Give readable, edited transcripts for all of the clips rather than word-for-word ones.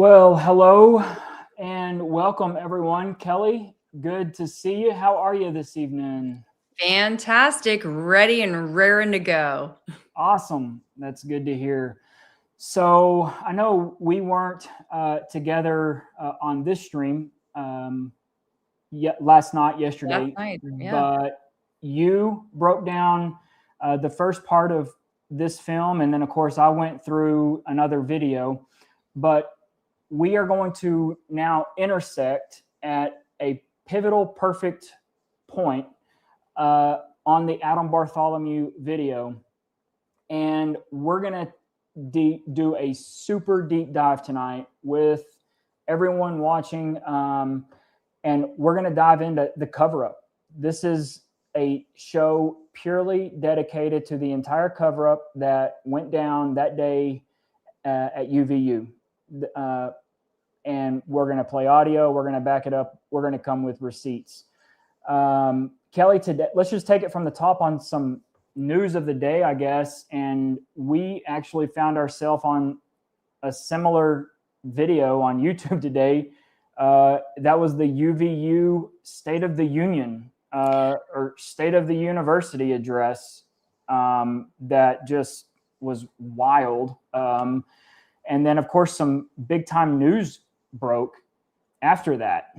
Well, hello and welcome everyone. Kelly, good to see you. How are you this evening? Fantastic. Ready and raring to go. Awesome. That's good to hear. So I know we weren't together on this stream yet last night, yesterday, Yeah. but you broke down the first part of this film, and then of course I went through another video. But we are going to now intersect at a pivotal, perfect point on the Adam Bartholomew video. And we're going to do a super deep dive tonight with everyone watching. And we're going to dive into the cover up. This is a show purely dedicated to the entire cover up that went down that day at UVU. And we're going to play audio. We're going to back it up. We're going to come with receipts. Kelly, today, let's just take it from the top on some news of the day, I guess. And we actually found ourselves on a similar video on YouTube today. That was the UVU State of the Union or State of the University address that just was wild. And then, of course, some big time news broke after that.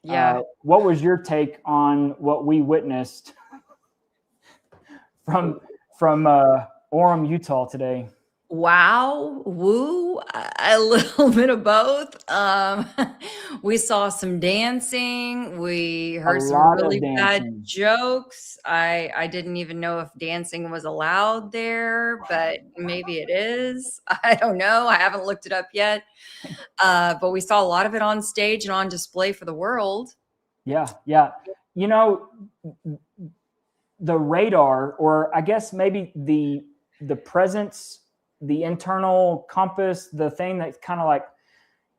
Yeah. What was your take on what we witnessed from Orem, Utah today? Wow. Woo. A little bit of both. We saw some dancing. We heard some really bad jokes. I didn't even know if dancing was allowed there, but maybe it is. I don't know. I haven't looked it up yet. But we saw a lot of it on stage and on display for the world. Yeah. You know, the radar, or I guess maybe the presence, the internal compass, the thing that's kind of like,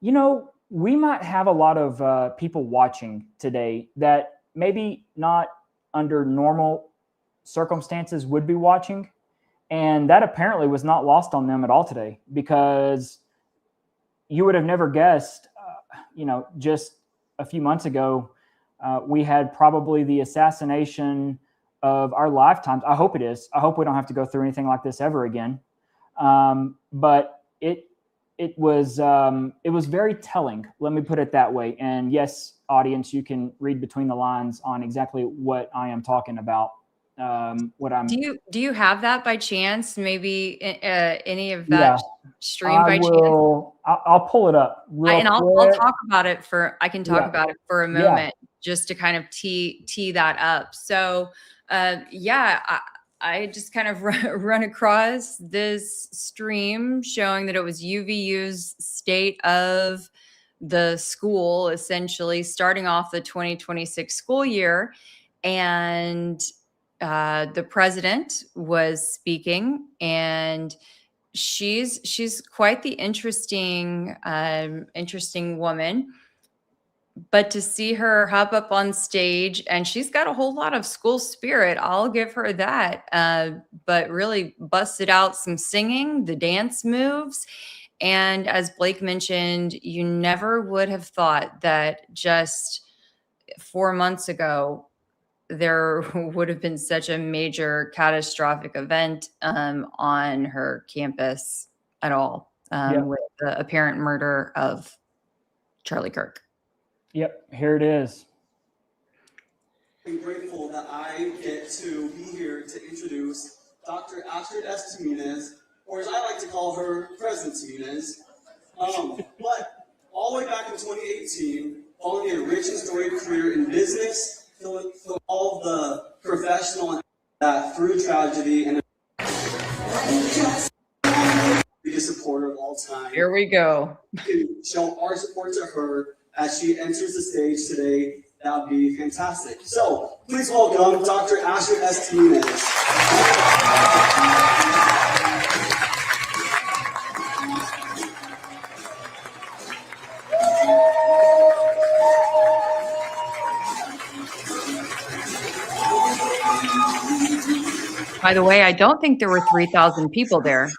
you know, we might have a lot of people watching today that maybe not under normal circumstances would be watching. And that apparently was not lost on them at all today, because you would have never guessed, just a few months ago, we had probably the assassination of our lifetimes. I hope it is. I hope we don't have to go through anything like this ever again. But it was very telling. Let me put it that way. And yes, audience, you can read between the lines on exactly what I am talking about. Do you have that by chance? Maybe any of that stream by chance? I'll pull it up and I'll talk about it I can talk about it for a moment, just to kind of tee that up. So I just kind of run across this stream showing that it was UVU's State of the School, essentially starting off the 2026 school year. And the president was speaking, and she's quite the interesting woman. But to see her hop up on stage, and she's got a whole lot of school spirit, I'll give her that. But really busted out some singing, the dance moves. And as Blake mentioned, you never would have thought that just 4 months ago, there would have been such a major catastrophic event on her campus at all, with the apparent murder of Charlie Kirk. Yep, here it is. I'm grateful that I get to be here to introduce Dr. Astrid S. Timunez, or as I like to call her, President Timunez. But all the way back in 2018, following a rich and storied career in business, filling all the professional that through tragedy and biggest supporter of all time. Here we go. We can show our support to her as she enters the stage today. That would be fantastic. So please welcome Dr. Astrid S. Timunez. By the way, I don't think there were 3,000 people there.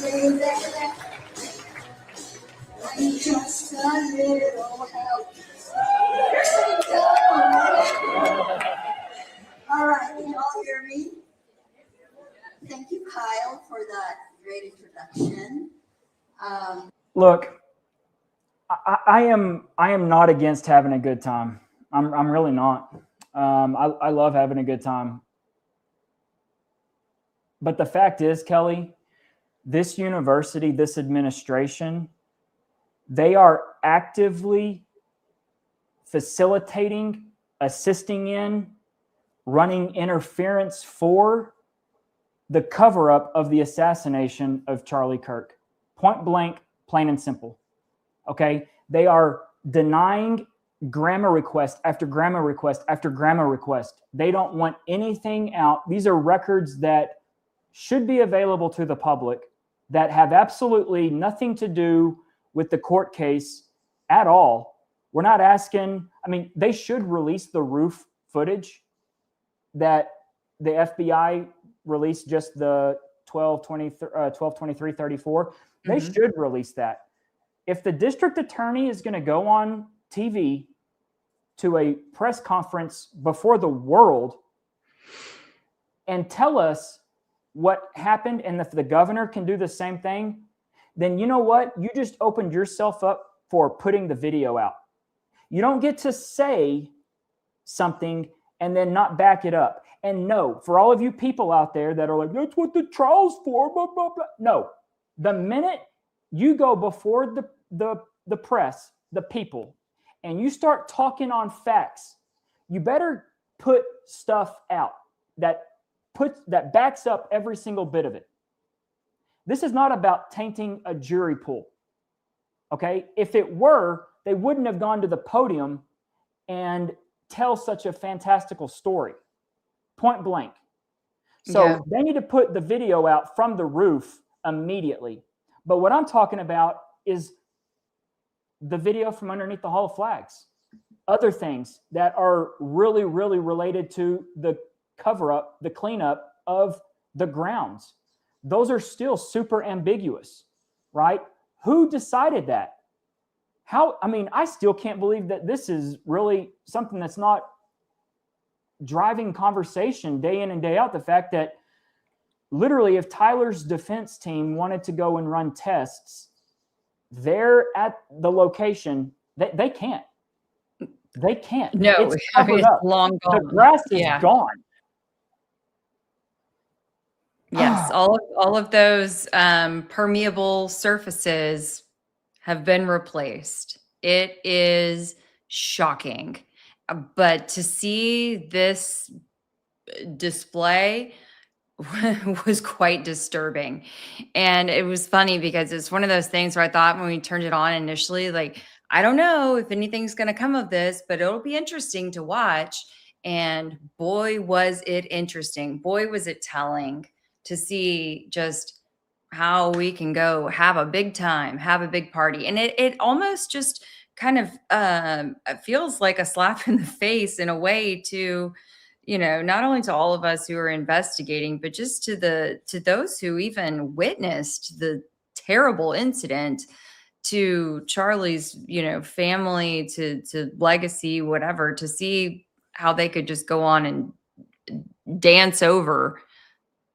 I just a little help. All right, can you all hear me? Thank you, Kyle, for that great introduction. Look, I am not against having a good time. I'm really not. I love having a good time. But the fact is, Kelly, this university, this administration, they are actively facilitating, assisting in, running interference for the cover-up of the assassination of Charlie Kirk. Point blank, plain and simple. Okay? They are denying grammar request after grammar request after grammar request. They don't want anything out. These are records that should be available to the public that have absolutely nothing to do with the court case at all. We're not asking, I mean, they should release the roof footage that the FBI released, just the 12/23/34. They should release that. If the district attorney is going to go on TV to a press conference before the world and tell us what happened, and if the governor can do the same thing, then you know what? You just opened yourself up for putting the video out. You don't get to say something and then not back it up. And no, for all of you people out there that are like, that's what the trial's for, blah, blah, blah. No, the minute you go before the press, the people, and you start talking on facts, you better put stuff out that backs up every single bit of it. This is not about tainting a jury pool. Okay? If it were, they wouldn't have gone to the podium and tell such a fantastical story. Point blank. So they need to put the video out from the roof immediately. But what I'm talking about is the video from underneath the Hall of Flags. Other things that are really, really related to the cover-up, the cleanup of the grounds. Those are still super ambiguous, right? Who decided that? How? I mean, I still can't believe that this is really something that's not driving conversation day in and day out. The fact that literally if Tyler's defense team wanted to go and run tests, they're at the location, they can't. They can't. No, it's covered up. Long gone. The grass is gone. Yes, all of those permeable surfaces have been replaced. It is shocking. But to see this display was quite disturbing. And it was funny because it's one of those things where I thought when we turned it on initially, like, I don't know if anything's going to come of this, but it'll be interesting to watch. And boy, was it interesting. Boy, was it telling to see just how we can go have a big time, have a big party. And it almost just kind of feels like a slap in the face in a way to, you know, not only to all of us who are investigating, but just to those who even witnessed the terrible incident, to Charlie's, you know, family, to legacy, whatever, to see how they could just go on and dance over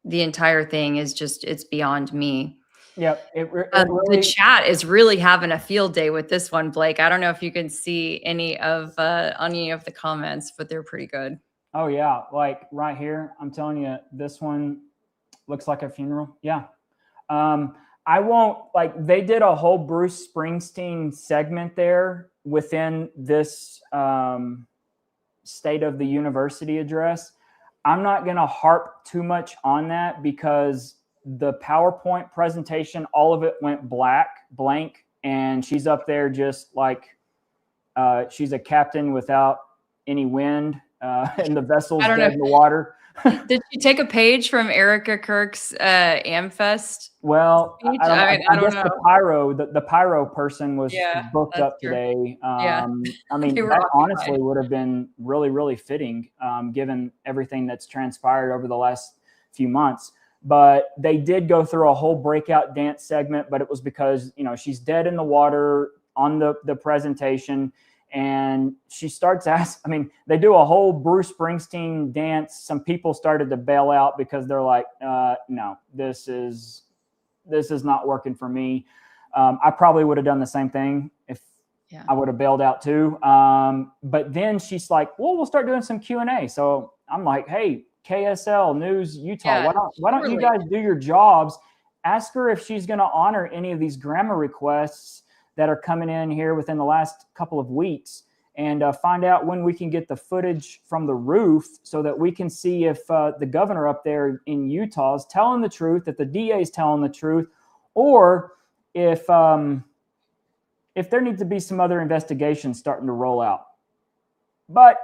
the entire thing is just, it's beyond me. Yep. The chat is really having a field day with this one, Blake. I don't know if you can see any of the comments, but they're pretty good. Oh yeah, like right here, I'm telling you, this one looks like a funeral. Yeah. I won't, like, they did a whole Bruce Springsteen segment there within this State of the University address. I'm not going to harp too much on that because the PowerPoint presentation, all of it went blank, and she's up there just like she's a captain without any wind, and the vessel's dead in the water. Did you take a page from Erica Kirk's AmFest? Well, speech? I guess know. the pyro person was booked up today. I mean, that honestly would have been really, really fitting given everything that's transpired over the last few months. but they did go through a whole breakout dance segment, but it was because, she's dead in the water on the presentation. And she starts asking, they do a whole Bruce Springsteen dance. Some people started to bail out because they're like, no, this is not working for me. I probably would have done the same thing if I would have bailed out too. But then she's like, well, we'll start doing some Q&A. So I'm like, hey, KSL News Utah, why don't you guys do your jobs? Ask her if she's going to honor any of these grammar requests that are coming in here within the last couple of weeks, and find out when we can get the footage from the roof so that we can see if the governor up there in Utah is telling the truth, if the DA is telling the truth, or if there needs to be some other investigations starting to roll out. But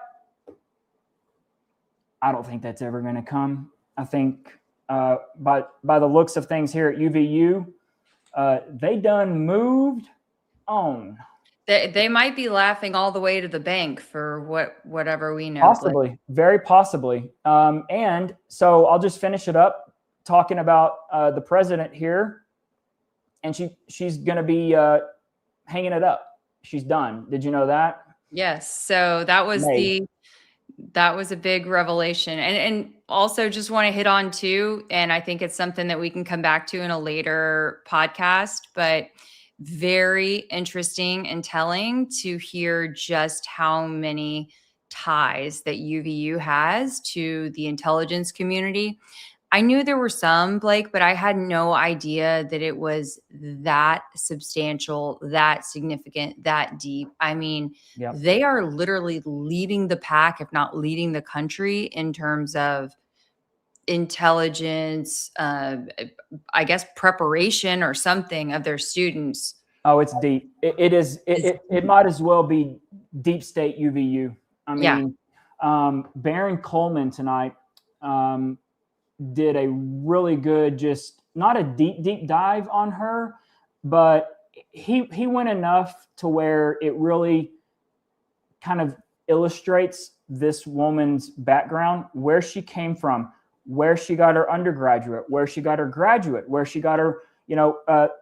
I don't think that's ever going to come. I think by the looks of things here at UVU, they done moved on. They might be laughing all the way to the bank for whatever we know. Possibly, very possibly. And so I'll just finish it up talking about the president here, and she's going to be hanging it up. She's done. Did you know that? Yes. So that was a big revelation, and also just want to hit on too. And I think it's something that we can come back to in a later podcast, but very interesting and telling to hear just how many ties that UVU has to the intelligence community. I knew there were some, Blake, but I had no idea that it was that substantial, that significant, that deep. They are literally leading the pack, if not leading the country in terms of intelligence, I guess preparation or something of their students. Oh, it's deep. It is. It might as well be deep state UVU. Baron Coleman tonight did a really good, just not a deep dive on her, but he went enough to where it really kind of illustrates this woman's background, where she came from, where she got her undergraduate, where she got her graduate, where she got her,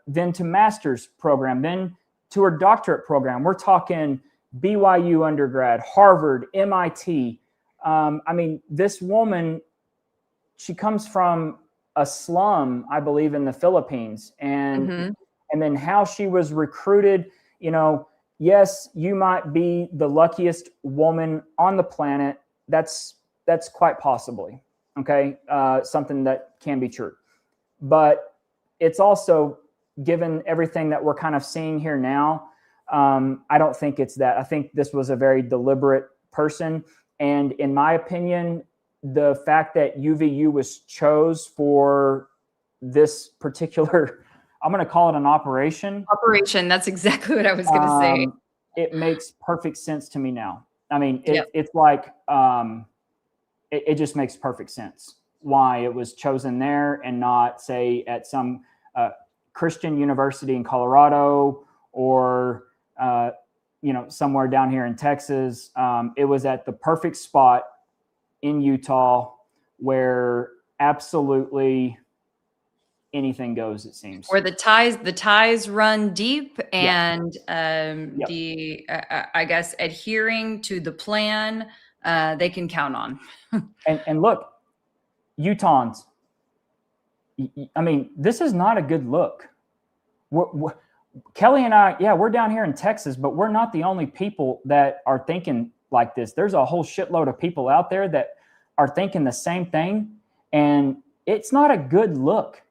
then to master's program, then to her doctorate program. We're talking BYU undergrad, Harvard, MIT. This woman, she comes from a slum, I believe, in the Philippines, and then how she was recruited. Yes, you might be the luckiest woman on the planet. That's quite possibly, okay, something that can be true. But it's also, given everything that we're kind of seeing here now, I don't think it's that. I think this was a very deliberate person. And in my opinion, the fact that UVU was chose for this particular, I'm going to call it an operation. That's exactly what I was going to say. It makes perfect sense to me now. It's like, it just makes perfect sense why it was chosen there and not, say, at some Christian university in Colorado or, somewhere down here in Texas. It was at the perfect spot in Utah where absolutely anything goes, it seems. Where the ties run deep, and I guess adhering to the plan, they can count on. and look, Utahns, this is not a good look. Kelly and I, we're down here in Texas, but we're not the only people that are thinking like this. There's a whole shitload of people out there that are thinking the same thing, and it's not a good look.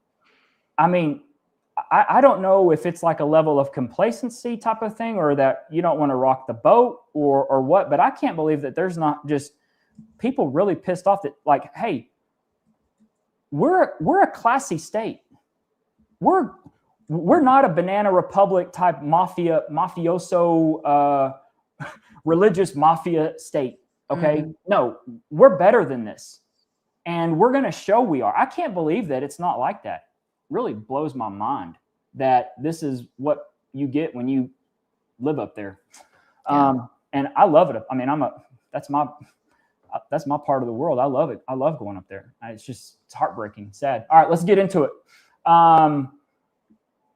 I don't know if it's like a level of complacency type of thing, or that you don't want to rock the boat or what, but I can't believe that there's not just people really pissed off that, like, hey, we're a classy state. We're not a banana republic type mafioso, religious mafia state. Okay. Mm-hmm. No, we're better than this. And we're going to show we are. I can't believe that it's not like that. It really blows my mind that this is what you get when you live up there. And I love it. that's my part of the world. I love it. I love going up there. It's heartbreaking, sad. All right, let's get into it.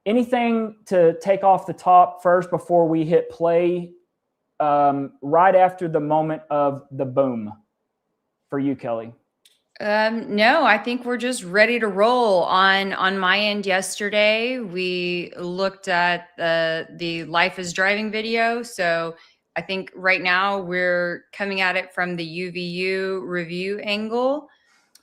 Anything to take off the top first before we hit play right after the moment of the boom for you, Kelly? No, I think we're just ready to roll. On my end yesterday, we looked at the Life is Driving video. So I think right now we're coming at it from the UVU review angle.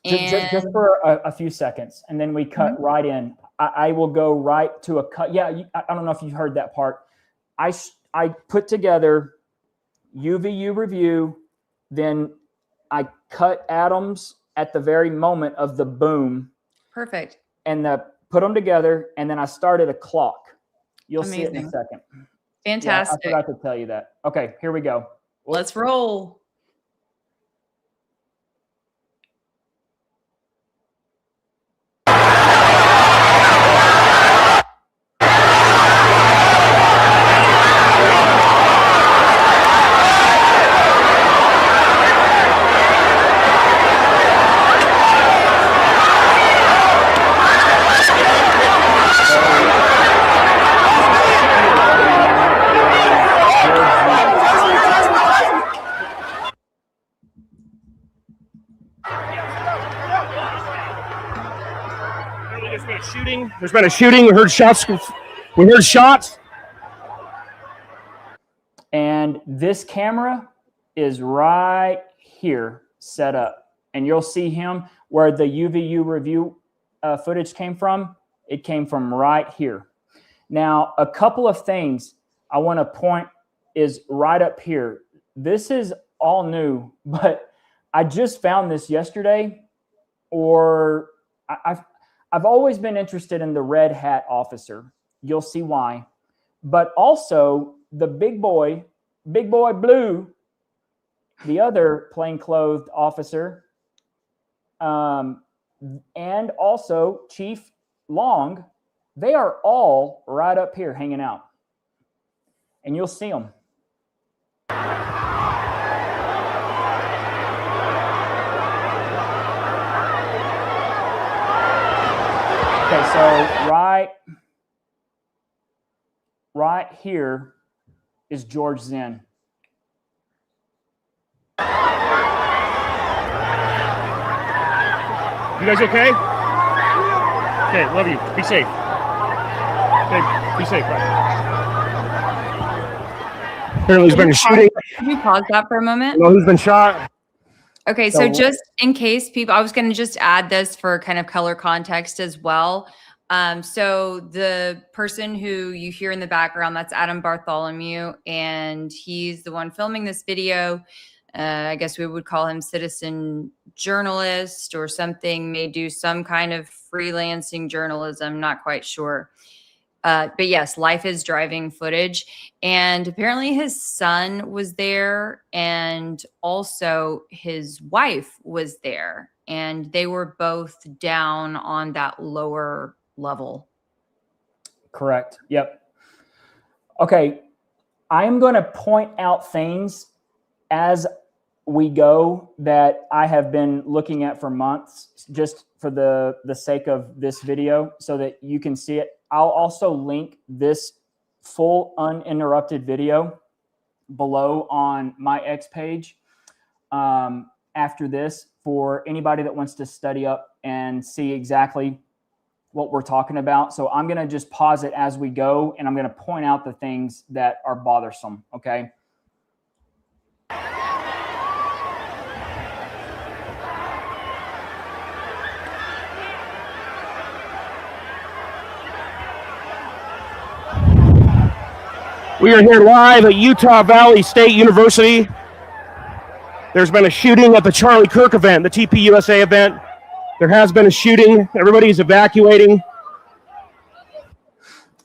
Just for a few seconds, and then we cut right in. I will go right to a cut. Yeah, I don't know if you've heard that part. I put together UVU review, then I cut Adams at the very moment of the boom. Perfect. And put them together, and then I started a clock. You'll see it in a second. Fantastic. Yeah, I forgot to tell you that. Okay, here we go. Let's roll. There's been a shooting. We heard shots. And this camera is right here set up. And you'll see him where the UVU review footage came from. It came from right here. Now, a couple of things I want to point is right up here. This is all new, but I just found this yesterday, or I've always been interested in the red hat officer. You'll see why. But also the big boy blue, the other plainclothed officer, and also Chief Long, they are all right up here hanging out. And you'll see them. Okay, so right here is George Zinn. You guys okay? Okay, love you. Be safe. Okay, be safe. Bye. Apparently, there's been a shooting. Can we pause that for a moment? Who's been shot? Okay, so just in case people, I was going to just add this for kind of color context as well. So the person who you hear in the background, that's Adam Bartholomew, and he's the one filming this video. I guess we would call him citizen journalist or something, may do some kind of freelancing journalism, not quite sure. But yes, Life is Driving footage. And apparently his son was there, and also his wife was there. And they were both down on that lower level. Correct. Yep. Okay. I'm going to point out things as we go that I have been looking at for months, just for the sake of this video, so that you can see it. I'll also link this full uninterrupted video below on my X page after this for anybody that wants to study up and see exactly what we're talking about. So I'm going to just pause it as we go, and I'm going to point out the things that are bothersome, okay? We are here live at Utah Valley State University. There's been a shooting at the Charlie Kirk event, the TPUSA event. There has been a shooting. Everybody's evacuating.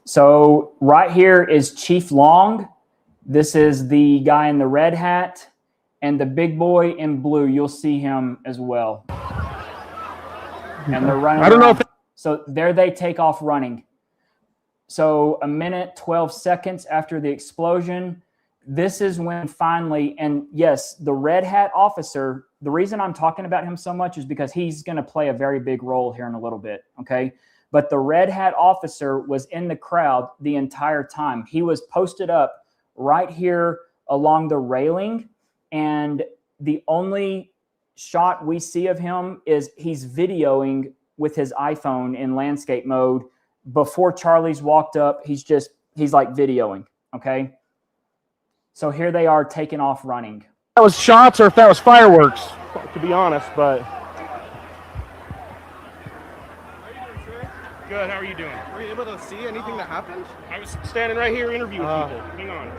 So right here is Chief Long. This is the guy in the red hat, and the big boy in blue. You'll see him as well. And they're running. I don't know if so there they take off running. So a minute, 12 seconds after the explosion, this is when finally, and yes, the red hat officer the reason I'm talking about him so much is because he's going to play a very big role here in a little bit. Okay. But the red hat officer was in the crowd the entire time. He was posted up right here along the railing. And the only shot we see of him is he's videoing with his iPhone in landscape mode. Before Charlie's walked up, he's like videoing. Okay. So here they are taking off running. That was shots or if that was fireworks, to be honest, but. Good, how are you doing? Were you able to see anything that happened? I was standing right here interviewing people. Hang on.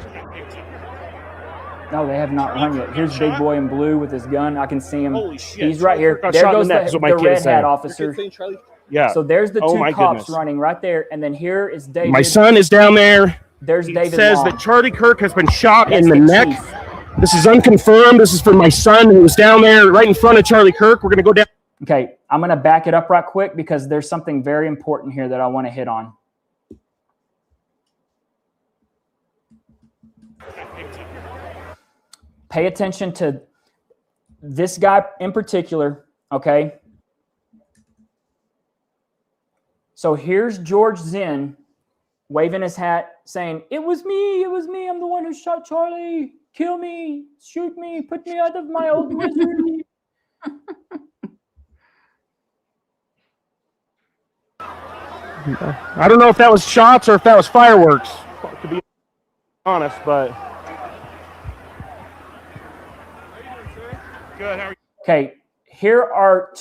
No, they have not run yet. Here's Big Boy in blue with his gun. I can see him. Holy shit. He's right here. Got There shot in goes the neck, is the what my kid red is saying. hat officer. Yeah. So there's the two my cops goodness. running right there. And then here is David. My son is down there. There's He David says Long. that Charlie Kirk has been shot That's in the neck. chief. This is unconfirmed. This is from my son who was down there right in front of Charlie Kirk. We're going to go down. Okay, I'm going to back it up right quick because there's something very important here that I want to hit on. Pay attention to this guy in particular, okay? So here's George Zinn waving his hat saying, it was me, I'm the one who shot Charlie, kill me, shoot me, put me out of my old misery. I don't know if that was shots or if that was fireworks, to be honest, but. Good, how are you? Okay, here are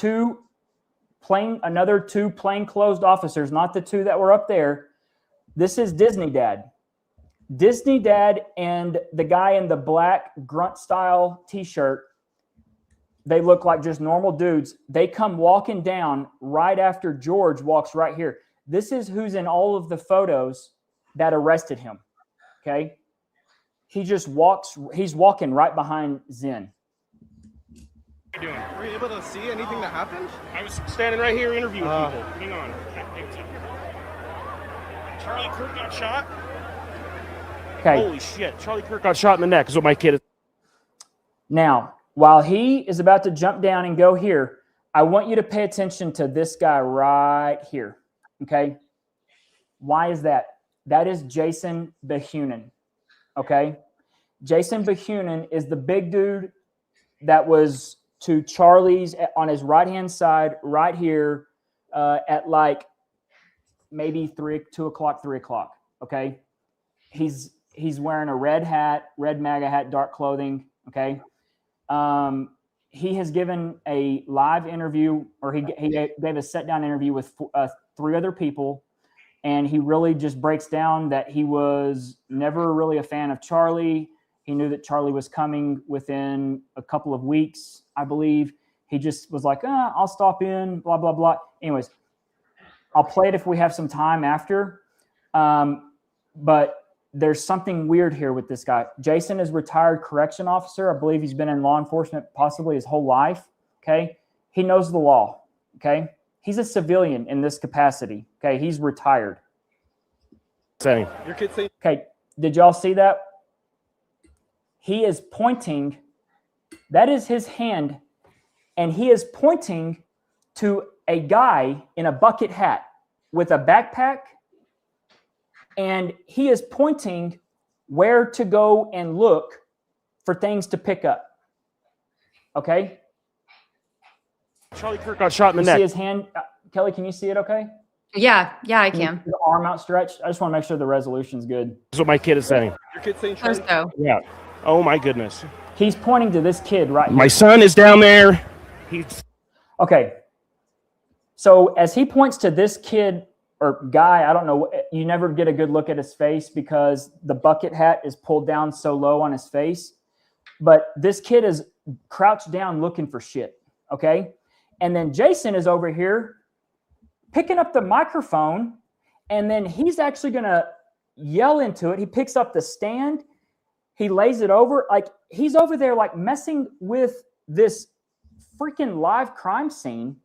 another two plainclothes officers, not the two that were up there. This is Disney Dad. Disney Dad and the guy in the black grunt style t-shirt, they look like just normal dudes. They come walking down right after George walks right here. This is who's in all of the photos that arrested him, okay? He's walking right behind Zinn. How you doing? Were you able to see anything that happened? I was standing right here interviewing people. Hang on. Charlie Kirk got shot? Okay. Holy shit. Charlie Kirk got shot in the neck is what my kid is. Now, while he is about to jump down and go here, I want you to pay attention to this guy right here, okay? Why is that? That is Jason Behunin, okay? Jason Behunin is the big dude that was to Charlie's on his right-hand side right here at like maybe 2 o'clock, 3 o'clock, okay? He's wearing a red hat, red MAGA hat, dark clothing, okay? He has given a live interview, or he gave a sit-down interview with 3 other people, and he really just breaks down that he was never really a fan of Charlie. He knew that Charlie was coming within a couple of weeks, I believe. He just was like, I'll stop in, blah, blah, blah. Anyways, I'll play it if we have some time after. But there's something weird here with this guy. Jason is a retired correction officer. I believe he's been in law enforcement possibly his whole life, okay? He knows the law, okay? He's a civilian in this capacity, okay? He's retired. Saying. Your kid saying. Okay, did y'all see that? He is pointing. That is his hand, and he is pointing to a guy in a bucket hat with a backpack, and he is pointing where to go and look for things to pick up. Okay? Charlie Kirk got shot in the You neck. see his hand? Kelly, can you see it okay? Yeah, I can. The arm outstretched. I just want to make sure the resolution's good. That's what my kid is saying. Your kid saying. Or so. Yeah. Oh my goodness. He's pointing to this kid right here. My son is down there. He's Okay. So as he points to this kid or guy, I don't know, you never get a good look at his face because the bucket hat is pulled down so low on his face. But this kid is crouched down looking for shit. Okay. And then Jason is over here picking up the microphone, and then he's actually going to yell into it. He picks up the stand. He lays it over. Like, he's over there, like, messing with this freaking live crime scene.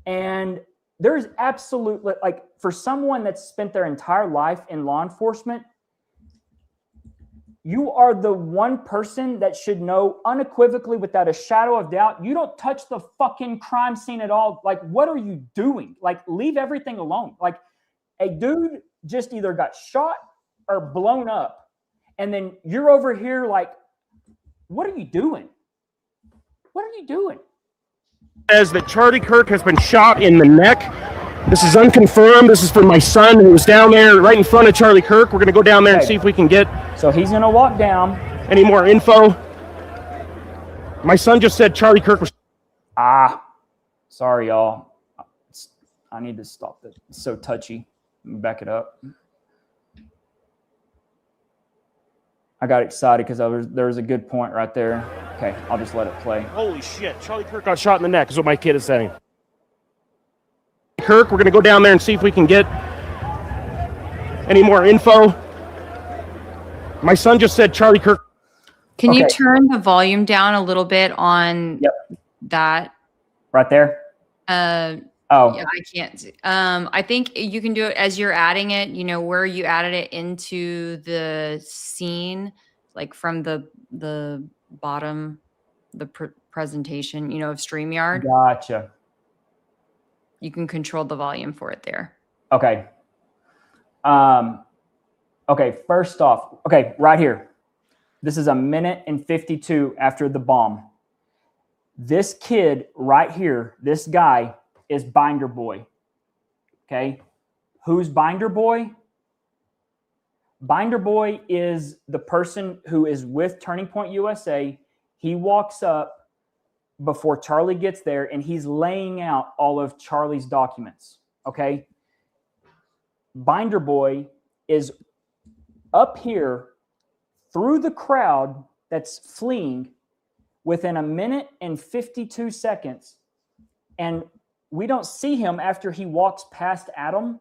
And there's absolutely, like, for someone that's spent their entire life in law enforcement, you are the one person that should know unequivocally, without a shadow of doubt, you don't touch the fucking crime scene at all. Like, what are you doing? Like, leave everything alone. Like, a dude just either got shot or blown up. And then you're over here like, what are you doing? What are you doing? Says that Charlie Kirk has been shot in the neck. This is unconfirmed. This is from my son, who was down there right in front of Charlie Kirk. We're going to go down there and see if we can get So he's going to walk down. any more info. My son just said Charlie Kirk was... Sorry, y'all. I need to stop this. It's so touchy. Let me back it up. I got excited because there was a good point right there. Okay, I'll just let it play. Holy shit, Charlie Kirk got shot in the neck is what my kid is saying. Kirk, we're going to go down there and see if we can get any more info. My son just said Charlie Kirk. Can you turn the volume down a little bit on that? Right there? Yeah, I can't see. I think you can do it as you're adding it, you know, where you added it into the scene, like from the bottom, the presentation, you know, of StreamYard. Gotcha. You can control the volume for it there. Okay. Okay, first off, okay, right here. This is 1:52 after the bomb. This kid right here, this guy is Binder Boy. Okay? Who's Binder Boy? Binder Boy is the person who is with Turning Point USA. He walks up before Charlie gets there, and he's laying out all of Charlie's documents. Okay? Binder Boy is up here through the crowd that's fleeing within 1:52, and we don't see him after he walks past Adam,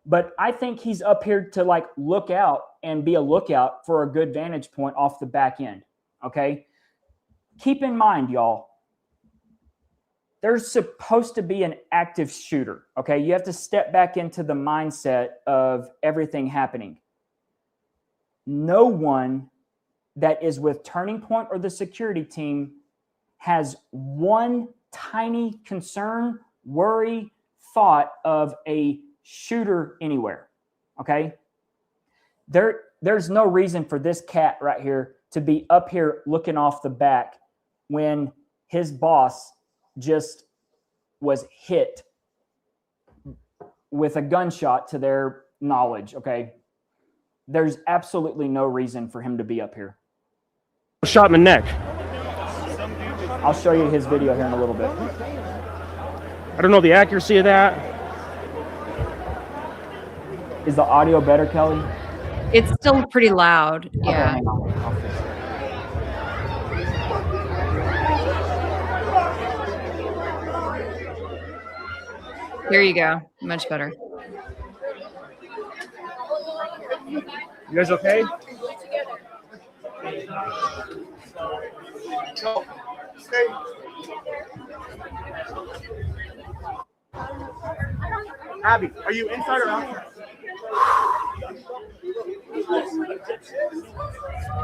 but I think he's up here to like look out and be a lookout for a good vantage point off the back end. Okay? Keep in mind, y'all, there's supposed to be an active shooter. Okay? You have to step back into the mindset of everything happening. No one that is with Turning Point or the security team has one tiny concern, worry, thought of a shooter anywhere. Okay? There's no reason for this cat right here to be up here looking off the back when his boss just was hit with a gunshot to their knowledge. Okay? There's absolutely no reason for him to be up here. Shot in the neck. I'll show you his video here in a little bit. I don't know the accuracy of that. Is the audio better, Kelly? It's still pretty loud. Okay, Yeah. hang on. I'll fix it. Here you go. Much better. You guys okay? Abby, are you inside or outside?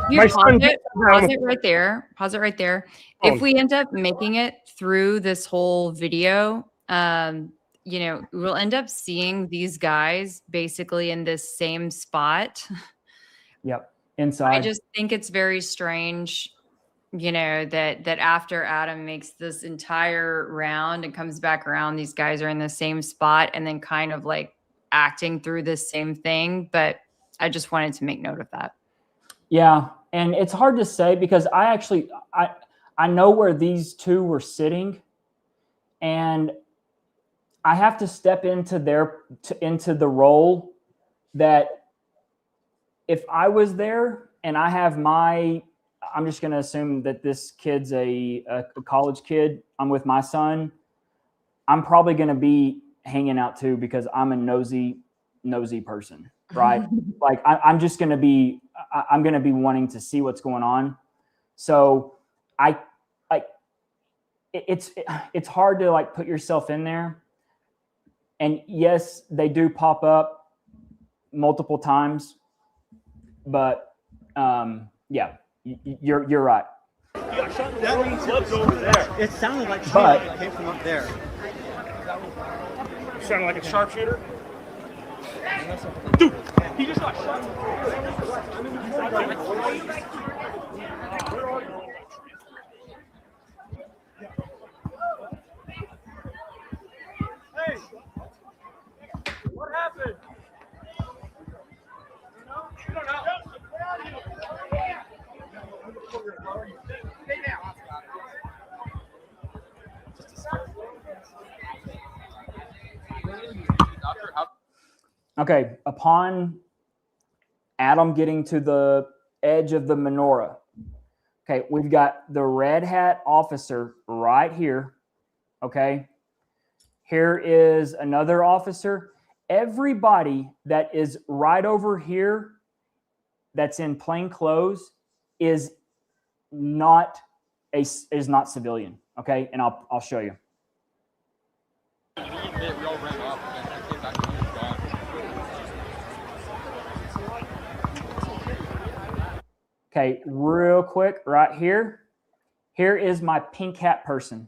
You pause it right there. Pause it right there. If we end up making it through this whole video, you know, we'll end up seeing these guys basically in this same spot. Yep. Inside. I just think it's very strange, you know, that after Adam makes this entire round and comes back around, these guys are in the same spot and then kind of like acting through this same thing. But I just wanted to make note of that. Yeah. And it's hard to say because I know where these two were sitting, and I have to step into into the role that if I was there and I have I'm just going to assume that this kid's a college kid. I'm with my son. I'm probably going to be hanging out too because I'm a nosy person, right? Like I'm just going to be, I'm going to be wanting to see what's going on. So it's hard to like put yourself in there. And yes, they do pop up multiple times, but Yeah, you're right. That means it was over there. It sounded like it came from up there. Sounded like a sharpshooter. Dude, he just got shot. Hey, what happened? You don't know. Okay, upon Adam getting to the edge of the menorah, okay, we've got the red hat officer right here. Okay, here is another officer. Everybody that is right over here that's in plain clothes is not civilian. Okay, and I'll show you. Okay, real quick, right here. Here is my pink hat person.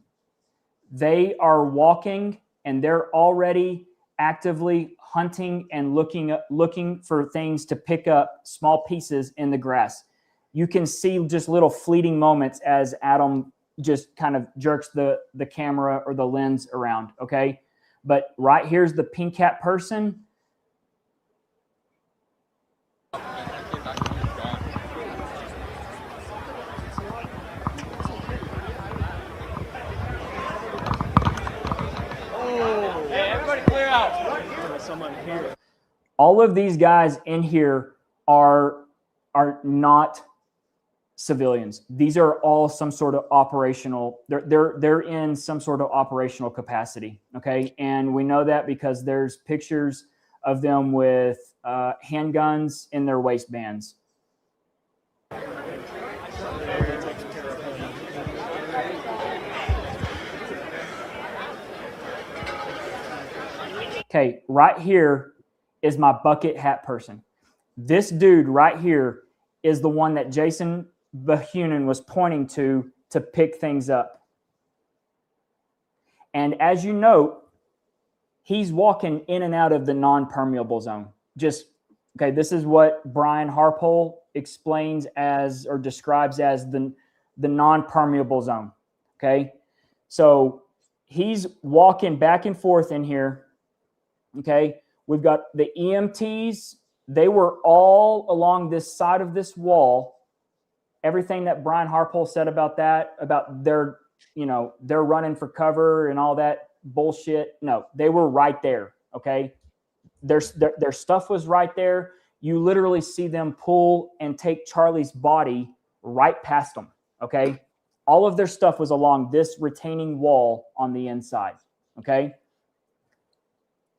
They are walking and they're already actively hunting and looking for things to pick up, small pieces in the grass. You can see just little fleeting moments as Adam just kind of jerks the camera or the lens around, okay? But right here's the pink hat person. All of these guys in here are not civilians. These are all some sort of operational. They're in some sort of operational capacity. Okay, and we know that because there's pictures of them with handguns in their waistbands. Okay, right here is my bucket hat person. This dude right here is the one that Jason Bahunin was pointing to pick things up. And as you note, he's walking in and out of the non-permeable zone. Okay, this is what Brian Harpole explains as or describes as the non-permeable zone. Okay, so he's walking back and forth in here. Okay, we've got the EMTs. They were all along this side of this wall. Everything that Brian Harpole said about that, about they're running for cover and all that bullshit. No, they were right there. Okay, their stuff was right there. You literally see them pull and take Charlie's body right past them. Okay, all of their stuff was along this retaining wall on the inside. Okay.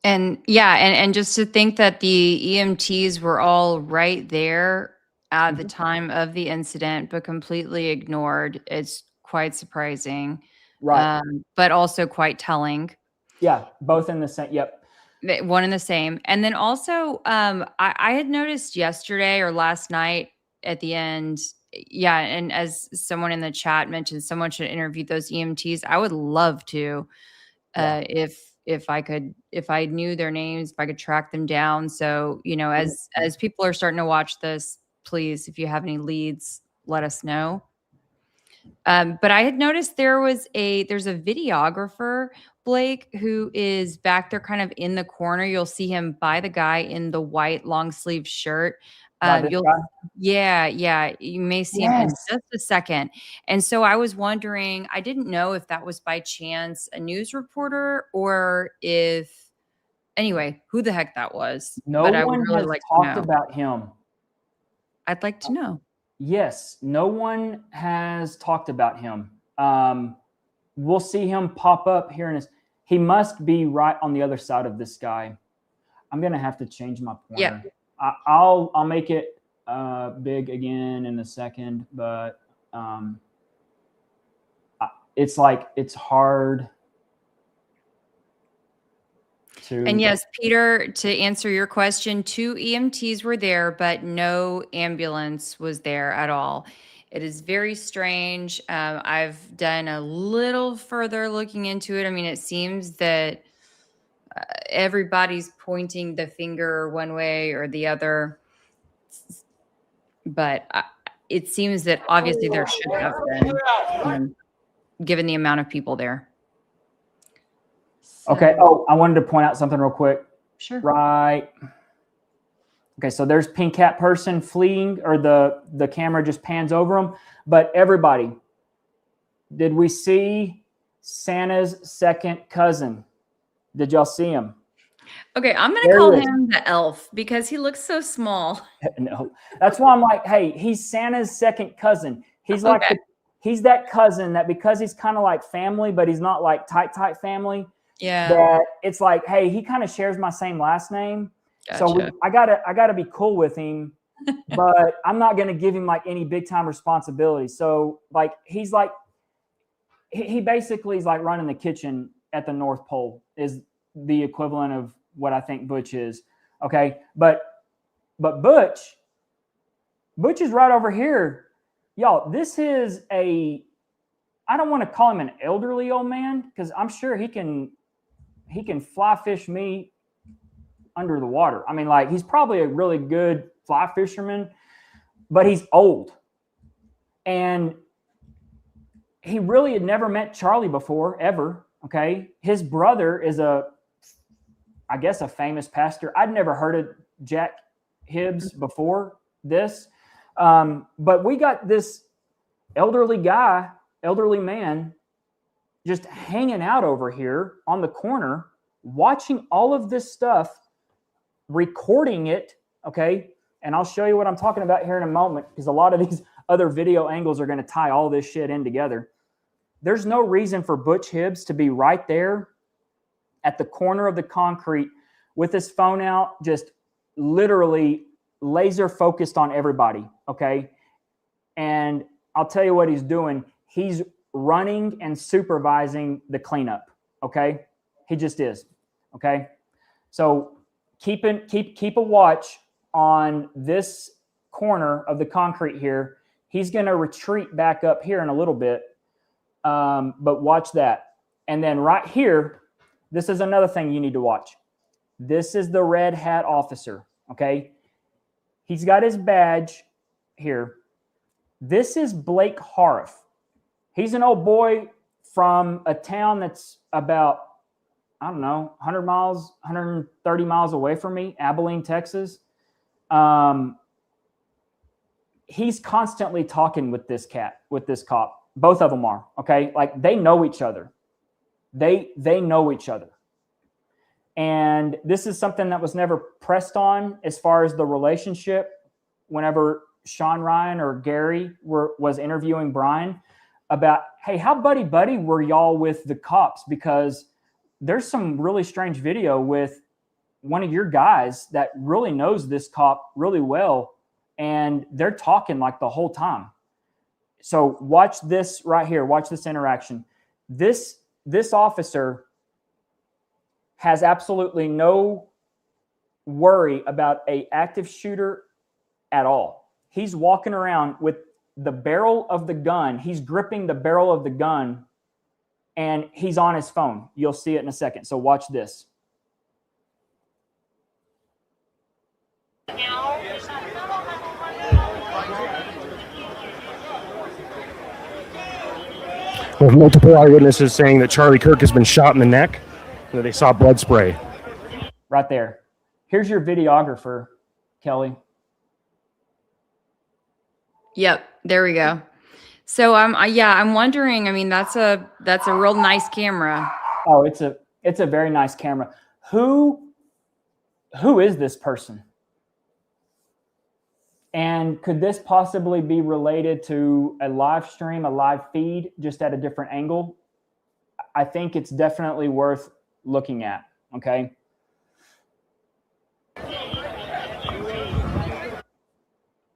And yeah, and just to think that the EMTs were all right there at the time of the incident, but completely ignored, it's quite surprising. Right. But also quite telling. Yeah, both in the same. Yep. One and the same. And then also, I had noticed yesterday or last night at the end, yeah, and as someone in the chat mentioned, someone should interview those EMTs. I would love to, if I knew their names, if I could track them down. So, as people are starting to watch this, please, if you have any leads, let us know. But I had noticed there's a videographer, Blake, who is back there kind of in the corner. You'll see him by the guy in the white long sleeve shirt. You may see him in just a second. And so I was wondering, I didn't know if that was by chance a news reporter or who the heck that was. No one has talked about him. I'd like to know. Yes, no one has talked about him. We'll see him pop up here in his. He must be right on the other side of this guy. I'm gonna have to change my pointer. Yeah. I'll make it big again in a second, but it's hard. And yes, Peter, to answer your question, 2 EMTs were there, but no ambulance was there at all. It is very strange. I've done a little further looking into it. I mean, it seems that everybody's pointing the finger one way or the other, but it seems that obviously there should have been, given the amount of people there. So, Okay. Oh, I wanted to point out something real quick. Sure. Right. Okay, so there's pink hat person fleeing, or the camera just pans over them. But everybody, did we see Santa's second cousin? Did y'all see him? Okay, I'm going to call him the elf because he looks so small. No, that's why I'm like, hey, he's Santa's second cousin. He's like, he's that cousin that, because he's kind of like family, but he's not like tight family. Yeah. That it's like, hey, he kind of shares my same last name. Gotcha. So I gotta be cool with him, but I'm not gonna give him like any big time responsibility. So like he's like he basically is like running the kitchen at the North Pole, is the equivalent of what I think Butch is. Okay, but Butch is right over here, y'all. This is I don't want to call him an elderly old man because I'm sure he can fly fish me under the water. I mean, like, he's probably a really good fly fisherman, but he's old. And he really had never met Charlie before, ever. Okay. His brother is I guess a famous pastor. I'd never heard of Jack Hibbs before this. But we got this elderly man just hanging out over here on the corner, watching all of this stuff, recording it, okay? And I'll show you what I'm talking about here in a moment, because a lot of these other video angles are going to tie all this shit in together. There's no reason for Butch Hibbs to be right there at the corner of the concrete with his phone out, just literally laser focused on everybody, okay? And I'll tell you what he's doing. He's running and supervising the cleanup, okay? He just is, okay? So keep a watch on this corner of the concrete here. He's going to retreat back up here in a little bit, but watch that. And then right here, this is another thing you need to watch. This is the red hat officer, okay? He's got his badge here. This is Blake Harf. He's an old boy from a town that's about, I don't know, 100 miles, 130 miles away from me, Abilene, Texas. He's constantly talking with this cop. Both of them are, okay? Like, they know each other. They know each other. And this is something that was never pressed on as far as the relationship whenever Sean Ryan or Gary was interviewing Brian about, hey, how buddy were y'all with the cops? Because there's some really strange video with one of your guys that really knows this cop really well, and they're talking like the whole time. So watch this right here. Watch this interaction. This officer has absolutely no worry about an active shooter at all. He's walking around with the barrel of the gun. He's gripping the barrel of the gun, and he's on his phone. You'll see it in a second. So watch this. With multiple eyewitnesses saying that Charlie Kirk has been shot in the neck, and that they saw blood spray. Right there. Here's your videographer, Kelly. Yep, there we go. So I'm wondering, I mean, that's a real nice camera. Oh, it's a very nice camera. Who is this person? And could this possibly be related to a live stream, a live feed, just at a different angle? I think it's definitely worth looking at, okay?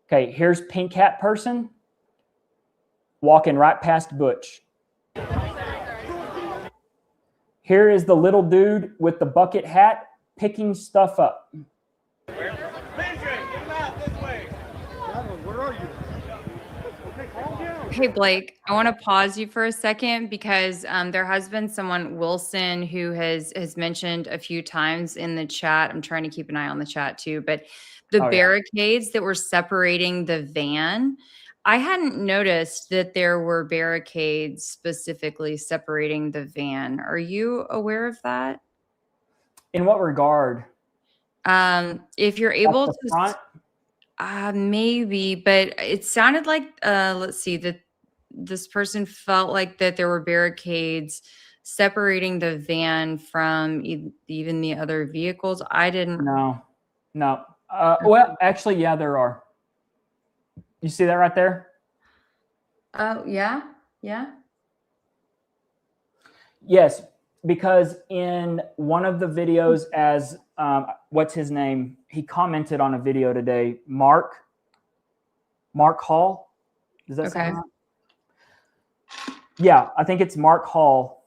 Okay, here's pink hat person walking right past Butch. Here is the little dude with the bucket hat picking stuff up. Where are you? Okay, calm down. Hey, Blake, I want to pause you for a second because there has been someone, Wilson, who has mentioned a few times in the chat. I'm trying to keep an eye on the chat too, but the barricades that were separating the van, I hadn't noticed that there were barricades specifically separating the van. Are you aware of that? In what regard? If you're able At the front? maybe, but it sounded like, let's see, that this person felt like that there were barricades separating the van from even the other vehicles. I didn't. No. Well, actually, yeah, there are. You see that right there? Oh, yeah. Yes, because in one of the videos, as what's his name? He commented on a video today. Mark Hall. Does that sound right? Yeah, I think it's Mark Hall.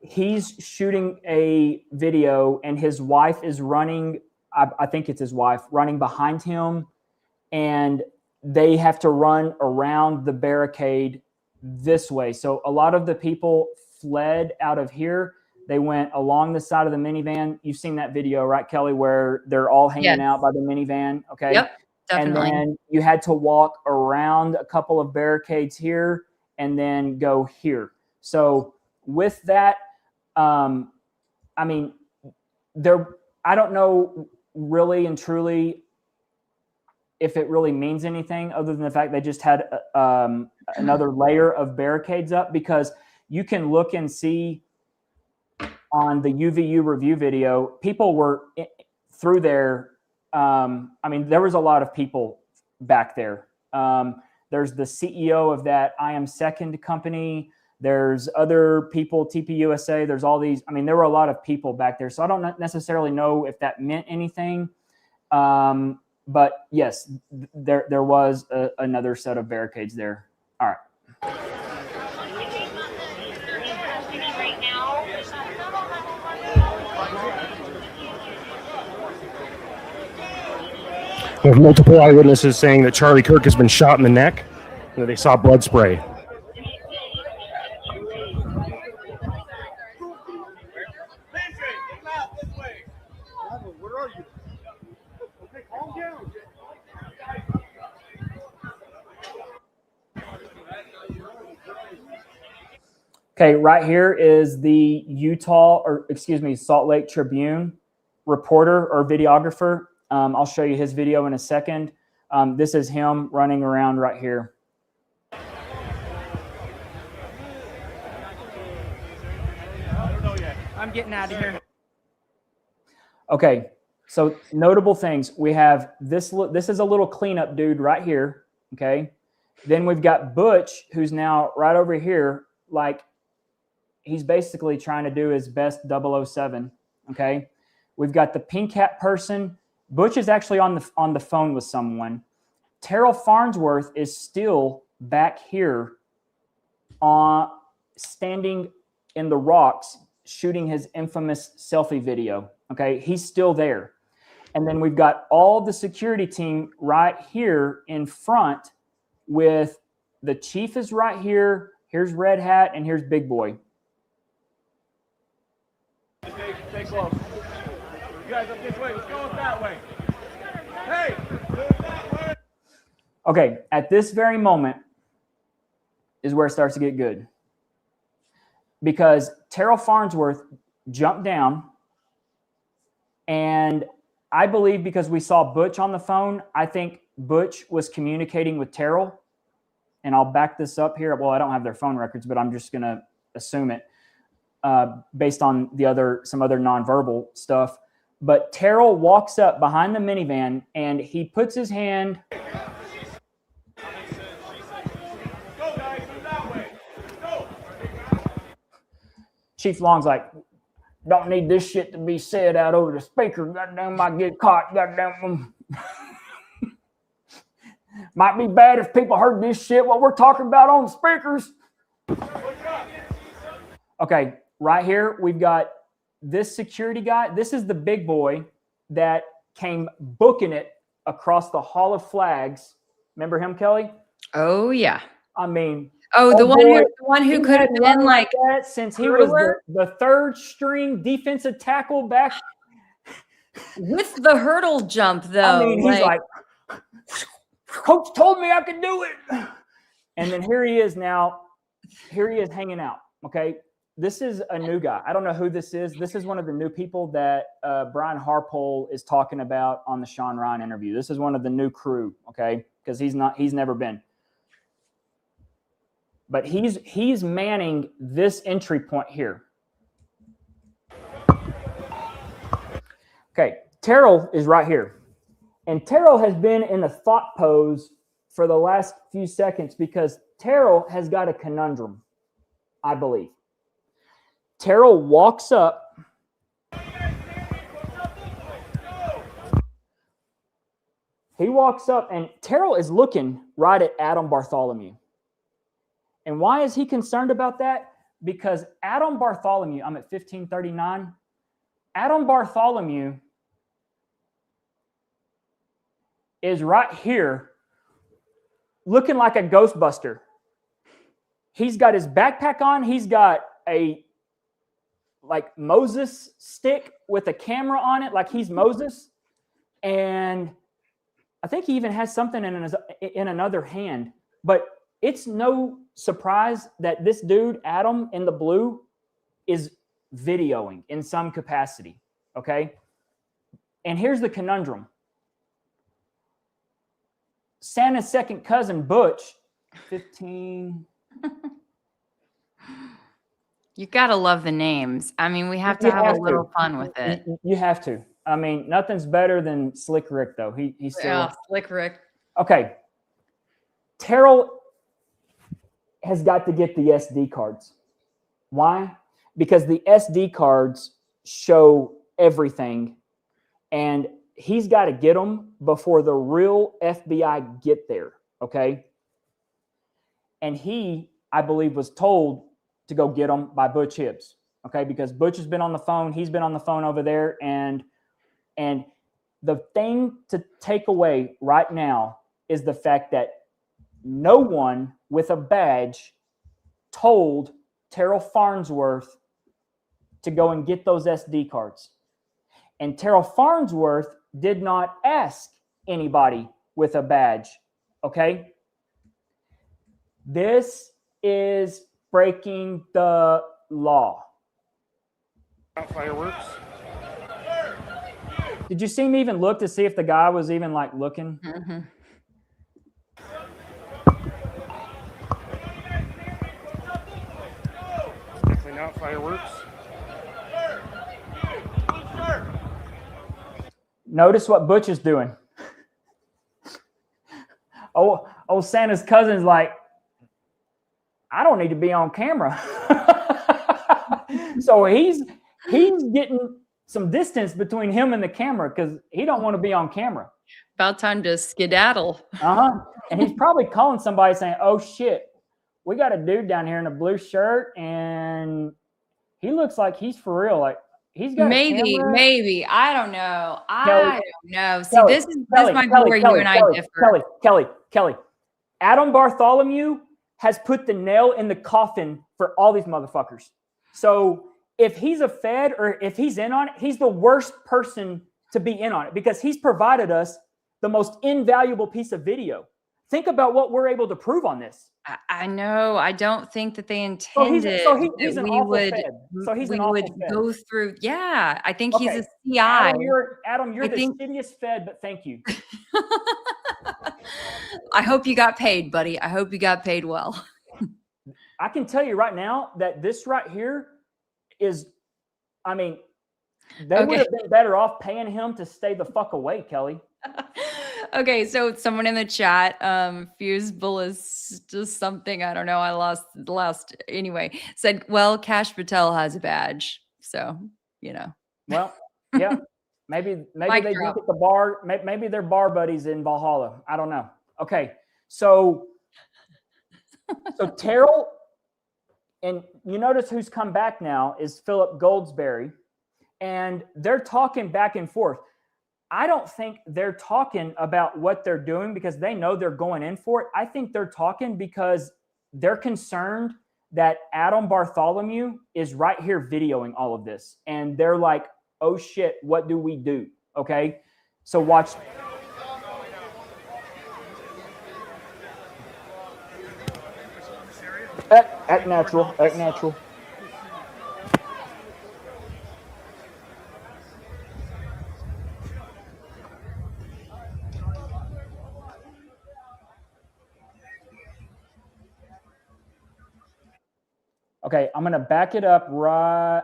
He's shooting a video, and his wife is running. I think it's his wife running behind him, and they have to run around the barricade this way. So a lot of the people fled out of here. They went along the side of the minivan. You've seen that video, right, Kelly, where they're all hanging out by the minivan? Okay. Yep, definitely. And then you had to walk around a couple of barricades here and then go here. So with that, I mean, I don't know really and truly if it really means anything other than the fact they just had another layer of barricades up, because you can look and see on the UVU review video, people were through there. I mean, there was a lot of people back there. There's the CEO of that I Am Second company. There's other people, TPUSA. There's all these. I mean, there were a lot of people back there. So I don't necessarily know if that meant anything. But yes, there was another set of barricades there. All right. We have multiple eyewitnesses saying that Charlie Kirk has been shot in the neck, and that they saw blood spray. Where are you? Okay, calm down. Okay, right here is the Salt Lake Tribune reporter or videographer. I'll show you his video in a second. This is him running around right here. I'm getting out of here. Okay, so notable things. We have this is a little cleanup dude right here, okay? Then we've got Butch, who's now right over here, like he's basically trying to do his best 007, okay? We've got the pink hat person. Butch is actually on the phone with someone. Terrell Farnsworth is still back here standing in the rocks shooting his infamous selfie video. Okay, he's still there. And then we've got all the security team right here in front with the chief is right here. Here's Red Hat and here's Big Boy. Stay close. You guys up this way. Let's go that way. Hey, that way. Okay, at this very moment is where it starts to get good. Because Terrell Farnsworth jumped down, and I believe because we saw Butch on the phone, I think Butch was communicating with Terrell, and I'll back this up here. Well, I don't have their phone records, but I'm just going to assume it based on some other nonverbal stuff. But Terrell walks up behind the minivan, and he puts his hand. Go, guys, move that way. Go. Chief Long's like, don't need this shit to be said out over the speaker. Goddamn, I get caught. Goddamn. Might be bad if people heard this shit, what we're talking about on the speakers. Okay, right here, we've got this security guy. This is the big boy that came booking it across the Hall of Flags. Remember him, Kelly? Oh yeah. I mean, Oh, the one he who could have hadn't been run like that since he was hurdler? the third string defensive tackle back. With the hurdle jump, though. I mean, he's like, coach told me I could do it. And then here he is now. Here he is hanging out. Okay. This is a new guy. I don't know who this is. This is one of the new people that Brian Harpole is talking about on the Sean Ryan interview. This is one of the new crew. Okay. Because he's never been. But he's manning this entry point here. Okay, Terrell is right here. And Terrell has been in a thought pose for the last few seconds because Terrell has got a conundrum, I believe. Terrell walks up. He walks up, and Terrell is looking right at Adam Bartholomew. And why is he concerned about that? Because Adam Bartholomew, I'm at 1539. Adam Bartholomew is right here looking like a Ghostbuster. He's got his backpack on. He's got a like Moses stick with a camera on it, like he's Moses. And I think he even has something in another hand. But it's no surprise that this dude, Adam in the blue, is videoing in some capacity, okay? And here's the conundrum. Santa's second cousin, Butch, 15. You got to love the names. I mean, we have to have a little fun with it. You have to. I mean, nothing's better than Slick Rick, though. He's still... Yeah, Slick Rick. Okay. Terrell has got to get the SD cards. Why? Because the SD cards show everything, and he's got to get them before the real FBI get there, okay? And he, I believe, was told to go get them by Butch Hibbs, okay? Because Butch has been on the phone. He's been on the phone over there, and the thing to take away right now is the fact that no one with a badge told Terrell Farnsworth to go and get those SD cards. And Terrell Farnsworth did not ask anybody with a badge, okay? This is breaking the law. Fireworks. Did you see me even look to see if the guy was even like looking? Mm-hmm. Definitely not fireworks. Notice what Butch is doing. Oh, Santa's cousin's like, I don't need to be on camera. So he's getting some distance between him and the camera because he don't want to be on camera. About time to skedaddle. And he's probably calling somebody saying, oh shit, we got a dude down here in a blue shirt and he looks like he's for real. Like he's got maybe. I don't know. Kelly, I don't know. See, this might be where you and I differ. Kelly. Adam Bartholomew has put the nail in the coffin for all these motherfuckers. So if he's a Fed or if he's in on it, he's the worst person to be in on it because he's provided us the most invaluable piece of video. Think about what we're able to prove on this. I know. I don't think that they intended he's an we awful would, Fed. So he's we an awful would Fed. go through. Yeah, I think he's Okay. a CI. Adam, you're the shittiest Fed, but thank you. I hope you got paid, buddy. I hope you got paid well. I can tell you right now that this right here is, I mean, they would have been better off paying him to stay the fuck away, Kelly. Okay, so someone in the chat, Fusible is just something, I don't know, I lost anyway, said, well, Cash Patel has a badge, so, you know. Well, yeah, maybe they drink at the bar, maybe they're bar buddies in Valhalla, I don't know. Okay, so Terrell And you notice who's come back now is Philip Goldsberry, and they're talking back and forth. I don't think they're talking about what they're doing because they know they're going in for it. I think they're talking because they're concerned that Adam Bartholomew is right here videoing all of this. And they're like, oh shit, what do we do? Okay. So watch. Act natural, act natural. Okay, I'm going to back it up right.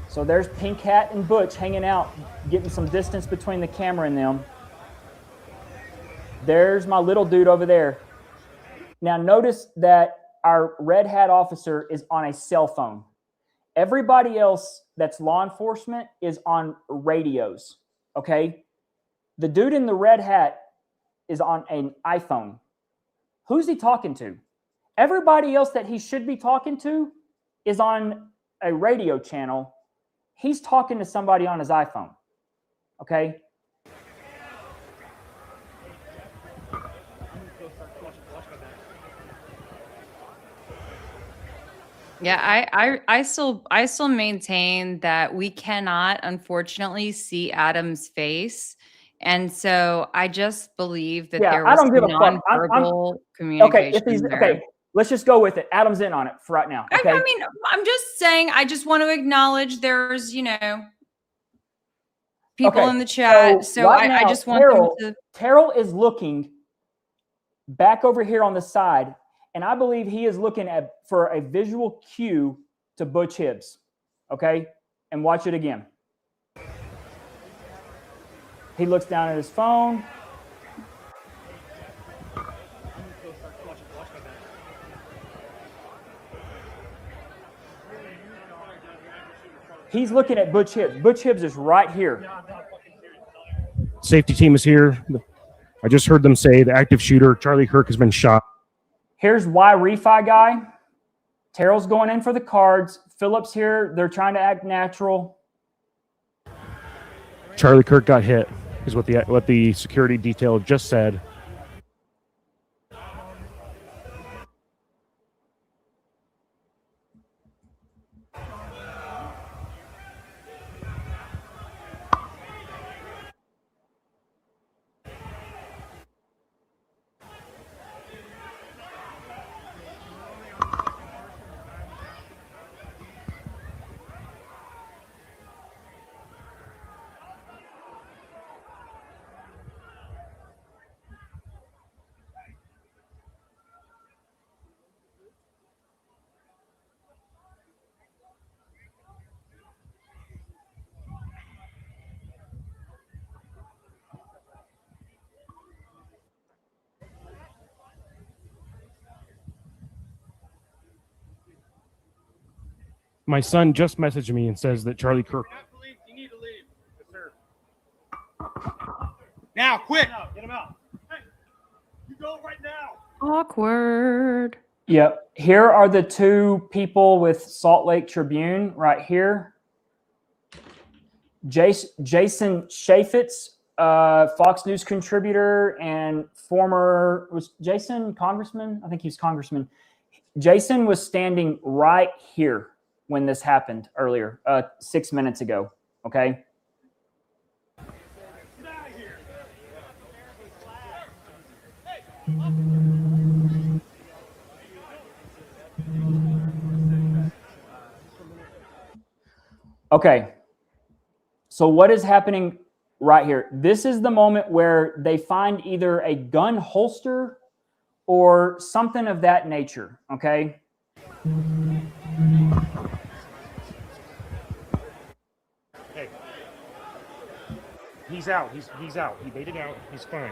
So there's Pink Hat and Butch hanging out, getting some distance between the camera and them. There's my little dude over there. Now notice that our red hat officer is on a cell phone. Everybody else that's law enforcement is on radios, okay? The dude in the red hat is on an iPhone. Who's he talking to? Everybody else that he should be talking to is on a radio channel. He's talking to somebody on his iPhone, okay? Yeah, I still maintain that we cannot, unfortunately, see Adam's face, and so I just believe that there was nonverbal communication. Okay, let's just go with it. Adam's in on it for right now. Okay? I mean, I'm just saying. I just want to acknowledge there's people in the chat, so right now, I just want them to. Terrell is looking back over here on the side. And I believe he is looking for a visual cue to Butch Hibbs. Okay? And watch it again. He looks down at his phone. He's looking at Butch Hibbs. Butch Hibbs is right here. Safety team is here. I just heard them say the active shooter, Charlie Kirk, has been shot. Here's Y Refi guy. Terrell's going in for the cards. Phillips here. They're trying to act natural. Charlie Kirk got hit, is what the security detail just said. My son just messaged me and says that Charlie Kirk. You need to leave. Yes, sir. Now, quick. Get him out. Hey, you go right now. Awkward. Yep. Here are the two people with Salt Lake Tribune right here. Jason Chaffetz, Fox News contributor and was Jason congressman? I think he was congressman. Jason was standing right here when this happened earlier, 6 minutes ago, okay? Get out of here. Okay, so what is happening right here? This is the moment where they find either a gun holster or something of that nature, okay? Hey, he's out. He's out. He made it out. He's fine.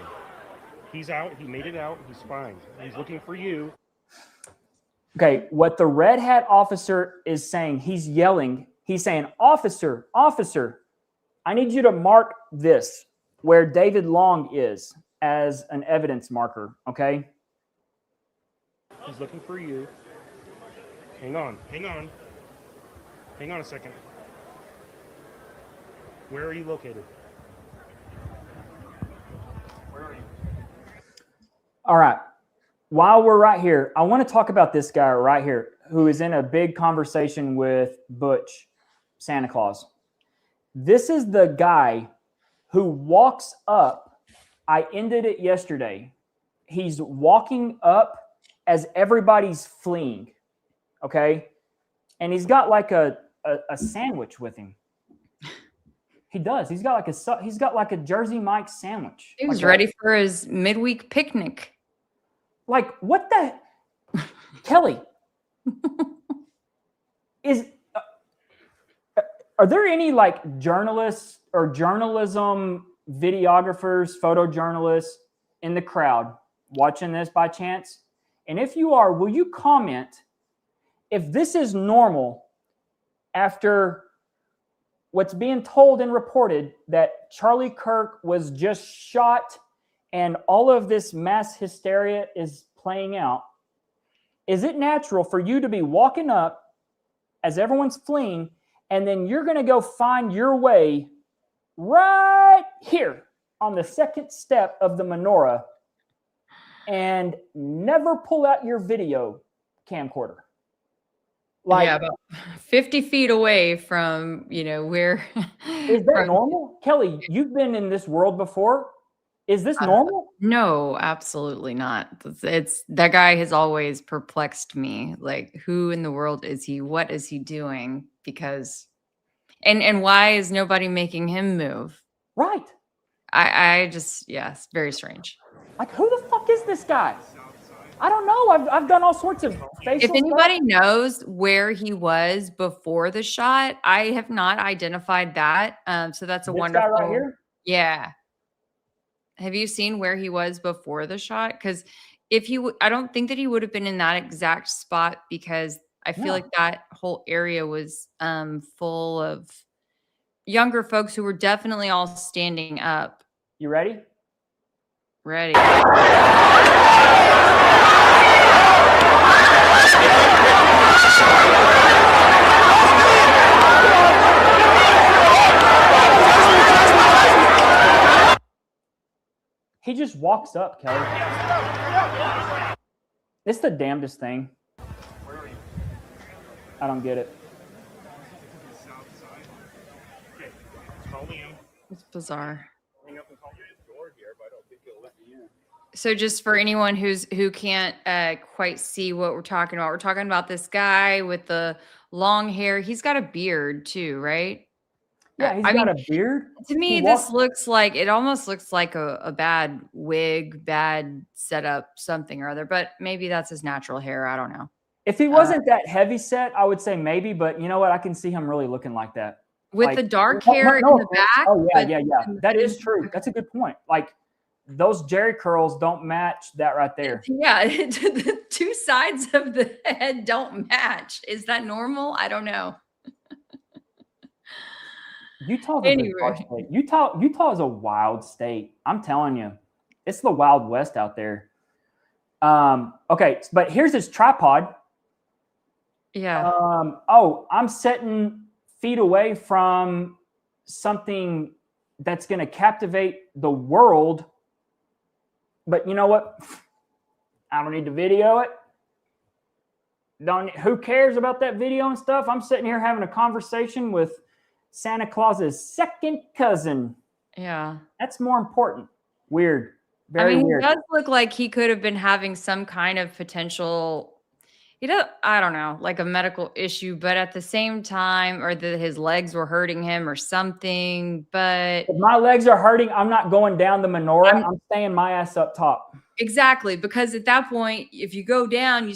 He's out. He made it out. He's fine. He's looking for you. Okay, what the red hat officer is saying, he's yelling. He's saying, officer, officer, I need you to mark this where David Long is as an evidence marker, okay? He's looking for you. Hang on. Hang on a second. Where are you located? Where are you? All right. While we're right here, I want to talk about this guy right here who is in a big conversation with Butch, Santa Claus. This is the guy who walks up. I ended it yesterday. He's walking up as everybody's fleeing, okay? And he's got like a sandwich with him. He does. He's got like a Jersey Mike sandwich. He was ready for his midweek picnic. Like, what the Kelly? Are there any like journalists or journalism videographers, photojournalists in the crowd watching this by chance? And if you are, will you comment if this is normal after what's being told and reported that Charlie Kirk was just shot and all of this mass hysteria is playing out? Is it natural for you to be walking up as everyone's fleeing and then you're going to go find your way right here on the second step of the menorah and never pull out your video camcorder? Like, yeah, about 50 feet away from, where. Is that normal? Kelly, you've been in this world before. Is this normal? No, absolutely not. It's that guy has always perplexed me. Like, who in the world is he? What is he doing? Because, and why is nobody making him move? Right. I just, it's very strange. Like, who the fuck is this guy? I don't know. I've done all sorts of facial If anybody knows where he was before the shot, I have not identified that. So that's a wonderful. Guy right here? Yeah. Have you seen where he was before the shot? Because I don't think that he would have been in that exact spot, because I feel like that whole area was full of younger folks who were definitely all standing up. You ready? Ready. He just walks up, Kelly. It's the damnedest thing. I don't get it. It's bizarre. So just for anyone who can't quite see what we're talking about this guy with the long hair. He's got a beard too, right? Yeah, he's got a beard. To me, this almost looks like a bad wig, bad setup, something or other. But maybe that's his natural hair. I don't know. If he wasn't that heavy set, I would say maybe. But you know what? I can see him really looking like that. With the dark hair in the back. Oh, yeah. That is true. That's a good point. Like, those Jerry curls don't match that right there. Yeah, the two sides of the head don't match. Is that normal? I don't know. Utah is a wild state. I'm telling you, it's the Wild West out there. Okay, but here's his tripod. Yeah. I'm sitting feet away from something that's going to captivate the world. But you know what? I don't need to video it. Who cares about that video and stuff? I'm sitting here having a conversation with Santa Claus's second cousin. Yeah. That's more important. Weird. Very weird. It does look like he could have been having some kind of potential, I don't know, like a medical issue, but at the same time, or that his legs were hurting him or something. But if my legs are hurting, I'm not going down the menorah. I'm staying my ass up top. Exactly. Because at that point, if you go down, you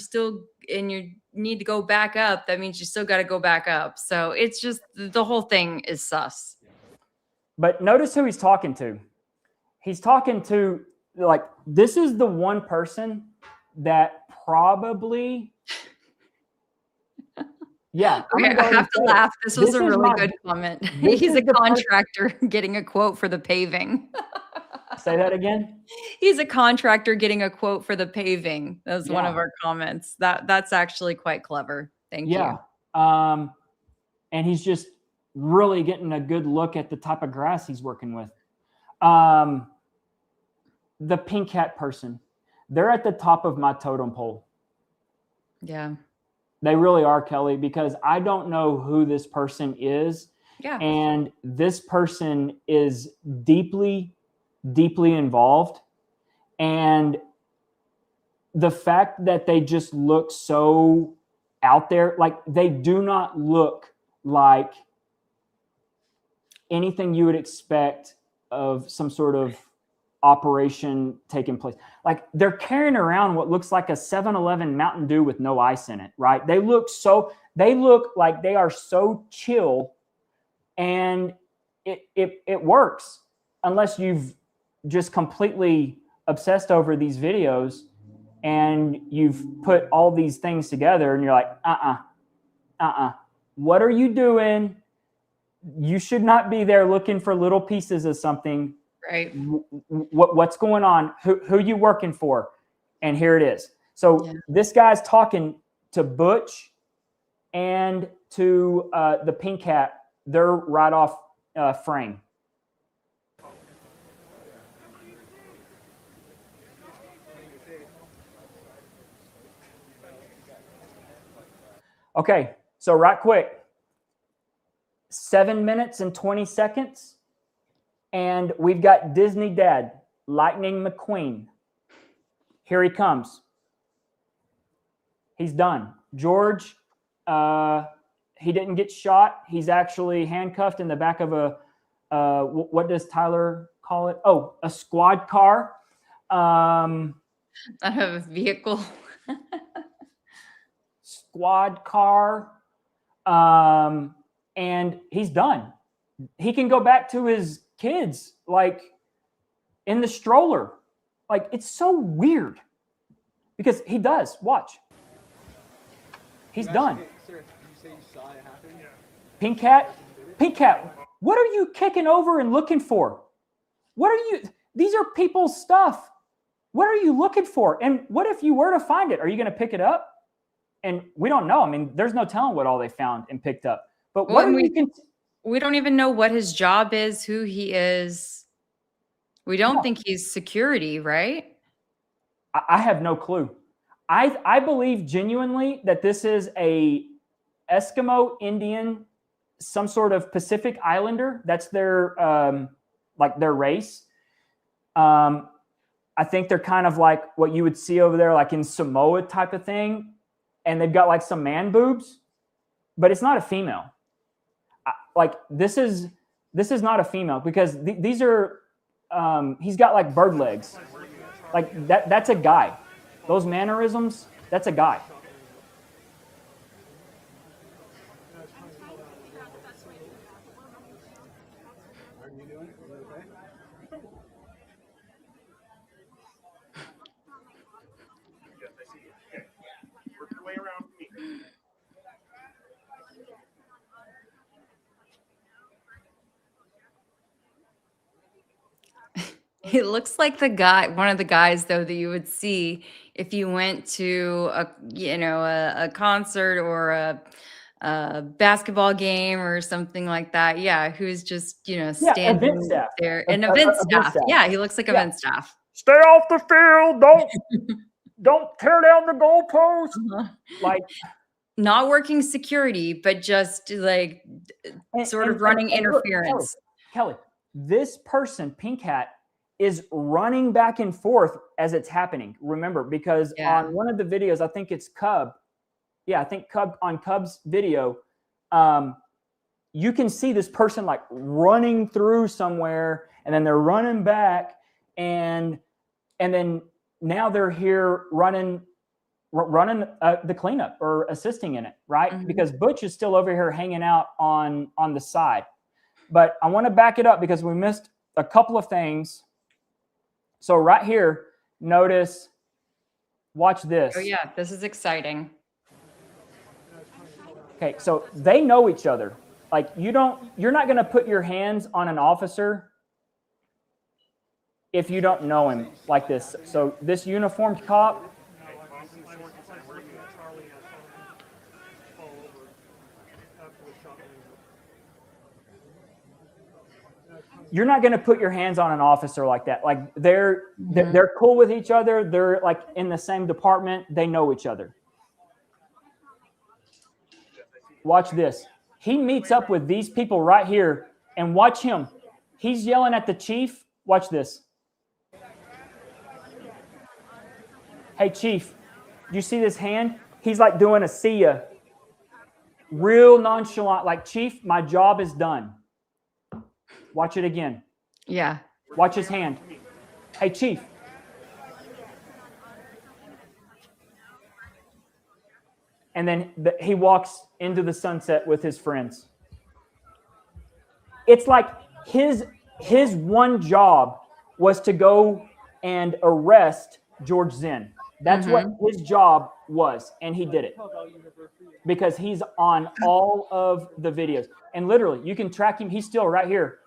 need to go back up. That means you still got to go back up. So it's just, the whole thing is sus. But notice who he's talking to. He's talking to, like, this is the one person that probably Yeah. I'm Okay, gonna go I ahead have and to say it. laugh. This was This a is really my- good comment. this He's is a the person- contractor getting a quote for the paving. Say that again. He's a contractor getting a quote for the paving. That was one Yeah. of our comments. That's actually quite clever. Thank Yeah. you. And he's just really getting a good look at the type of grass he's working with. The pink hat person, they're at the top of my totem pole. Yeah. They really are, Kelly, because I don't know who this person is. Yeah. And this person is deeply, deeply involved. And the fact that they just look so out there, like they do not look like anything you would expect of some sort of operation taking place. Like they're carrying around what looks like a 7-Eleven Mountain Dew with no ice in it, right? They look like they are so chill, and it works unless you've just completely obsessed over these videos and you've put all these things together and you're like, what are you doing? You should not be there looking for little pieces of something. Right. What's going on? Who you working for? And here it is. So this guy's talking to Butch and to the pink hat. They're right off frame. Okay, so right quick, 7 minutes and 20 seconds. And we've got Disney Dad, Lightning McQueen. Here he comes. He's done. George, he didn't get shot. He's actually handcuffed in the back of a, what does Tyler call it? Oh, a squad car. I have a vehicle. Squad car. And he's done. He can go back to his kids, like in the stroller. Like it's so weird because he does. Watch. He's done. Sir, did you say you saw it happen? Yeah. Pink Cat, what are you kicking over and looking for? What are you? These are people's stuff. What are you looking for? And what if you were to find it? Are you going to pick it up? And we don't know. I mean, there's no telling what all they found and picked up. But what we don't even know what his job is, who he is. We don't think he's security, right? I have no clue. I believe genuinely that this is a Eskimo Indian, some sort of Pacific Islander. That's their like their race. I think they're kind of like what you would see over there, like in Samoa type of thing, and they've got like some man boobs, but it's not a female. Like this is not a female because these are he's got like bird legs, like that's a guy. Those mannerisms, that's a guy. It looks like one of the guys though that you would see if you went to a concert or a basketball game or something like that. Yeah, who's just standing there. An event staff. Yeah, he looks like event staff. Stay off the field. Don't tear down the goalpost. Like not working security, but just like sort of running interference. Kelly, this person, Pink Hat, is running back and forth as it's happening. Remember, because on one of the videos, I think it's Cub. Yeah, I think on Cub's video, you can see this person like running through somewhere, and then they're running back, and then now they're here running the cleanup or assisting in it, right? Mm-hmm. Because Butch is still over here hanging out on the side. But I want to back it up because we missed a couple of things. So right here, watch this. Oh yeah, this is exciting. Okay, so they know each other. Like you're not going to put your hands on an officer if you don't know him like this. So this uniformed cop, you're not going to put your hands on an officer like that. Like they're cool with each other. They're like in the same department. They know each other. Watch this. He meets up with these people right here, and watch him. He's yelling at the chief. Watch this. Hey, chief, do you see this hand? He's like doing a see ya. Real nonchalant, like, chief, my job is done. Watch it again. Yeah. Watch his hand. Hey, chief. And then he walks into the sunset with his friends. It's like his one job was to go and arrest George Zinn. That's what his job was, and he did it because he's on all of the videos. And literally, you can track him. He's still right here.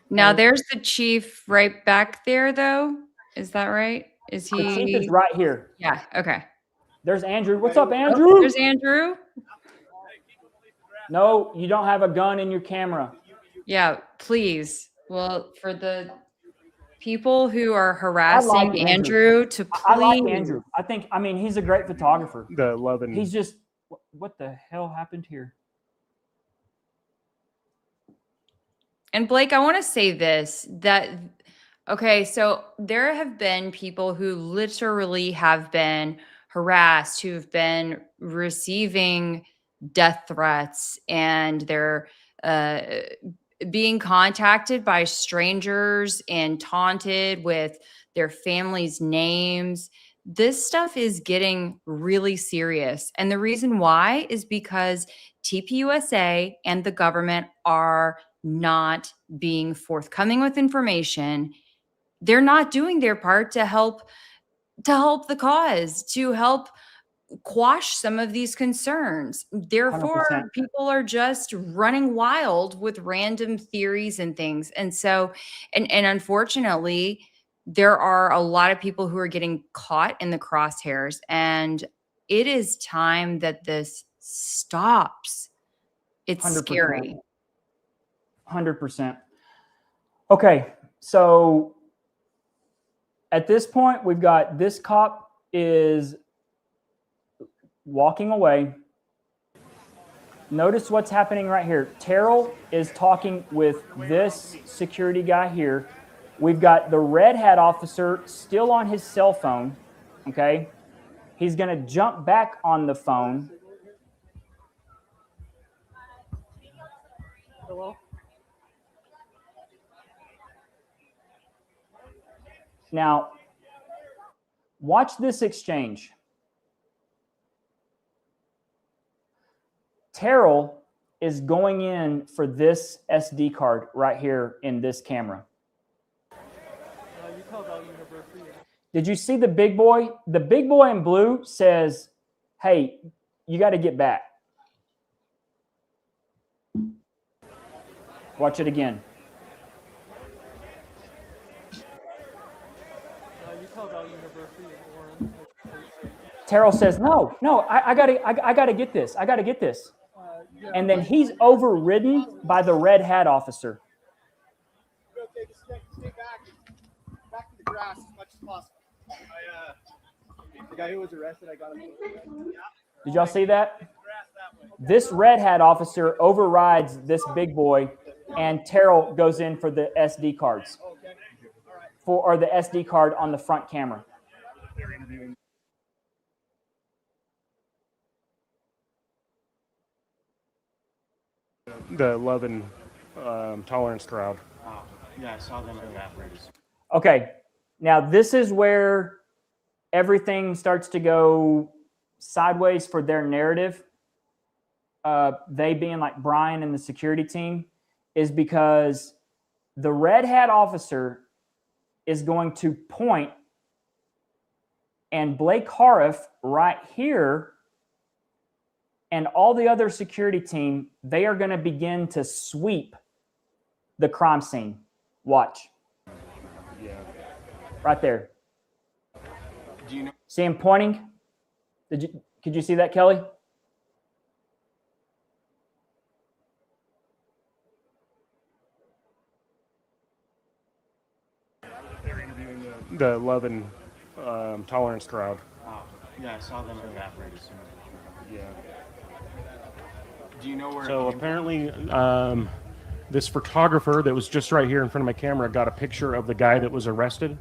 Now there's the chief right back there, though. Is that right? Is he? The chief is right here. Yeah. Okay. There's Andrew. What's up, Andrew? Oh, there's Andrew. No, you don't have a gun in your camera. Yeah, please. Well, for the people who are harassing Andrew, to please. I like Andrew. I mean, he's a great photographer. The love and he's just, what the hell happened here? And Blake, I want to say this, that, okay, so there have been people who literally have been harassed, who've been receiving death threats, and they're being contacted by strangers and taunted with their family's names. This stuff is getting really serious. And the reason why is because TPUSA and the government are not being forthcoming with information. They're not doing their part to help the cause, to help quash some of these concerns. Therefore, 100%. people are just running wild with random theories and things. And so, and unfortunately, there are a lot of people who are getting caught in the crosshairs, and it is time that this stops. It's 100%. scary. 100%. Okay, so at this point, we've got this cop is walking away. Notice what's happening right here. Terrell is talking with this security guy here. We've got the red hat officer still on his cell phone, okay? He's going to jump back on the phone. Hello? Now, watch this exchange. Terrell is going in for this SD card right here in this camera. Did you see the big boy? The big boy in blue says, hey, you got to get back. Watch it again. Terrell says, no, I gotta get this. I gotta get this. And then he's overridden by the red hat officer. Stay back to the grass as much as possible. The guy who was arrested, I got him. Did y'all see that? This red hat officer overrides this big boy, and Terrell goes in for the SD cards. Or the SD card on the front camera. the love and tolerance crowd. Oh, yeah, I saw them in the apparatus. Okay, now this is where everything starts to go sideways for their narrative. They being like Brian and the security team, is because the red hat officer is going to point And Blake Hariff right here and all the other security team, they are going to begin to sweep the crime scene. Watch. Yeah. Right there. Do you know? See him pointing? Could you see that, Kelly? They're interviewing the love and tolerance crowd. Oh, yeah, I saw them evaporate as soon as they Yeah. Do you know where? So apparently, this photographer that was just right here in front of my camera got a picture of the guy that was arrested.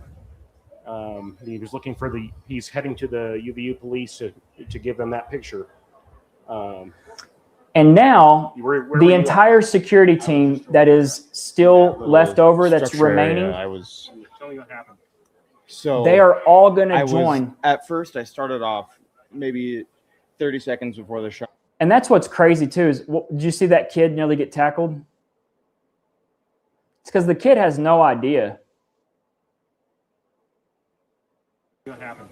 He was looking for he's heading to the UVU police to give them that picture. And now where the entire security team that is still left over, that's remaining, I was telling you what happened. So they are all going to join. At first, I started off maybe 30 seconds before the shot. And that's what's crazy too. Is did you see that kid nearly get tackled? It's because the kid has no idea. What happened?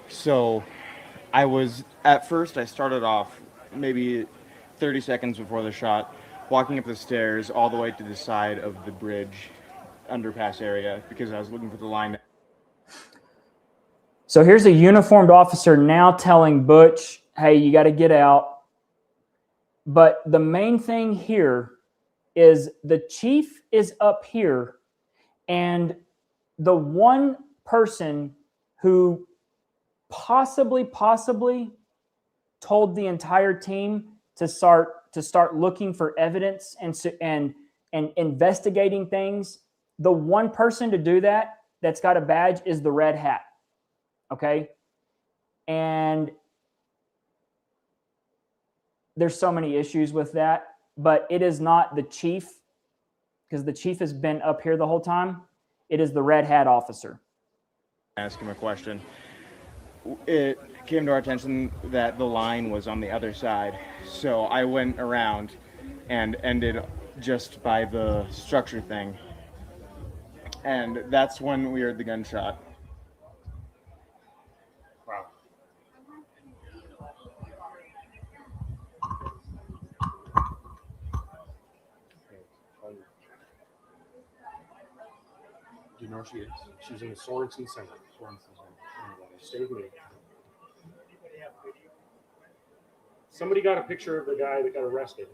So at first, I started off maybe 30 seconds before the shot, walking up the stairs all the way to the side of the bridge underpass area because I was looking for the line. So here's a uniformed officer now telling Butch, hey, you got to get out. But the main thing here is the chief is up here, and the one person who possibly told the entire team to start looking for evidence and investigating things. The one person to do that's got a badge is the red hat. Okay. And there's so many issues with that, but it is not the chief, because the chief has been up here the whole time. It is the red hat officer. Ask him a question. It came to our attention that the line was on the other side, so I went around and ended just by the structure thing, and that's when we heard the gunshot. Wow. Do you know where she is? She's in the Sorensen Center. Stay with me. Somebody got a picture of the guy that got arrested.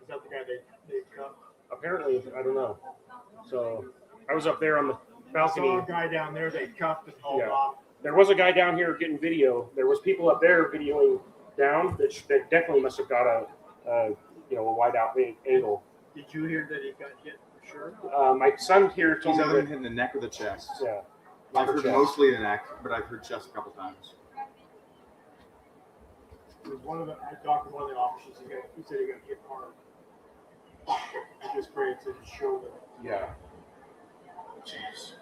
Is that the guy they cuffed? Apparently, I don't know. So I was up there on the I balcony. saw a guy down there they cuffed and hauled Yeah. off. There was a guy down here getting video. There was people up there videoing down that definitely must have got a wide out angle. Did you hear that he got hit for sure? My son here told He's me either been that, hit in the neck or the chest. yeah. I've heard chest. mostly the neck, but I've heard chest a couple times. It was one of the, I talked to one of the officers. He said he got hit hard. He just sprayed to his shoulder. Yeah. Jeez.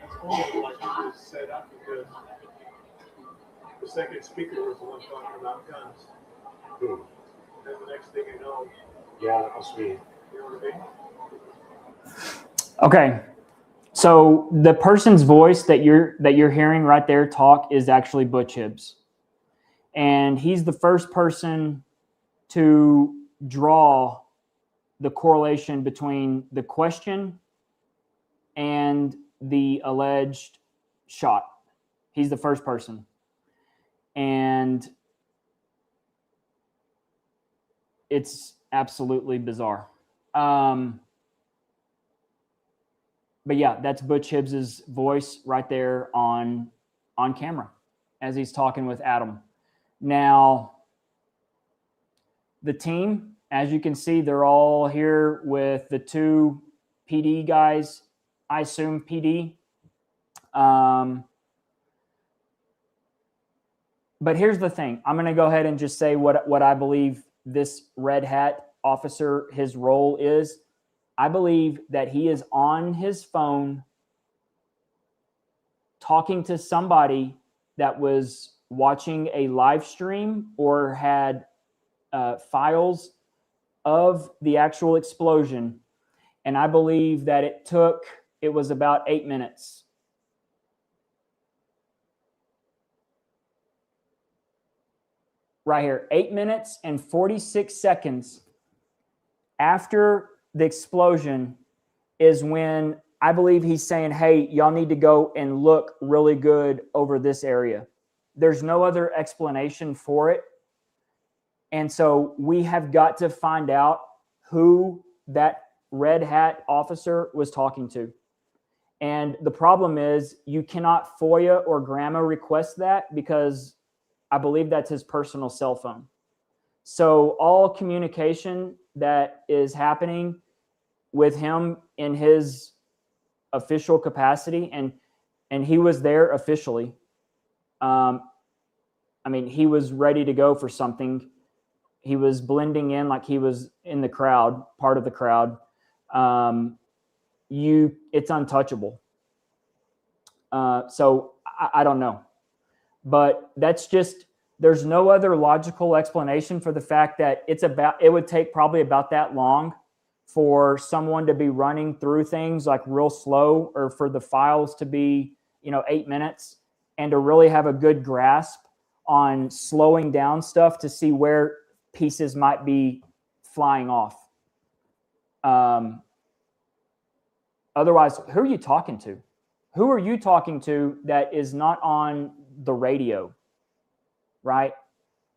That's almost like he was set up because the second speaker was the one talking about guns. Hmm. And the next thing you know, Yeah, that must be. you know what I mean? Okay. So the person's voice that you're hearing right there talk is actually Butch Hibbs. And he's the first person to draw the correlation between the question and the alleged shot. He's the first person. And it's absolutely bizarre. But yeah, that's Butch Hibbs's voice right there on camera as he's talking with Adam. Now, the team, as you can see, they're all here with the two PD guys. I assume PD. But here's the thing. I'm going to go ahead and just say what I believe this red hat officer, his role is. I believe that he is on his phone talking to somebody that was watching a live stream or had files of the actual explosion. And I believe that it was about 8 minutes. right here, 8 minutes and 46 seconds after the explosion is when I believe he's saying, hey, y'all need to go and look really good over this area. There's no other explanation for it. And so we have got to find out who that red hat officer was talking to. And the problem is you cannot FOIA or GRAMA request that because I believe that's his personal cell phone. So all communication that is happening with him in his official capacity, and he was there officially. I mean, he was ready to go for something. He was blending in like he was in the crowd, part of the crowd. It's untouchable. So I don't know, but that's just, there's no other logical explanation for the fact that it would take probably about that long for someone to be running through things like real slow, or for the files to be, 8 minutes, and to really have a good grasp on slowing down stuff to see where pieces might be flying off. Otherwise, who are you talking to? Who are you talking to that is not on the radio, right?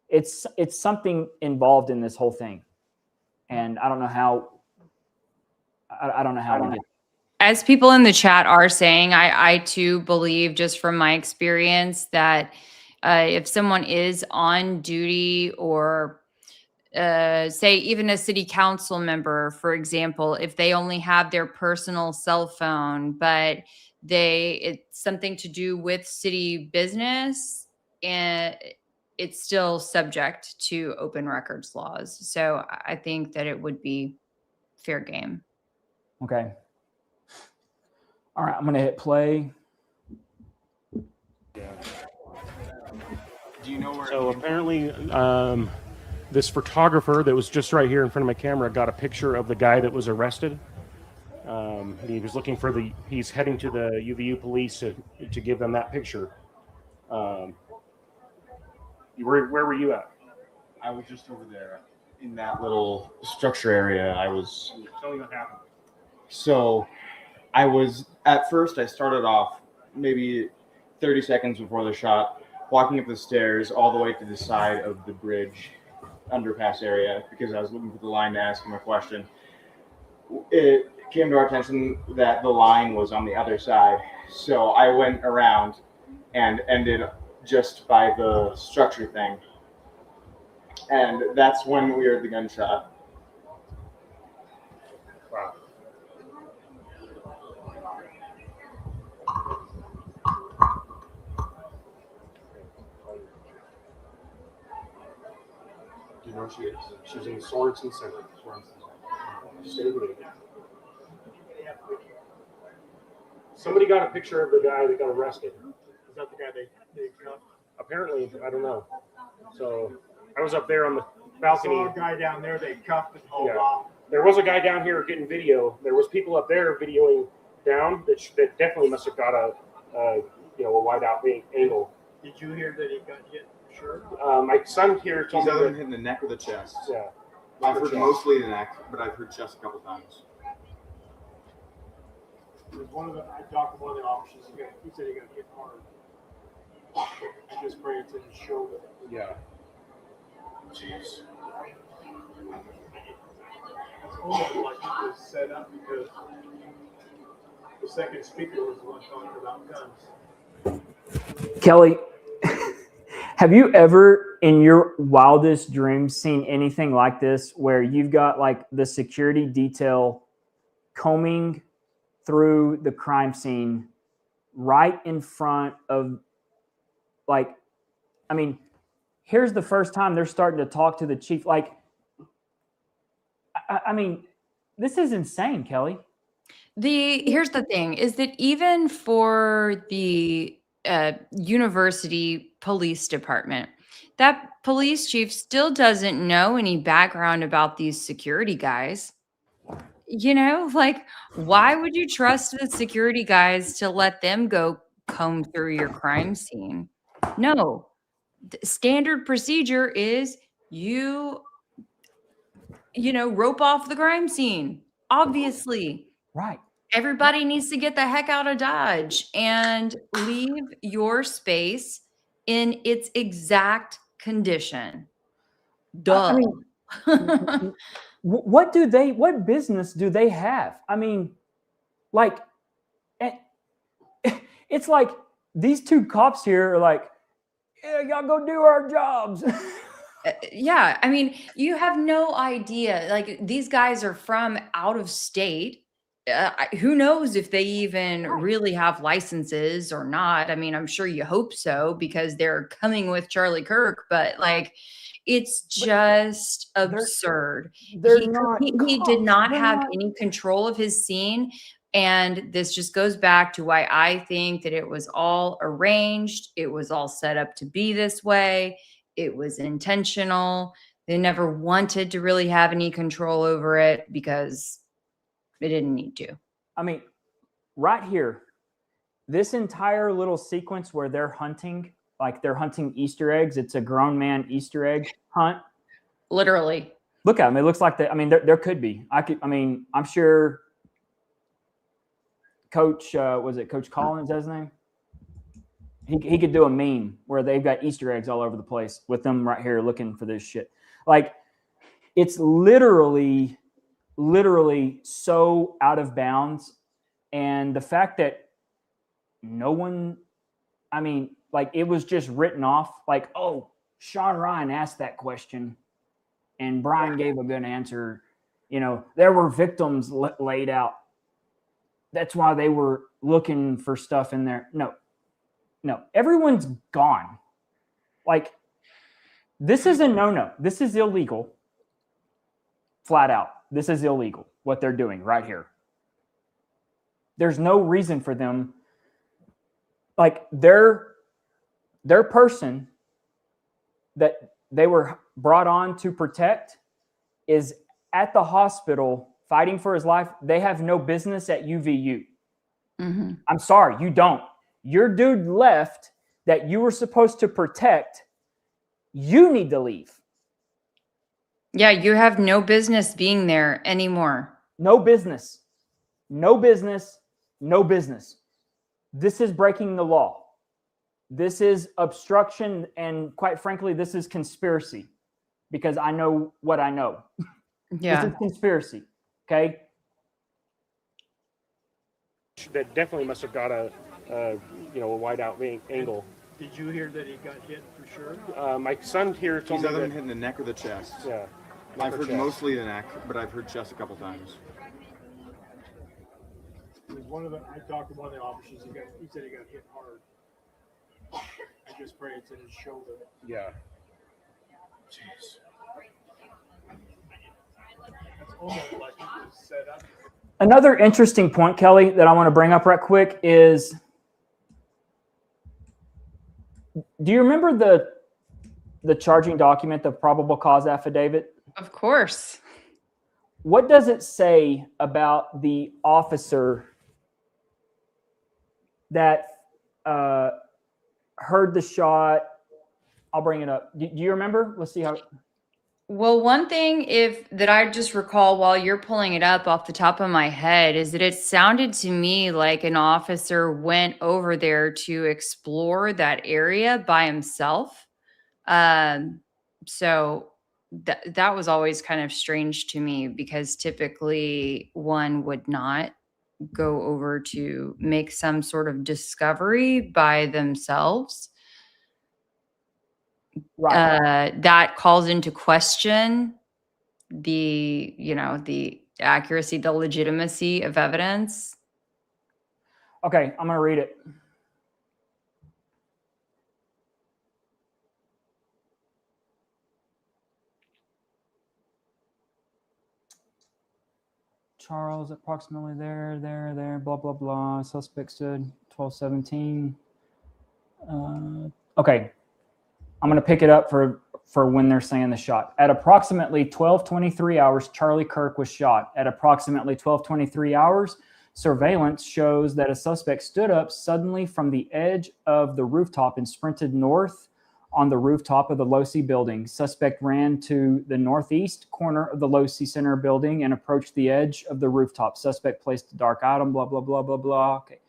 It's something involved in this whole thing. And I don't know how, I don't know how we get. As people in the chat are saying, I too believe, just from my experience, that if someone is on duty, or say even a city council member, for example, if they only have their personal cell phone, but it's something to do with city business, and it's still subject to open records laws. So I think that it would be fair game. Okay. All right, I'm going to hit play. Yeah. Do you know where? So apparently, this photographer that was just right here in front of my camera got a picture of the guy that was arrested. He was looking for he's heading to the UVU police to give them that picture. Where were you at? I was just over there in that little structure area. Tell me what happened. So at first I started off maybe 30 seconds before the shot, walking up the stairs all the way to the side of the bridge underpass area, because I was looking for the line to ask him a question. It came to our attention that the line was on the other side. So I went around and ended just by the structure thing. And that's when we heard the gunshot. Wow. Do you know where she is? She's in Sorensen Center. Stay with me. Somebody got a picture of the guy that got arrested. Is that the guy they cuffed? Apparently, I don't know. So I was up there on the I balcony. saw a guy down there they cuffed and hauled Yeah. off. There was a guy down here getting video. There was people up there videoing down that definitely must have got a wide out angle. Did you hear that he got hit? Sure. My son here told He's me either that, hit in the neck or the chest. yeah. I've heard mostly the neck, but I've heard chest a couple times. There's I talked to one of the officers. He said he got hit hard. I just pray it's in his shoulder. Yeah. Jeez. It's almost like it was set up because the second speaker was the one talking about guns. Kelly, have you ever in your wildest dreams seen anything like this, where you've got like the security detail combing through the crime scene right in front of, like, I mean, here's the first time they're starting to talk to the chief. Like, I mean, this is insane, Kelly. Here's the thing, is that even for the university police department, that police chief still doesn't know any background about these security guys. Like, why would you trust the security guys to let them go comb through your crime scene? No, standard procedure is you rope off the crime scene. Obviously. Right. Everybody needs to get the heck out of Dodge and leave your space in its exact condition. Duh. I mean, what business do they have? I mean, like, it's like these two cops here are like, yeah, y'all go do our jobs. Yeah. I mean, you have no idea. Like, these guys are from out of state. Who knows if they even really have licenses or not? I mean, I'm sure you hope so because they're coming with Charlie Kirk, but like, it's just absurd. He did not have any control of his scene. And this just goes back to why I think that it was all arranged. It was all set up to be this way. It was intentional. They never wanted to really have any control over it because they didn't need to. I mean, right here, this entire little sequence where they're hunting, like they're hunting Easter eggs. It's a grown man Easter egg hunt. Literally. Look at them. It looks like there could be. I'm sure Coach, was it Coach Collins, his name? He could do a meme where they've got Easter eggs all over the place with them right here looking for this shit. Like, it's literally so out of bounds. And the fact that no one, I mean, like, it was just written off like, oh, Sean Ryan asked that question and Brian gave a good answer. There were victims laid out. That's why they were looking for stuff in there. No, everyone's gone. Like, this is a no-no. This is illegal. Flat out. This is illegal, what they're doing right here. There's no reason for them. Like, their person that they were brought on to protect is at the hospital fighting for his life. They have no business at UVU. Mm-hmm. I'm sorry, you don't. Your dude left that you were supposed to protect. You need to leave. Yeah, you have no business being there anymore. No business. No business. No business. This is breaking the law. This is obstruction, and quite frankly, this is conspiracy, because I know what I know. Yeah. This is conspiracy, okay? That definitely must have got a wide out angle. Did you hear that he got hit for sure? My son here told me He's either that been hit in the neck or the chest. Yeah. I've heard mostly the neck, but I've heard chest a couple times. I talked to one of the officers. He said he got hit hard. I just pray it's in his shoulder. Yeah. Jeez. That's almost like it was set up. Another interesting point, Kelly, that I want to bring up right quick is, do you remember the charging document, the probable cause affidavit? Of course. What does it say about the officer that heard the shot? I'll bring it up. Do you remember? Let's see how. Well, one thing that I just recall while you're pulling it up off the top of my head is that it sounded to me like an officer went over there to explore that area by himself. So that was always kind of strange to me, because typically one would not go over to make some sort of discovery by themselves. Right. That calls into question the accuracy, the legitimacy of evidence. Okay, I'm going to read it. Charles, approximately there, blah, blah, blah. Suspect stood 12:17. Okay. I'm going to pick it up for when they're saying the shot. At approximately 12:23 hours, Charlie Kirk was shot. At approximately 12:23 hours, surveillance shows that a suspect stood up suddenly from the edge of the rooftop and sprinted north on the rooftop of the Low-C building. Suspect ran to the northeast corner of the Low-C Center building and approached the edge of the rooftop. Suspect placed a dark item, blah, blah, blah, blah, blah. Okay.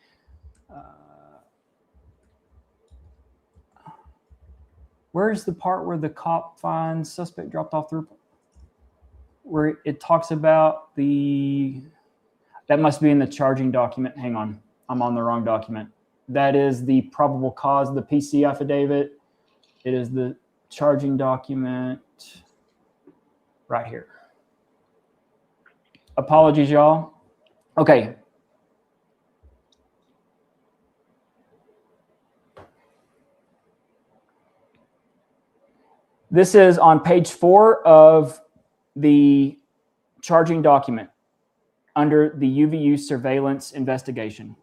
Where's the part where the cop finds suspect dropped off the roof? Where it talks about the, that must be in the charging document. Hang on, I'm on the wrong document. That is the probable cause, the PC affidavit. It is the charging document right here. Apologies, y'all. Okay. This is on page 4 of the charging document under the UVU surveillance investigation.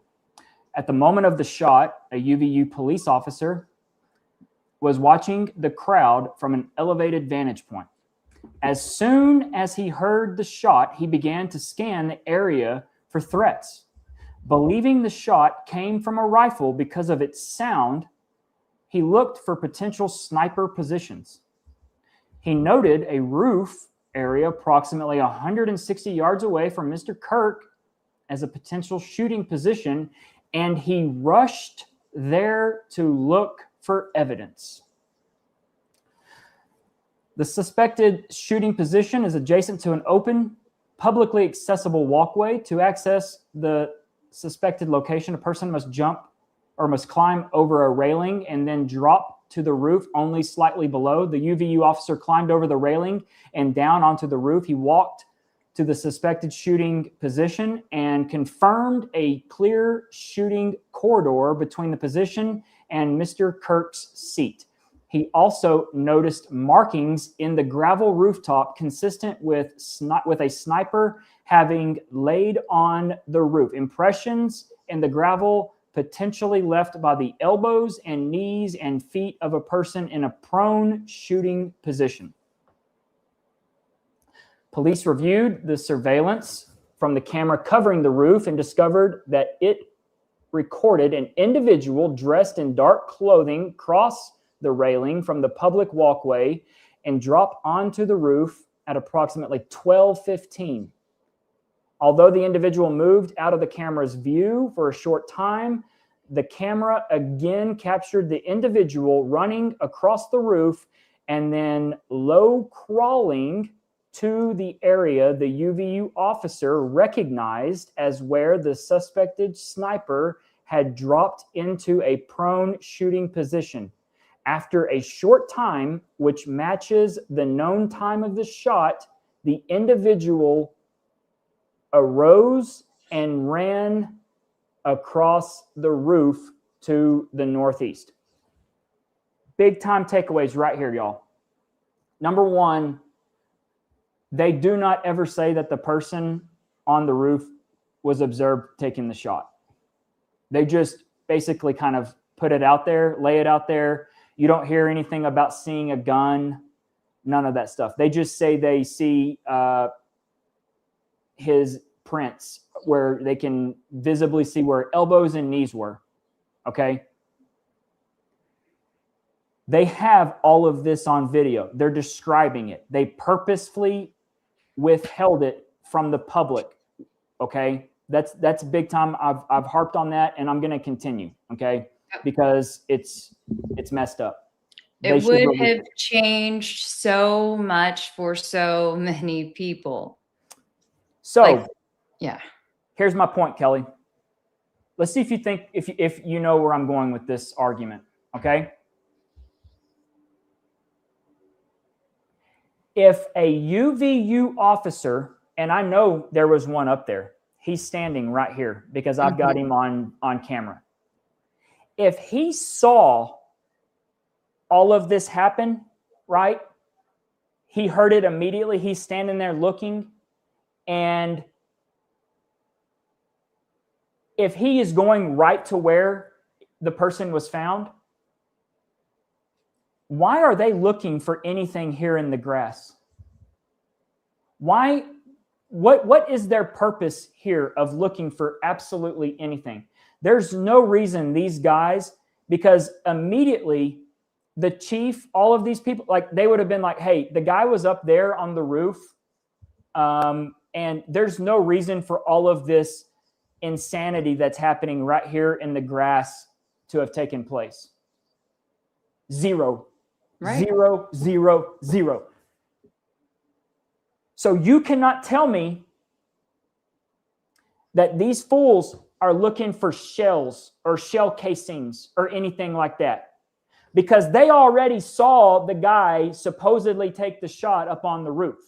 At the moment of the shot, a UVU police officer was watching the crowd from an elevated vantage point. As soon as he heard the shot, he began to scan the area for threats. Believing the shot came from a rifle because of its sound, he looked for potential sniper positions. He noted a roof area approximately 160 yards away from Mr. Kirk as a potential shooting position, and he rushed there to look for evidence. The suspected shooting position is adjacent to an open, publicly accessible walkway. To access the suspected location, a person must jump or must climb over a railing and then drop to the roof only slightly below. The UVU officer climbed over the railing and down onto the roof. He walked to the suspected shooting position and confirmed a clear shooting corridor between the position and Mr. Kirk's seat. He also noticed markings in the gravel rooftop consistent with a sniper having laid on the roof. Impressions in the gravel potentially left by the elbows and knees and feet of a person in a prone shooting position. Police reviewed the surveillance from the camera covering the roof and discovered that it recorded an individual dressed in dark clothing cross the railing from the public walkway and drop onto the roof at approximately 12:15. Although the individual moved out of the camera's view for a short time, the camera again captured the individual running across the roof and then low crawling to the area the UVU officer recognized as where the suspected sniper had dropped into a prone shooting position. After a short time, which matches the known time of the shot, the individual arose and ran across the roof to the northeast. Big time takeaways right here, y'all. Number one, they do not ever say that the person on the roof was observed taking the shot. They just basically kind of put it out there, lay it out there. You don't hear anything about seeing a gun, none of that stuff. They just say they see his prints where they can visibly see where elbows and knees were, okay? They have all of this on video. They're describing it. They purposefully withheld it from the public, okay? That's big time. I've harped on that, and I'm going to continue, okay? Because it's messed up. It would have changed so much for so many people. So, yeah. Here's my point, Kelly. Let's see if you think, if you know where I'm going with this argument, okay? If a UVU officer, and I know there was one up there, he's standing right here because I've got him on camera. If he saw all of this happen, right? He heard it immediately. He's standing there looking. And if he is going right to where the person was found, why are they looking for anything here in the grass? Why? What is their purpose here of looking for absolutely anything? There's no reason these guys, because immediately the chief, all of these people, like they would have been like, hey, the guy was up there on the roof. And there's no reason for all of this insanity that's happening right here in the grass to have taken place. Zero. Right. Zero, zero, zero. So you cannot tell me that these fools are looking for shells or shell casings or anything like that, because they already saw the guy supposedly take the shot up on the roof.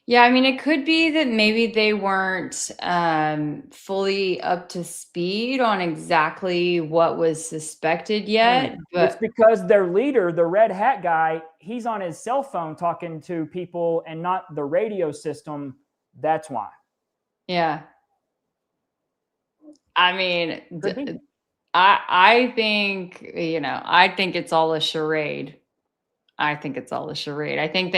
Yeah, I mean, it could be that maybe they weren't fully up to speed on exactly what was suspected yet. But It's because their leader, the red hat guy, he's on his cell phone talking to people and not the radio system. That's why. yeah, I mean, Could be. I think, I think it's all a charade. I think it's all a charade. I think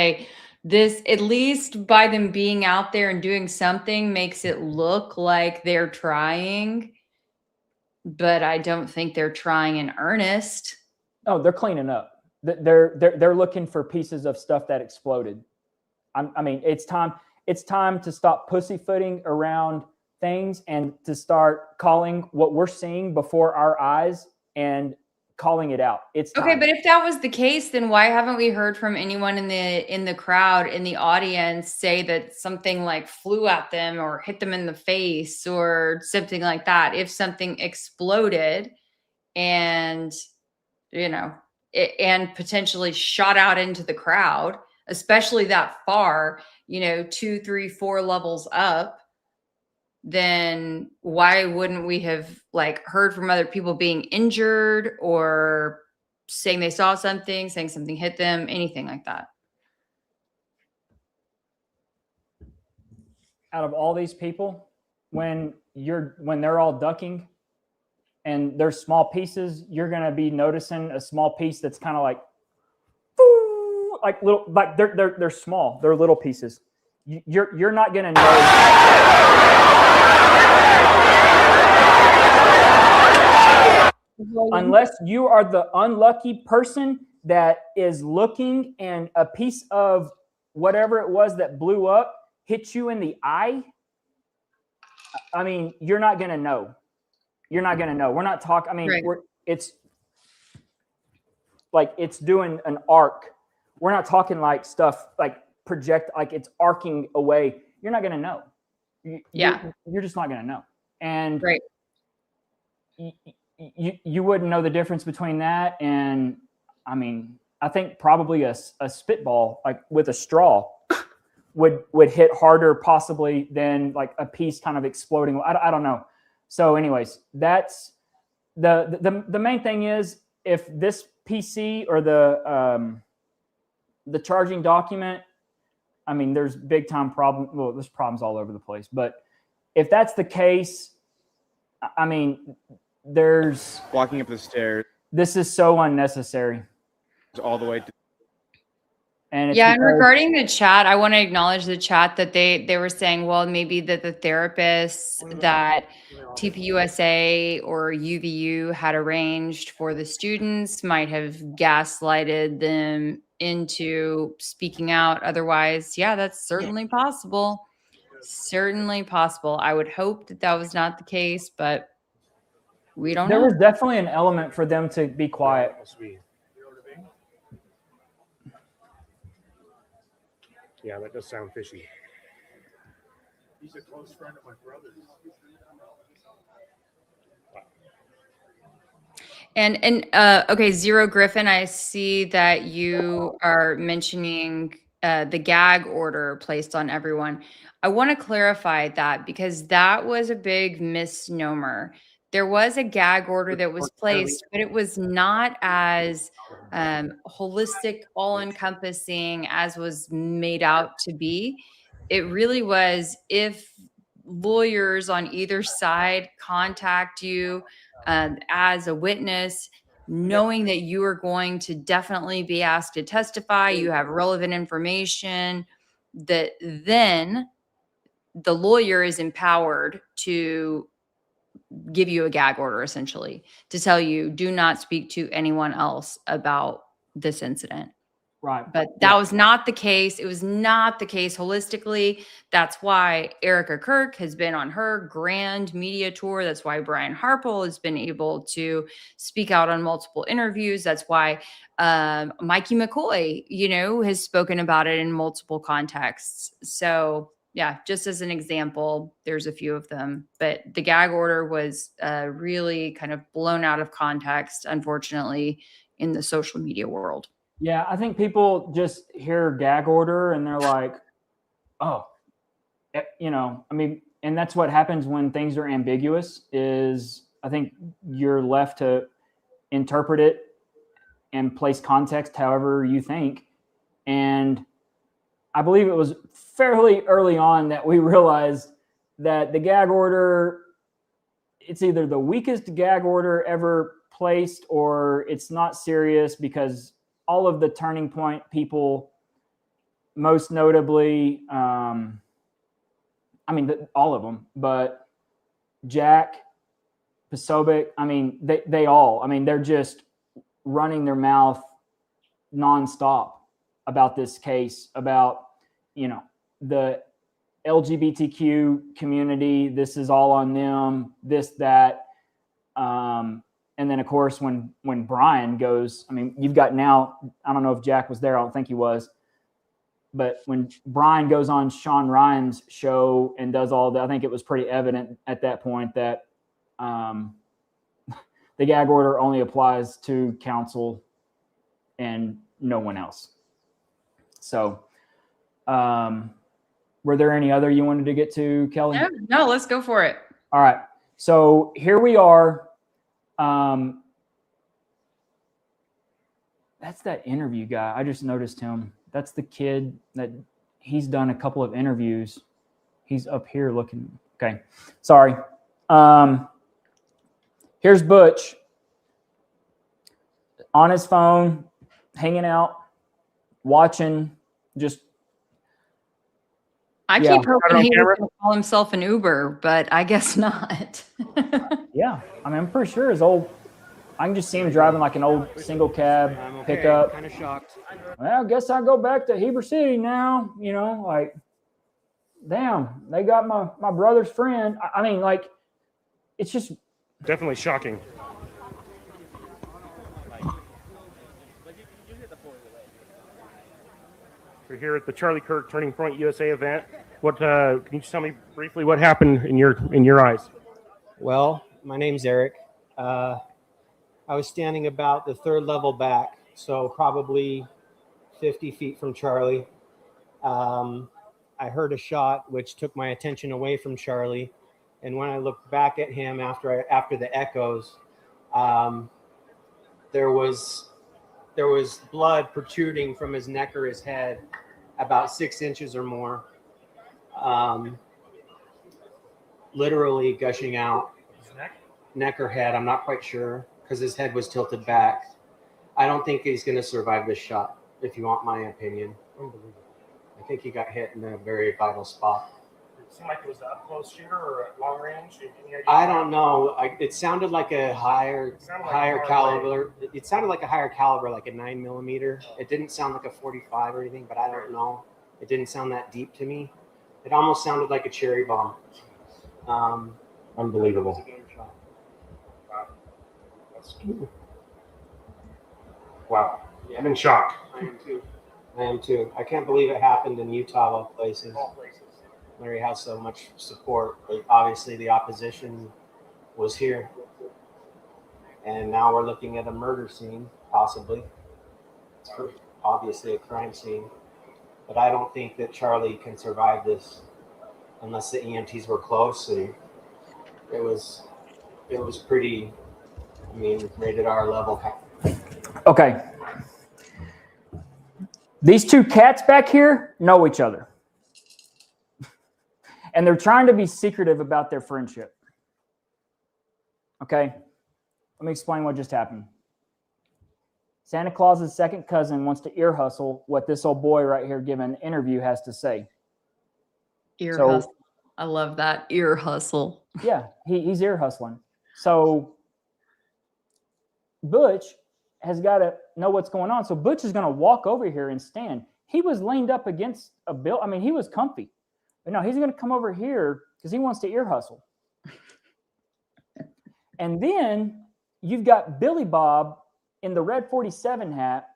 this, at least by them being out there and doing something, makes it look like they're trying, but I don't think they're trying in earnest. Oh, they're cleaning up. They're looking for pieces of stuff that exploded. I mean, it's time to stop pussyfooting around things and to start calling what we're seeing before our eyes and calling it out. It's time. Okay, but if that was the case, then why haven't we heard from anyone in the crowd, in the audience, say that something like flew at them or hit them in the face or something like that? If something exploded and and potentially shot out into the crowd, especially that far, 2, 3, 4 levels up, then why wouldn't we have heard from other people being injured or saying they saw something, saying something hit them, anything like that? Out of all these people, when they're all ducking and there's small pieces, you're going to be noticing a small piece that's kind of like little, like they're small, they're little pieces. You're not going to know unless you are the unlucky person that is looking and a piece of whatever it was that blew up hit you in the eye. I mean, you're not going to know. You're not going to know. We're not talking. I mean, Right. It's like it's doing an arc. We're not talking like stuff like project, like it's arcing away. You're not going to know. You're just not going to know. And Right. You wouldn't know the difference between that and, I mean, I think probably a spitball like with a straw would hit harder possibly than like a piece kind of exploding. I don't know. So anyways, that's the main thing is if this PC or the charging document, I mean, there's big time problem. Well, there's problems all over the place, but if that's the case, I mean, there's Walking up the stairs this is so unnecessary. all the way to And it's Yeah, and because- regarding the chat, I want to acknowledge the chat that they were saying, well, maybe that the therapists that TPUSA or UVU had arranged for the students might have gaslighted them into speaking out. Otherwise, yeah, that's certainly possible. Certainly possible. I would hope that that was not the case, but we don't there know. was definitely an element for them to be quiet. Yeah, that does sound fishy. He's a close friend of my brother's. And okay, Zero Griffin, I see that you are mentioning the gag order placed on everyone. I want to clarify that because that was a big misnomer. There was a gag order that was placed, but it was not as holistic, all-encompassing as was made out to be. It really was if lawyers on either side contact you as a witness, knowing that you are going to definitely be asked to testify, you have relevant information, that then the lawyer is empowered to give you a gag order, essentially, to tell you, do not speak to anyone else about this incident. Right. But that was not the case. It was not the case holistically. That's why Erica Kirk has been on her grand media tour. That's why Brian Harple has been able to speak out on multiple interviews. That's why Mikey McCoy, has spoken about it in multiple contexts. So yeah, just as an example, there's a few of them. But the gag order was really kind of blown out of context, unfortunately, in the social media world. Yeah, I think people just hear gag order and they're like, oh, and that's what happens when things are ambiguous is I think you're left to interpret it and place context however you think. And I believe it was fairly early on that we realized that the gag order, it's either the weakest gag order ever placed or it's not serious because all of the Turning Point people, most notably, all of them, but Jack, Posobiec, they all, they're just running their mouth nonstop about this case, about, the LGBTQ community, this is all on them, this, that, and then, of course, when Brian goes, you've got now, I don't know if Jack was there. I don't think he was. But when Brian goes on Sean Ryan's show and does all that, I think it was pretty evident at that point that the gag order only applies to counsel and no one else. So were there any other you wanted to get to, Kelly? No, let's go for it. All right. So here we are. That's that interview guy. I just noticed him. That's the kid that he's done a couple of interviews. He's up here looking. Okay. Sorry. Here's Butch on his phone, hanging out, watching, just. I keep hoping he was going to call himself an Uber, but I guess not. Yeah. I'm pretty sure his old, I can just see him driving like an old single cab pickup. Kind of shocked. Well, I guess I'll go back to Heber City now, like, damn, they got my brother's friend. It's just. Definitely shocking. We're here at the Charlie Kirk Turning Point USA event. What can you just tell me briefly what happened in your eyes? Well, my name's Eric. I was standing about the third level back, so probably 50 feet from Charlie. I heard a shot, which took my attention away from Charlie. And when I looked back at him after the echoes, there was blood protruding from his neck or his head, about 6 inches or more, literally gushing out. His neck or head, I'm not quite sure, because his head was tilted back. I don't think he's going to survive this shot, if you want my opinion. Unbelievable. I think he got hit in a very vital spot. It seemed like it was a up-close shooter or a long range. I don't know. It sounded like a higher caliber. It sounded like a higher caliber, like a 9mm. It didn't sound like a 45 or anything, but I don't know. It didn't sound that deep to me. It almost sounded like a cherry bomb. Unbelievable. Wow. I'm in shock. I am too. I can't believe it happened in Utah, of places. Where he has so much support. But obviously, the opposition was here. And now we're looking at a murder scene, possibly. It's obviously a crime scene. But I don't think that Charlie can survive this unless the EMTs were close. And it was pretty, rated R level. Okay. These two cats back here know each other. And they're trying to be secretive about their friendship. Okay? Let me explain what just happened. Santa Claus's second cousin wants to ear hustle what this old boy right here giving an interview has to say. Ear hustle. I love that. Ear hustle. Yeah, he's ear hustling. So Butch has got to know what's going on. So Butch is going to walk over here and stand. He was leaned up against a bill. I mean, he was comfy. But no, he's going to come over here because he wants to ear hustle. And then you've got Billy Bob in the red 47 hat.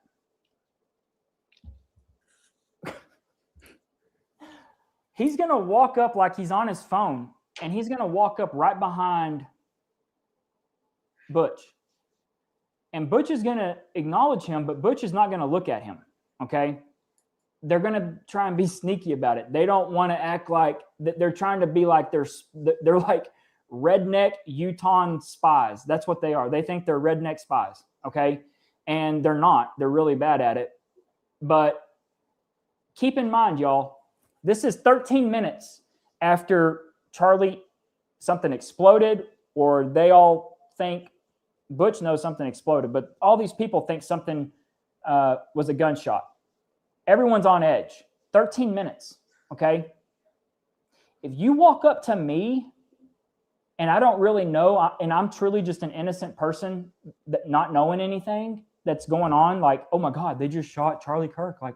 He's going to walk up like he's on his phone, and he's going to walk up right behind Butch. And Butch is going to acknowledge him, but Butch is not going to look at him, okay? They're going to try and be sneaky about it. They don't want to act like they're trying to be like they're like redneck Utah spies. That's what they are. They think they're redneck spies, okay? And they're not. They're really bad at it. But keep in mind, y'all, this is 13 minutes after Charlie, something exploded, or they all think Butch knows something exploded, but all these people think something was a gunshot. Everyone's on edge. 13 minutes, okay? If you walk up to me and I don't really know, and I'm truly just an innocent person that not knowing anything that's going on, like, oh my God, they just shot Charlie Kirk, like,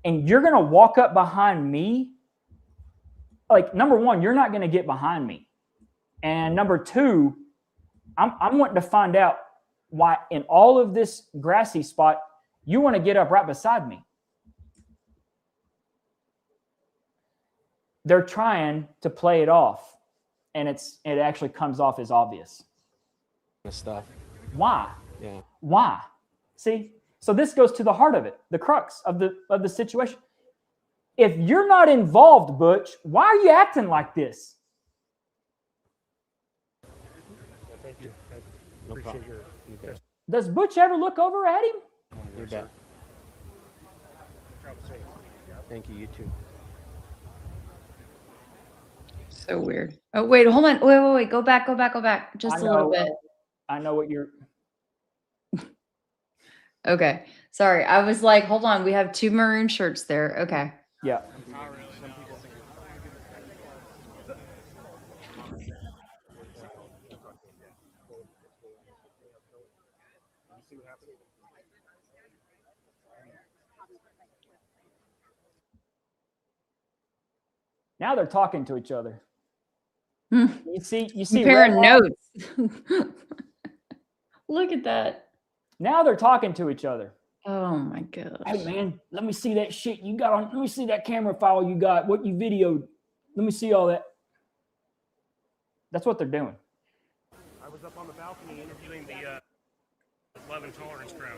and you're going to walk up behind me, like, number one, you're not going to get behind me. And number two, I'm wanting to find out why in all of this grassy spot, you want to get up right beside me. They're trying to play it off, and it actually comes off as obvious. Stuff. Why? Yeah. Why? See? So this goes to the heart of it, the crux of the situation. If you're not involved, Butch, why are you acting like this? Thank you. No problem. Does Butch ever look over at him? You bet. Thank you. You too. So weird. Oh, wait, hold on. Wait. Go back. Just a little bit. I know what you're... Okay. Sorry. I was like, hold on. We have two maroon shirts there. Okay. Yeah. Now they're talking to each other. You see comparing notes. Look at that. Now they're talking to each other. Oh my gosh. Hey man, let me see that shit you got on. Let me see that camera file you got, what you videoed. Let me see all that. That's what they're doing. I was up on the balcony interviewing the love and tolerance crowd.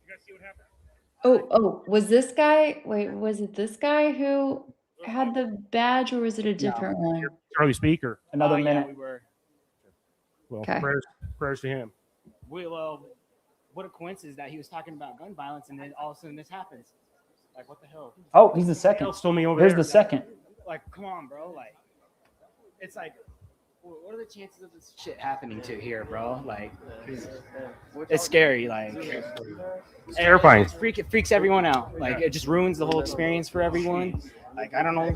You guys see what happened? Oh, was this guy? Wait, was it this guy who had the badge, or was it a different one? Charlie Speaker. Another minute. Yeah, we were. Well, Okay. prayers to him. Well, what a coincidence that he was talking about gun violence, and then all of a sudden this happens. Like, what the hell? Oh, he's the second. Stole me over Here's there. the second. Like, come on, bro. Like, it's like, what are the chances of this shit happening to here, bro? Like, it's scary. Like, It's terrifying. It freaks everyone out. Like, it just ruins the whole experience for everyone. Like, I don't know.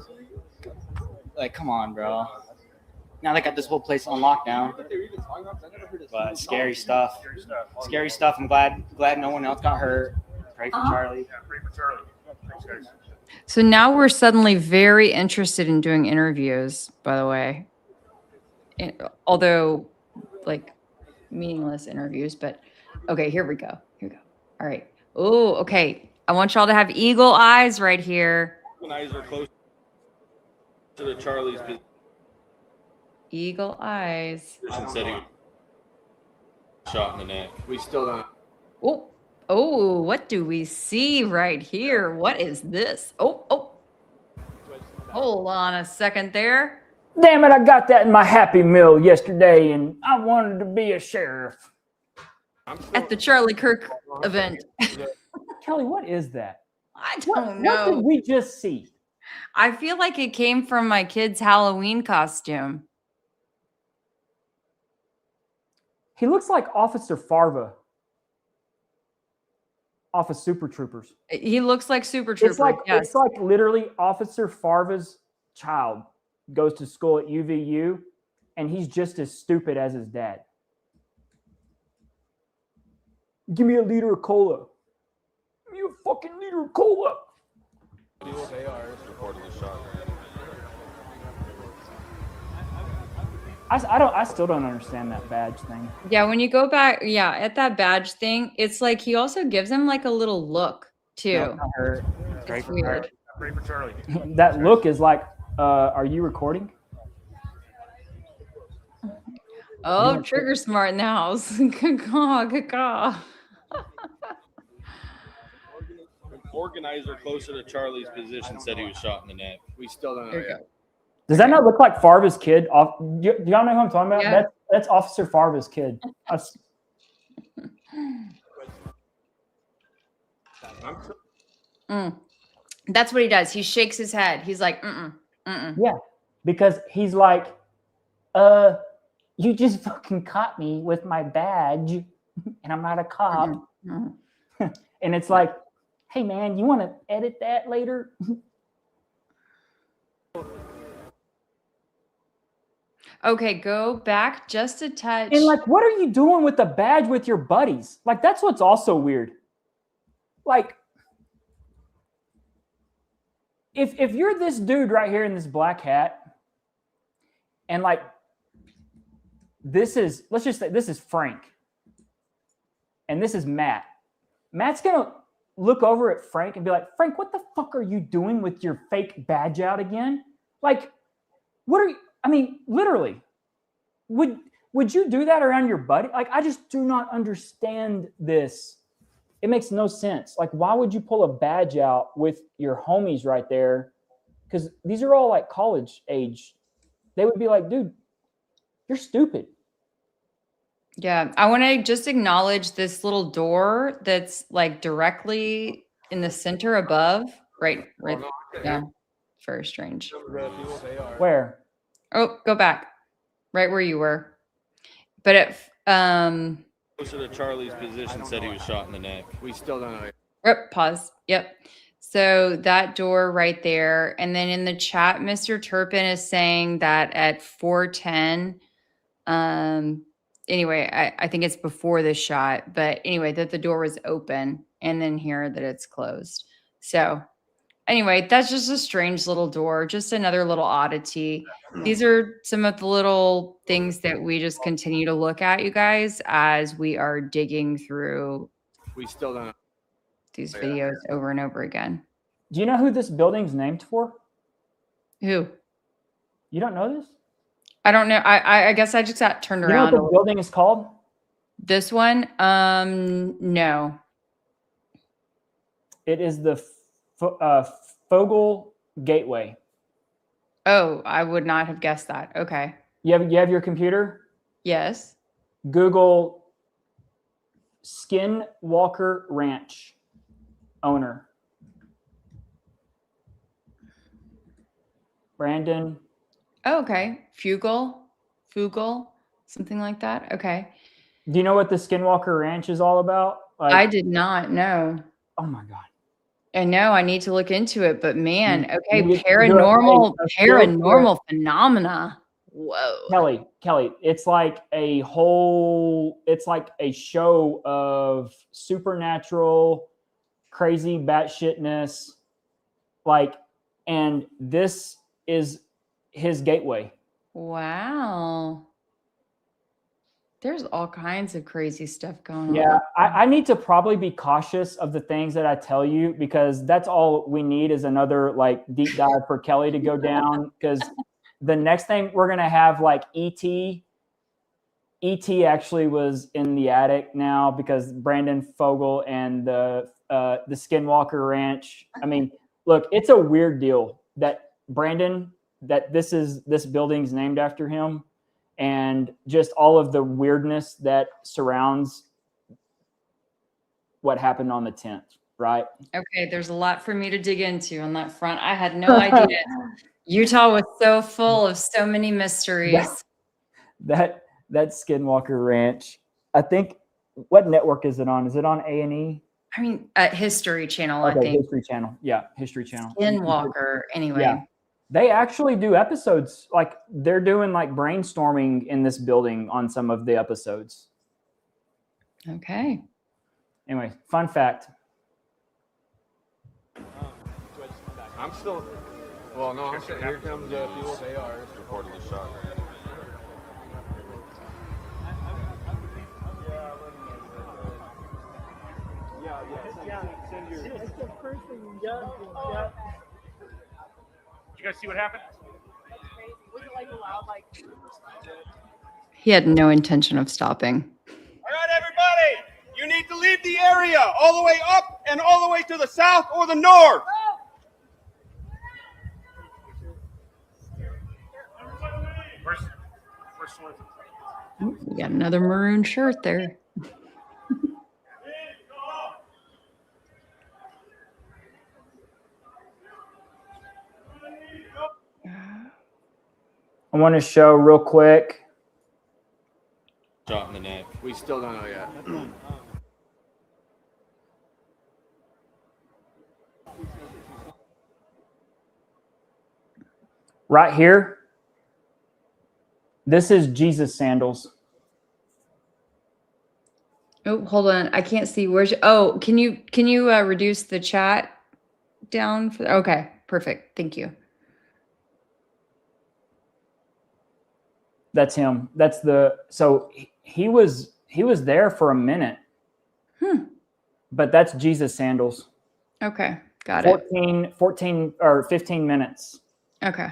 Like, come on, bro. Now they got this whole place on lockdown. But scary stuff. Scary stuff. I'm glad no one else got hurt. Pray for Charlie. Yeah, pray for Charlie. Thanks, guys. So now we're suddenly very interested in doing interviews, by the way. Although, like, meaningless interviews, but okay, here we go. All right. Oh, okay. I want y'all to have eagle eyes right here. Eyes are close to Charlie's. Eagle eyes. Said he shot in the neck. We still don't. Oh, what do we see right here? What is this? Oh. Hold on a second there. Damn it, I got that in my Happy Meal yesterday, and I wanted to be a sheriff. At the Charlie Kirk event. Kelly, what is that? I don't know. What did we just see? I feel like it came from my kid's Halloween costume. He looks like Officer Farva off of Super Troopers. He looks like Super Trooper. It's like literally Officer Farva's child goes to school at UVU, and he's just as stupid as his dad. Give me a liter of cola. Give me a fucking liter of cola. They are reportedly shot. I still don't understand that badge thing. Yeah, when you go back, at that badge thing, it's like he also gives him like a little look too. Great for weird. Great for Charlie. That look is like, are you recording? Oh, trigger smart in the house. Good call. An organizer closer to Charlie's position said he was shot in the neck. We still don't know yet. Does that not look like Farva's kid? Do y'all know who I'm talking about? Yeah. That's Officer Farva's kid. That's what he does. He shakes his head. He's like, Yeah, because he's like, you just fucking caught me with my badge, and I'm not a cop. And it's like, hey man, you want to edit that later? Okay, go back just a touch. And like, what are you doing with the badge with your buddies? Like, that's what's also weird. Like, if you're this dude right here in this black hat, and like, let's just say this is Frank, and this is Matt. Matt's gonna look over at Frank and be like, Frank, what the fuck are you doing with your fake badge out again? Like, what are you? I mean, literally, would you do that around your buddy? Like, I just do not understand this. It makes no sense. Like, why would you pull a badge out with your homies right there? Because these are all like college age. They would be like, dude, you're stupid. Yeah, I want to just acknowledge this little door that's like directly in the center above, right down. Very strange. Where? Oh, go back. Right where you were. But it Closer to Charlie's position said he was shot in the neck. We still don't know yet. pause. Yep. So that door right there. And then in the chat, Mr. Turpin is saying that at 4:10, anyway, I think it's before the shot, but anyway, that the door was open, and then here that it's closed. So anyway, that's just a strange little door, just another little oddity. These are some of the little things that we just continue to look at, you guys, as we are digging through We still don't know. these videos over and over again. Do you know who this building's named for? Who? You don't know this? I don't know. I guess I just got turned You know around. what the building is called? This one? No. It is the Fogel Gateway. Oh, I would not have guessed that. Okay. You have your computer? Yes. Google Skinwalker Ranch owner. Brandon. Oh, okay. Fugal, something like that. Okay. Do you know what the Skinwalker Ranch is all about? Like, I did not know. Oh my God. I know I need to look into it, but man, okay, You- paranormal you're right. phenomena. Whoa. Kelly, it's like a show of supernatural, crazy batshitness. Like, and this is his gateway. Wow. There's all kinds of crazy stuff going on. Yeah, I need to probably be cautious of the things that I tell you, because that's all we need is another like deep dive for Kelly to go down. Because the next thing we're gonna have like ET actually was in the attic now because Brandon Fogel and the Skinwalker Ranch. I mean, look, it's a weird deal that Brandon, that this building's named after him. And just all of the weirdness that surrounds what happened on the 10th, right? Okay, there's a lot for me to dig into on that front. I had no idea. Utah was so full of so many mysteries. That Skinwalker Ranch. I think, what network is it on? Is it on A&E? I mean, History Channel, I Okay, think. History Channel. Yeah, History Channel. Skinwalker. Anyway. Yeah. They actually do episodes, like they're doing like brainstorming in this building on some of the episodes. Okay. Anyway, fun fact. I'm still. Well, no, I'm saying here comes people. They are reportedly shot. Did you guys see what happened? He had no intention of stopping. All right, everybody, you need to leave the area all the way up and all the way to the south or the north. We got another maroon shirt there. I want to show real quick. Shot in the neck. We still don't know yet. Right here. This is Jesus sandals. Oh, hold on. I can't see. Where's oh, can you reduce the chat down for okay, perfect. Thank you. That's him. That's the so he was there for a minute. But that's Jesus sandals. Okay, got 14 or 15 minutes. Okay.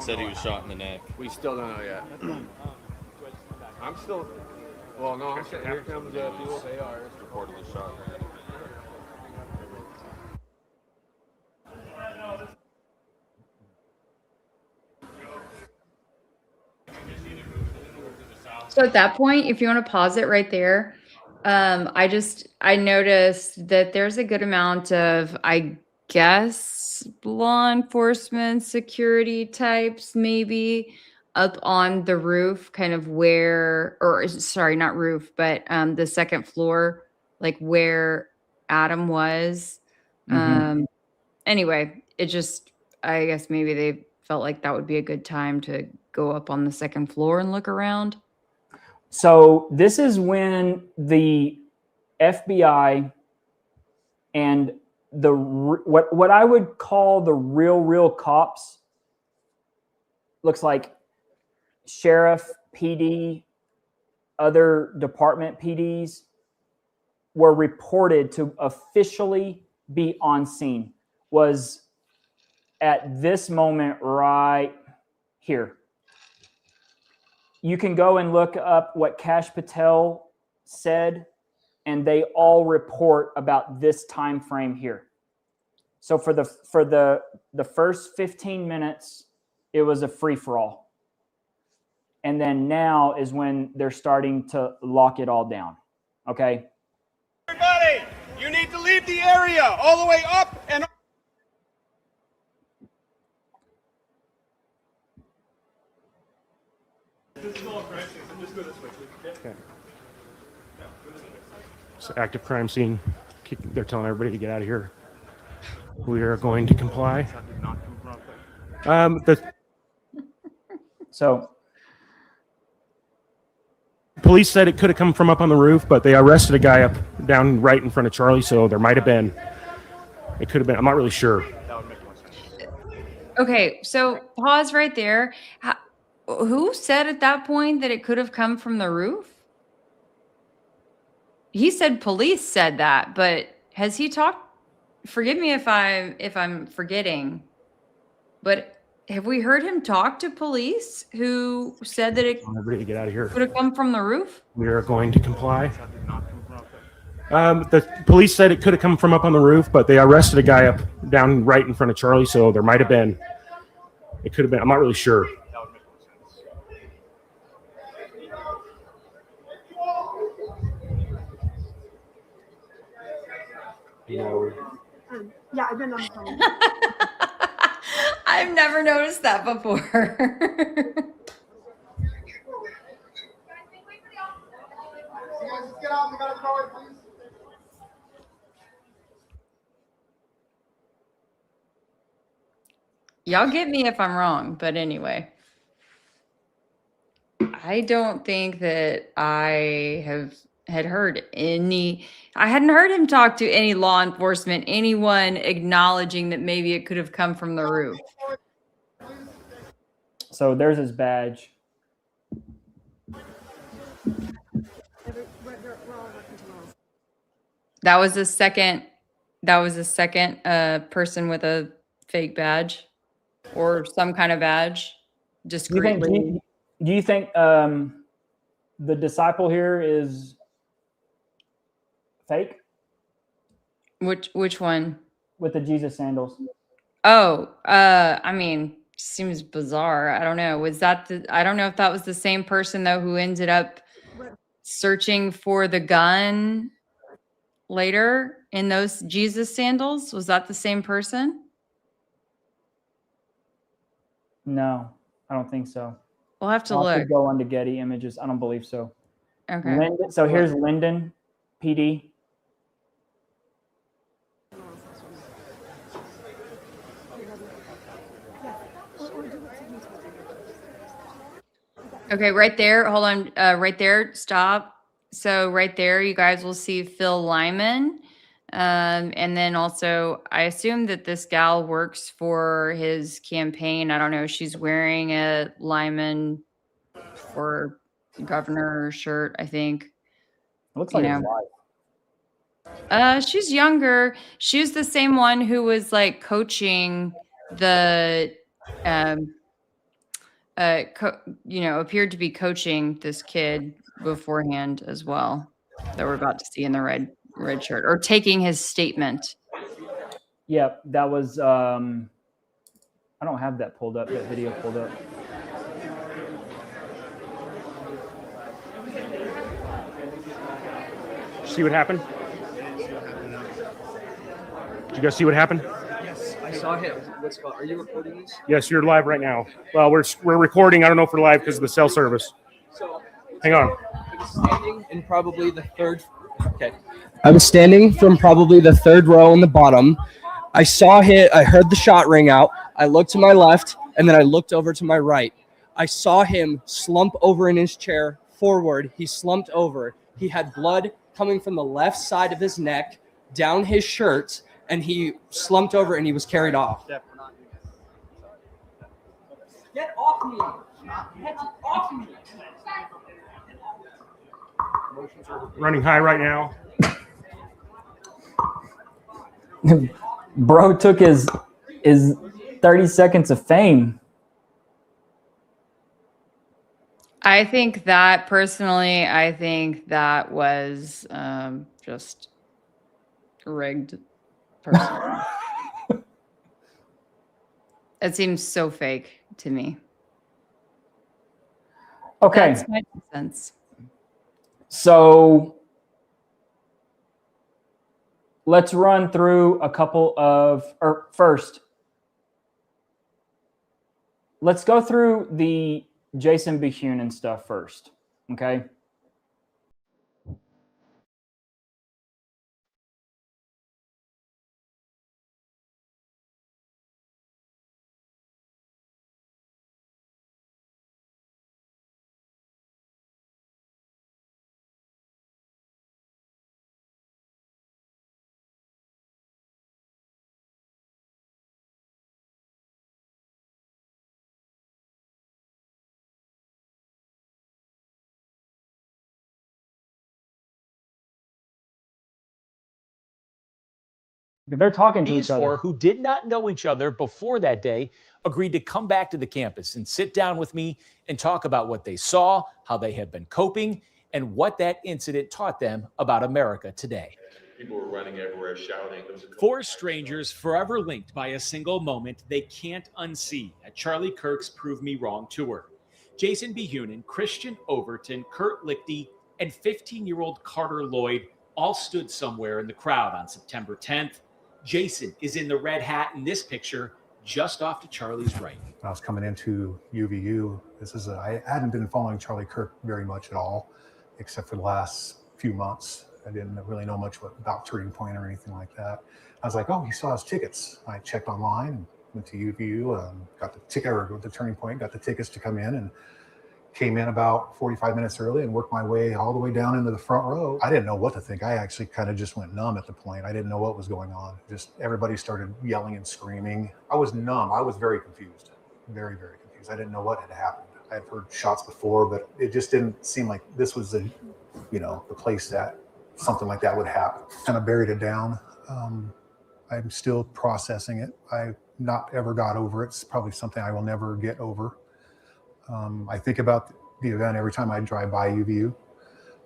Said he was shot in the neck. We still don't know yet. I'm still. Well, no, I'm saying here comes people. They are reportedly shot. So at that point, if you want to pause it right there, I noticed that there's a good amount of, I guess, law enforcement security types maybe up on the roof, kind of where, or sorry, not roof, but the second floor, like where Adam was. Anyway, it just, I guess maybe they felt like that would be a good time to go up on the second floor and look around. So this is when the FBI and the what I would call the real cops, looks like sheriff, PD, other department PDs, were reported to officially be on scene, was at this moment right here. You can go and look up what Kash Patel said, and they all report about this time frame here. So for the first 15 minutes, it was a free-for-all. And then now is when they're starting to lock it all down. Okay? Everybody, you need to leave the area all the way up and Okay. So active crime scene. They're telling everybody to get out of here. We are going to comply. So police said it could have come from up on the roof, but they arrested a guy up down right in front of Charlie, so there might have been. It could have been. I'm not really sure. Okay, so pause right there. Who said at that point that it could have come from the roof? He said police said that, but has he talked? Forgive me if I'm forgetting, but have we heard him talk to police who said that it Everybody to get out of here. could have come from the roof? We are going to comply. The police said it could have come from up on the roof, but they arrested a guy up down right in front of Charlie, so there might have been. It could have been. I'm not really sure. Yeah, I've been on the phone. I've never noticed that before. Y'all get me if I'm wrong, but anyway. I don't think that I had heard any, I hadn't heard him talk to any law enforcement, anyone acknowledging that maybe it could have come from the roof. So there's his badge. That was the second person with a fake badge or some kind of badge discreetly. Do you think the disciple here is fake? Which one? With the Jesus sandals. Oh, I mean, seems bizarre. I don't know. I don't know if that was the same person though who ended up searching for the gun later in those Jesus sandals. Was that the same person? No, I don't think so. We'll have to I'll look. have to go on to Getty Images. I don't believe so. Okay. Linden, so here's Linden, PD. Okay, right there. Hold on. Right there. Stop. So right there, you guys will see Phil Lyman. And then also, I assume that this gal works for his campaign. I don't know. She's wearing a Lyman for governor shirt, I think. Looks like his wife. She's younger. She's the same one who was like coaching the appeared to be coaching this kid beforehand as well that we're about to see in the red shirt, or taking his statement. Yeah, that was I don't have that pulled up, that video pulled up. See what happened? Did you guys see what happened? Yes, I saw him. Are you recording this? Yes, you're live right now. Well, we're recording. I don't know if we're live because of the cell service. So, hang on. I was standing in probably the third. Okay. I was standing from probably the third row on the bottom. I saw hit. I heard the shot ring out. I looked to my left, and then I looked over to my right. I saw him slump over in his chair forward. He slumped over. He had blood coming from the left side of his neck down his shirt, and he slumped over and he was carried off. Get off me! Get off me! Running high right now. Bro took his 30 seconds of fame. I think that personally, was just rigged. Personally, it seems so fake to me. Okay, that's my 2 cents. So let's run through a couple of, or first, let's go through the Jason Behunin stuff first, okay? They're talking to each other. These four, who did not know each other before that day, agreed to come back to the campus and sit down with me and talk about what they saw, how they have been coping, and what that incident taught them about America today. People were running everywhere, shouting. Four strangers forever linked by a single moment they can't unsee at Charlie Kirk's Prove Me Wrong tour. Jason Behunin, Christian Overton, Kurt Lichty, and 15-year-old Carter Lloyd all stood somewhere in the crowd on September 10th, Jason is in the red hat in this picture, just off to Charlie's right. When I was coming into UVU, I hadn't been following Charlie Kirk very much at all, except for the last few months. I didn't really know much about Turning Point or anything like that. I was like, oh, he saw his tickets. I checked online, went to UVU, got the ticket, or the Turning Point, got the tickets to come in, and came in about 45 minutes early and worked my way all the way down into the front row. I didn't know what to think. I actually kind of just went numb at the point. I didn't know what was going on. Just everybody started yelling and screaming. I was numb. I was very confused, very, very confused. I didn't know what had happened. I had heard shots before, but it just didn't seem like this was the place that something like that would happen. Kind of buried it down. I'm still processing it. I've not ever got over it. It's probably something I will never get over. I think about the event every time I drive by UVU.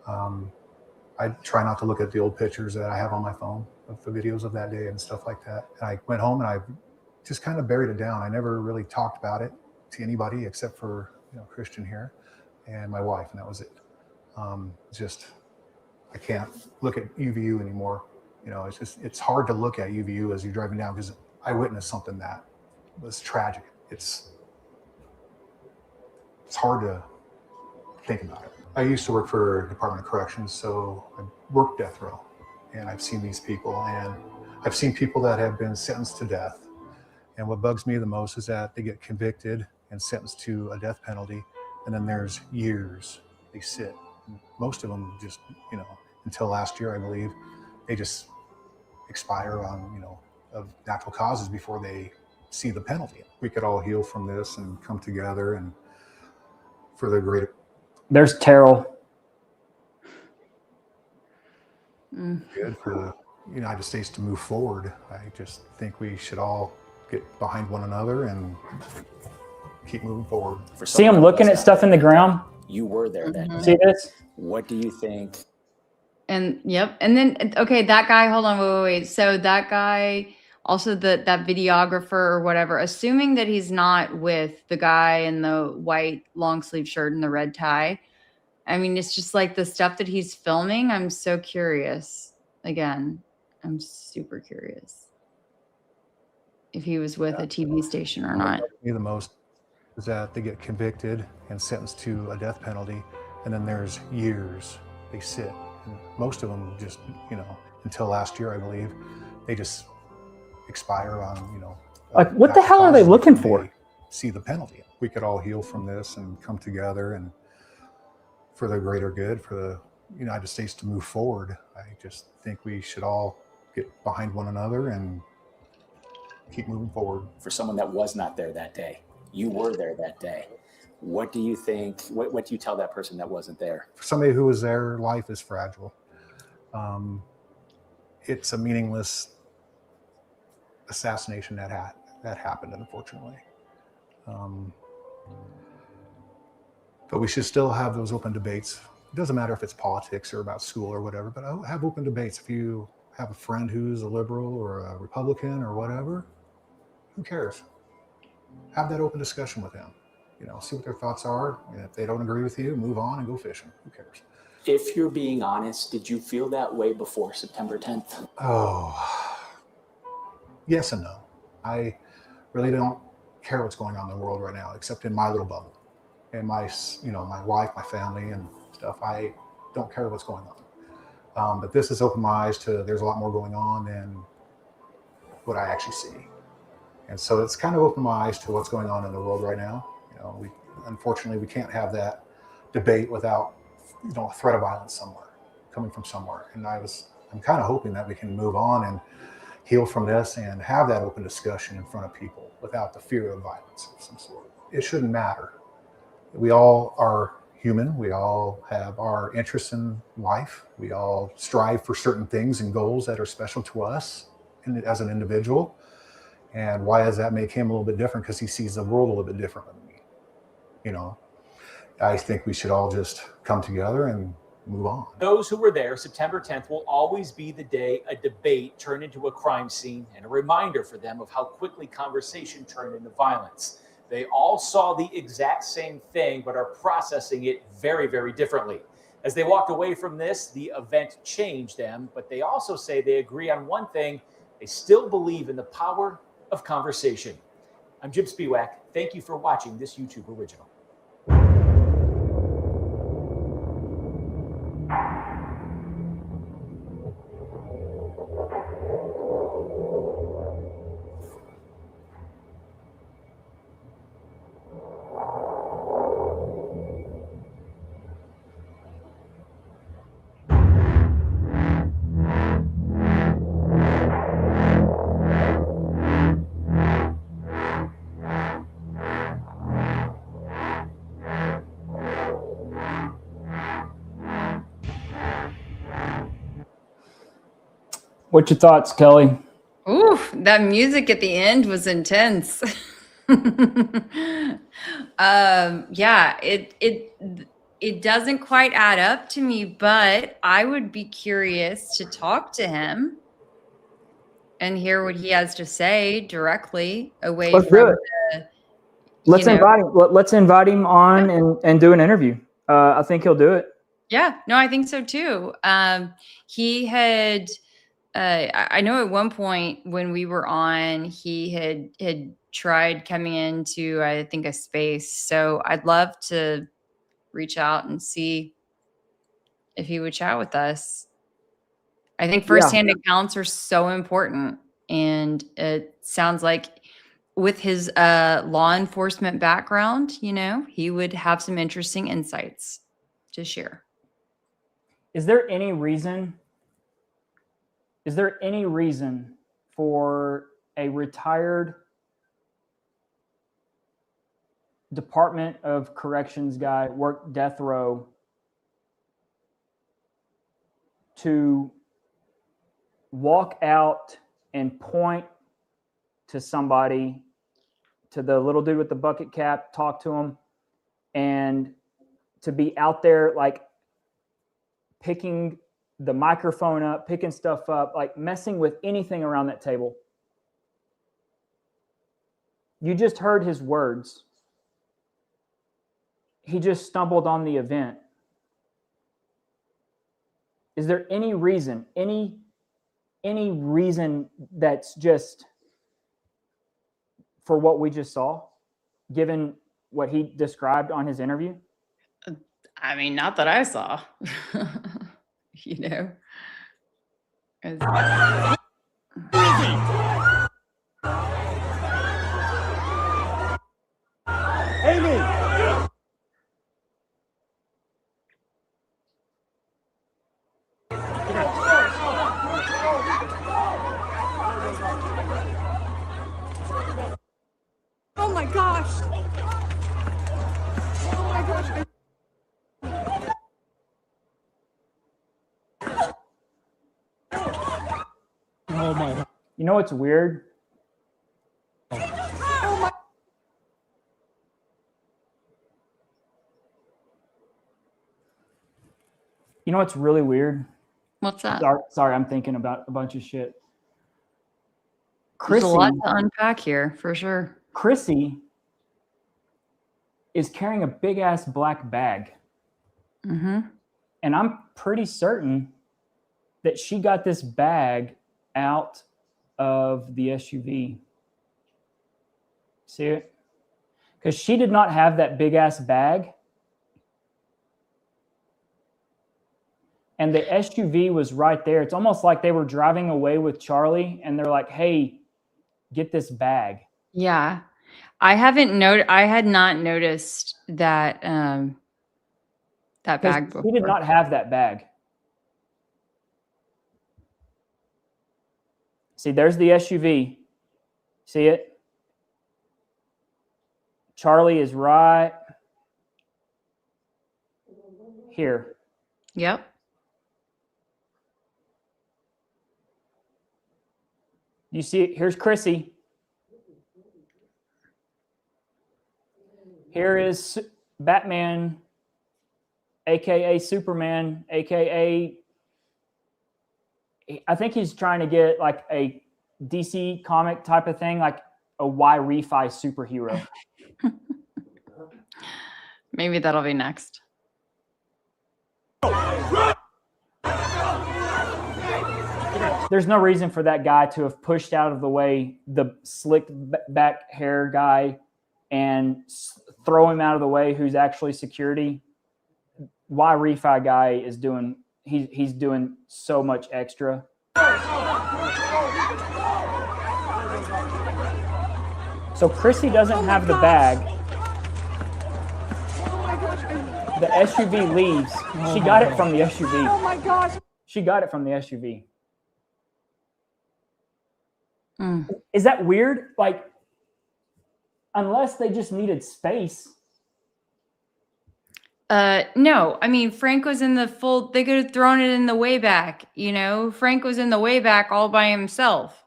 I try not to look at the old pictures that I have on my phone of the videos of that day and stuff like that. And I went home and I just kind of buried it down. I never really talked about it to anybody except for Christian here and my wife, and that was it. I can't look at UVU anymore. It's hard to look at UVU as you're driving down because I witnessed something that was tragic. It's hard to think about it. I used to work for Department of Corrections, so I worked death row, and I've seen these people, and I've seen people that have been sentenced to death. And what bugs me the most is that they get convicted and sentenced to a death penalty, and then there's years they sit. Most of them just, until last year, I believe, they just expire on, of natural causes before they see the penalty. We could all heal from this and come together and for the greater. There's Terrell. Good for the United States to move forward. I just think we should all get behind one another and keep moving forward. See him looking at stuff in the ground? You were there that day. See this? What do you think? And yep. And then, okay, that guy, hold on, wait. So that guy, also that videographer or whatever, assuming that he's not with the guy in the white long sleeve shirt and the red tie. I mean, it's just like the stuff that he's filming. I'm so curious. Again, I'm super curious if he was with a TV station or not. The most is that they get convicted and sentenced to a death penalty, and then there's years they sit. And most of them just, until last year, I believe, they just expire on, like what the hell are they looking for? See the penalty. We could all heal from this and come together and for the greater good, for the United States to move forward. I just think we should all get behind one another and keep moving forward. For someone that was not there that day, you were there that day. What do you think? What do you tell that person that wasn't there? For somebody who was there, life is fragile. It's a meaningless assassination that happened, unfortunately. But we should still have those open debates. It doesn't matter if it's politics or about school or whatever, but I'll have open debates. If you have a friend who's a liberal or a Republican or whatever, who cares? Have that open discussion with them. See what their thoughts are. And if they don't agree with you, move on and go fishing. Who cares? If you're being honest, did you feel that way before September 10th? Oh, yes and no. I really don't care what's going on in the world right now, except in my little bubble. And my wife, my family and stuff, I don't care what's going on. But this has opened my eyes to there's a lot more going on than what I actually see. And so it's kind of opened my eyes to what's going on in the world right now. Unfortunately, we can't have that debate without, a threat of violence somewhere, coming from somewhere. And I'm kind of hoping that we can move on and heal from this and have that open discussion in front of people without the fear of violence of some sort. It shouldn't matter. We all are human. We all have our interests in life. We all strive for certain things and goals that are special to us as an individual. And why does that make him a little bit different? Because he sees the world a little bit different than me. I think we should all just come together and move on. Those who were there, September 10th will always be the day a debate turned into a crime scene and a reminder for them of how quickly conversation turned into violence. They all saw the exact same thing, but are processing it very, very differently. As they walked away from this, the event changed them, but they also say they agree on one thing: They still believe in the power of conversation. I'm Jim Spiewak. Thank you for watching this YouTube original. What's your thoughts, Kelly? Ooh, that music at the end was intense. Yeah, it doesn't quite add up to me, but I would be curious to talk to him and hear what he has to say directly away Let's from do it. the, Let's invite him. Let's invite him on and do an interview. I think he'll do it. Yeah, no, I think so too. He had, I know at one point when we were on, he had tried coming into, I think, a space. So I'd love to reach out and see if he would chat with us. I think firsthand accounts are so important. And it sounds like with his law enforcement background, you know, he would have some interesting insights to share. Is there any reason for a retired Department of Corrections guy, worked death row, to walk out and point to somebody, to the little dude with the bucket cap, talk to him, and to be out there like picking the microphone up, picking stuff up, like messing with anything around that table? You just heard his words. He just stumbled on the event. Is there any reason, any reason that's just for what we just saw, given what he described on his interview? I mean, not that I saw, you know. Amy! Oh my gosh. Oh my gosh. Oh my. You know what's weird? Oh my. You know what's really weird? What's that? Sorry, I'm thinking about a bunch of shit. There's a lot to unpack here, for sure. Chrissy is carrying a big ass black bag. Mm-hmm. And I'm pretty certain that she got this bag out of the SUV. See it? Because she did not have that big ass bag. And the SUV was right there. It's almost like they were driving away with Charlie and they're like, hey, get this bag. Yeah. I had not noticed that that bag before. He did not have that bag. See, there's the SUV. See it? Charlie is right here. Yep. You see it? Here's Chrissy. Here is Batman, aka Superman, aka I think he's trying to get like a DC comic type of thing, like a Y-Refi superhero. Maybe that'll be next. Come here. there's no reason for that guy to have pushed out of the way the slicked back hair guy and throw him out of the way who's actually security. Why refi guy is doing, he's doing so much extra. So Chrissy doesn't have the bag. The SUV leaves. She got it from the SUV. Oh my gosh. She got it from the SUV. Is that weird? Like, unless they just needed space. No, I mean, Frank was in the full, they could have thrown it in the way back, you know? Frank was in the way back all by himself.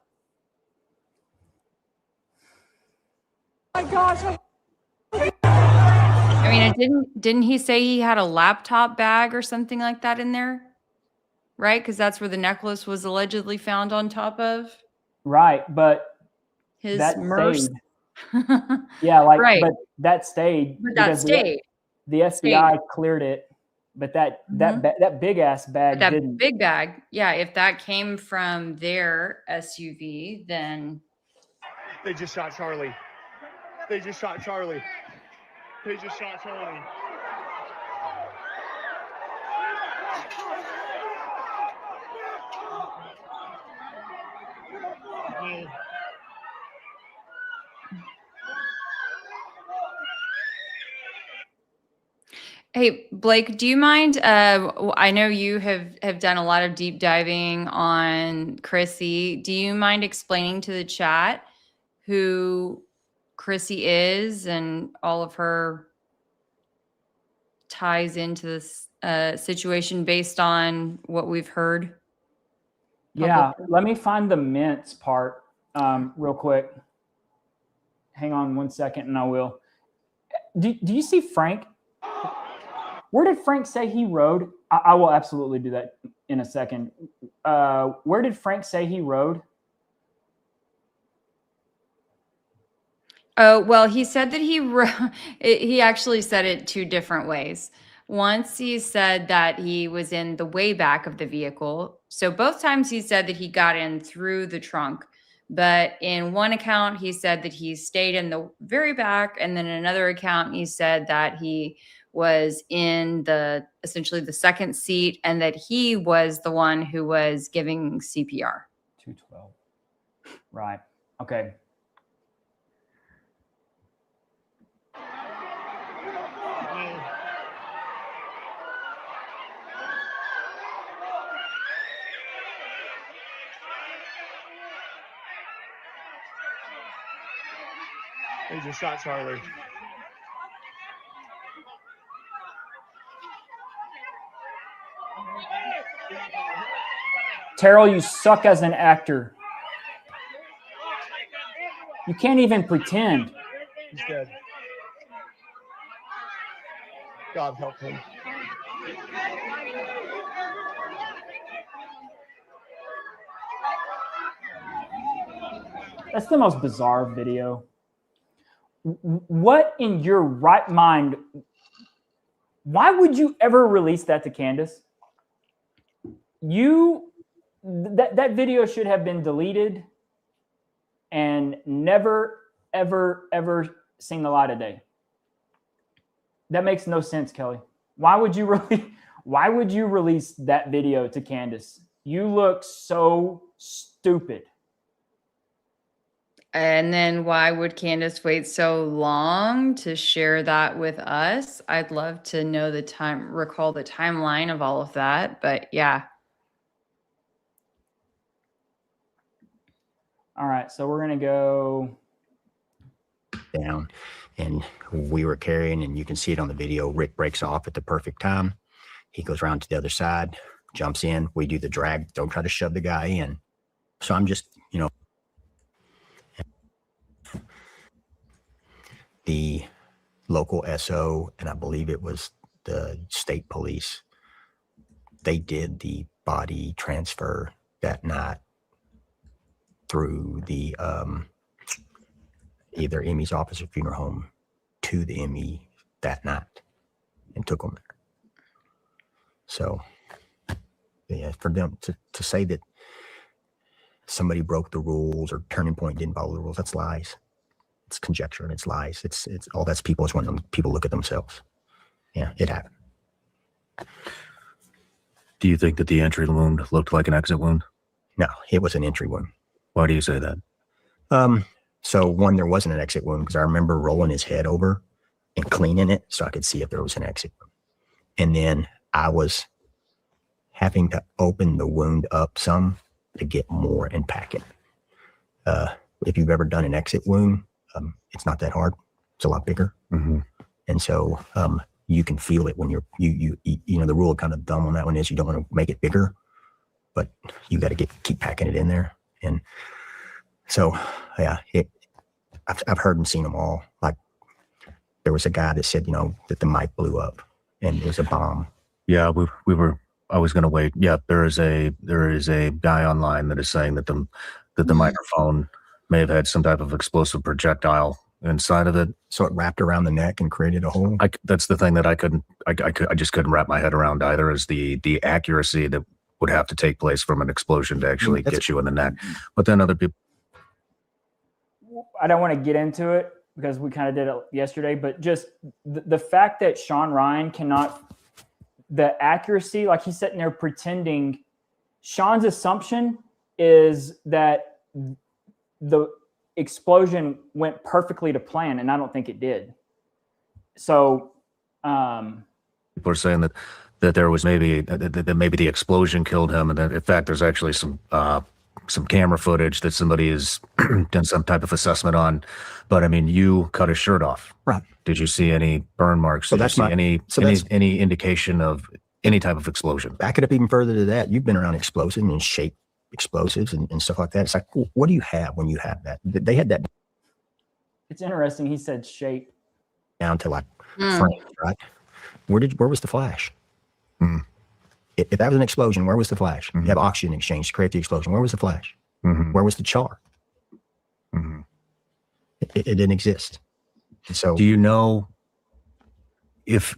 Oh my gosh. I mean, didn't he say he had a laptop bag or something like that in there? Right? Because that's where the necklace was allegedly found on top of. Right, but His that merce. stayed. Yeah, like, Right. but that stayed. But that because stayed. The FBI cleared it, but that big ass bag That didn't. big bag, yeah, if that came from their SUV, then They just shot Charlie. They just shot Charlie. They just shot Charlie. Hey, Blake, do you mind? I know you have done a lot of deep diving on Chrissy. Do you mind explaining to the chat who Chrissy is and all of her ties into this situation based on what we've heard? Yeah, let me find the mints part real quick. Hang on 1 second and I will. Do you see Frank? Where did Frank say he rode? I will absolutely do that in a second. Where did Frank say he rode? Oh, well, he said that he actually said it two different ways. Once he said that he was in the way back of the vehicle. So both times he said that he got in through the trunk. But in one account, he said that he stayed in the very back. And then in another account, he said that he was in essentially the second seat and that he was the one who was giving CPR. 212. Right. Okay. They just shot Charlie. Terrell, you suck as an actor. You can't even pretend. He's dead. God help him. That's the most bizarre video. What in your right mind? Why would you ever release that to Candace? That video should have been deleted and never, ever, ever seen the light of day. That makes no sense, Kelly. Why would you release that video to Candace? You look so stupid. And then why would Candace wait so long to share that with us? I'd love to know recall the timeline of all of that, but yeah. All right, so we're gonna go down, and we were carrying, and you can see it on the video. Rick breaks off at the perfect time. He goes around to the other side, jumps in. We do the drag. Don't try to shove the guy in. So I'm just, the local SO, and I believe it was the state police, they did the body transfer that night through the either Emmy's office or funeral home to the Emmy that night and took them there. So yeah, for them to say that somebody broke the rules or Turning Point didn't follow the rules. That's lies. It's conjecture and it's lies. It's all that's people. It's when people look at themselves. Yeah, it happened. Do you think that the entry wound looked like an exit wound? No, it was an entry wound. Why do you say that? So one, there wasn't an exit wound because I remember rolling his head over and cleaning it so I could see if there was an exit wound. And then I was having to open the wound up some to get more and pack it. If you've ever done an exit wound, it's not that hard. It's a lot bigger. Mm-hmm. And so you can feel it when you know, the rule of kind of thumb on that one is you don't want to make it bigger, but you got to keep packing it in there. And so, yeah, I've heard and seen them all. Like there was a guy that said, you know, that the mic blew up and it was a bomb. Yeah, I was going to wait. Yeah, there is a guy online that is saying that the microphone may have had some type of explosive projectile inside of it. So it wrapped around the neck and created a hole. That's the thing that I just couldn't wrap my head around either, is the accuracy that would have to take place from an explosion to actually get you in the neck. But then other people. I don't want to get into it because we kind of did it yesterday, but just the fact that Sean Ryan cannot, the accuracy, like he's sitting there pretending. Sean's assumption is that the explosion went perfectly to plan, and I don't think it did. So people are saying that there was maybe the explosion killed him, and that in fact there's actually some camera footage that somebody has done some type of assessment on. But I mean, you cut his shirt off. Right. Did you see any burn marks? So Did that's you see any indication of any type of explosion? Back it up even further to that. You've been around explosives and shape explosives and stuff like that. It's like, what do you have when you have that? They had that. It's interesting. He said shape down to like frames, right? Where was the flash? Mm. If that was an explosion, where was the flash? You have oxygen exchange to create the explosion. Where was the flash? Where was the char? It didn't exist. And so, do you know if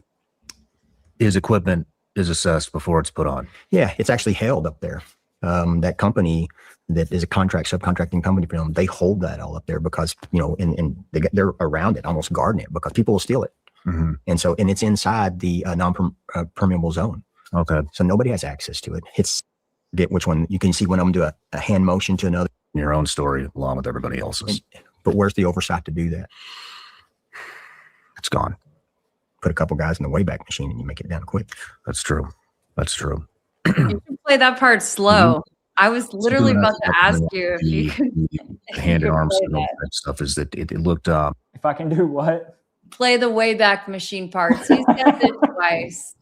his equipment is assessed before it's put on? Yeah, it's actually held up there. That company that is a subcontracting company for them, they hold that all up there because, you know, and they're around it, almost guarding it because people will steal it. And so, and it's inside the non-permeable zone. Okay. So nobody has access to it. Get which one you can see one of them do a hand motion to another. Your own story along with everybody else's. But where's the oversight to do that? It's gone. Put a couple guys in the Wayback Machine and you make it down quick. That's true. That's true. You can play that part slow. I was literally about to ask you if you could. The hand and arm signal type stuff is that it looked. If I can do what? Play the Wayback Machine parts. He said it twice.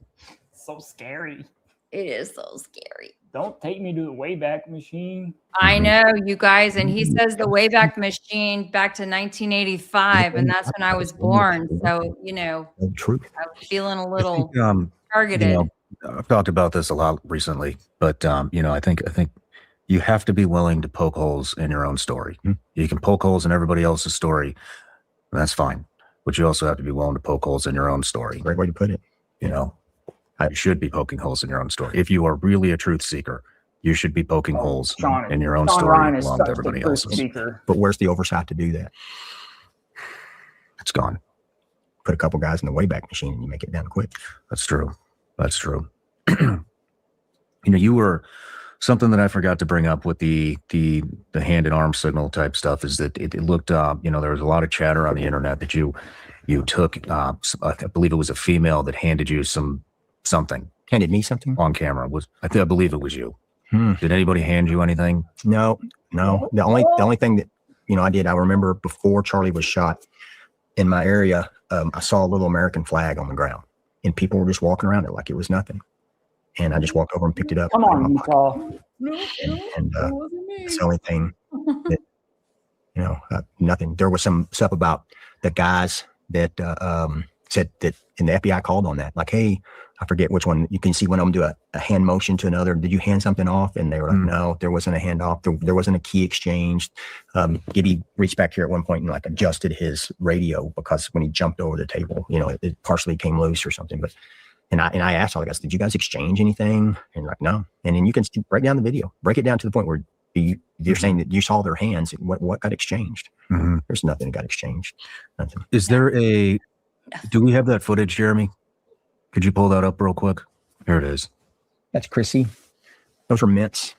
So scary. It is so scary. Don't take me to the Wayback Machine. I know, you guys. And he says the Wayback Machine back to 1985, and that's when I was born. So, you know, true. I was feeling a little targeted. targeted. You know, I've talked about this a lot recently, but you know, I think you have to be willing to poke holes in your own story. You can poke holes in everybody else's story, and that's fine. But you also have to be willing to poke holes in your own story. Great way to put it. You know, you should be poking holes in your own story. If you are really a truth seeker, you should be poking holes in your own story along with everybody else's. But where's the oversight to do that? It's gone. Put a couple guys in the Wayback Machine and you make it down quick. That's true. That's true. You know, you were something that I forgot to bring up with the hand and arm signal type stuff is that it looked, you know, there was a lot of chatter on the internet that you took, I believe it was a female that handed you something. Handed me something? On camera. I believe it was you. Did anybody hand you anything? No. The only thing that, you know, I remember before Charlie was shot in my area, I saw a little American flag on the ground and people were just walking around it like it was nothing. And I just walked over and picked it up. Come on, Utah. And it's the only thing that, you know, nothing. There was some stuff about the guys that said that, and the FBI called on that. Like, hey, I forget which one. You can see one of them do a hand motion to another. Did you hand something off? And they were like, no, there wasn't a hand off. There wasn't a key exchange. Gibby reached back here at one point and like adjusted his radio because when he jumped over the table, you know, it partially came loose or something. But and I asked all the guys, did you guys exchange anything? And like, no. And then you can break down the video, break it down to the point where You're saying that you saw their hands. What got exchanged? There's nothing that got exchanged. Nothing. Is there do we have that footage, Jeremy? Could you pull that up real quick? Here it is. That's Chrissy. Those are mints.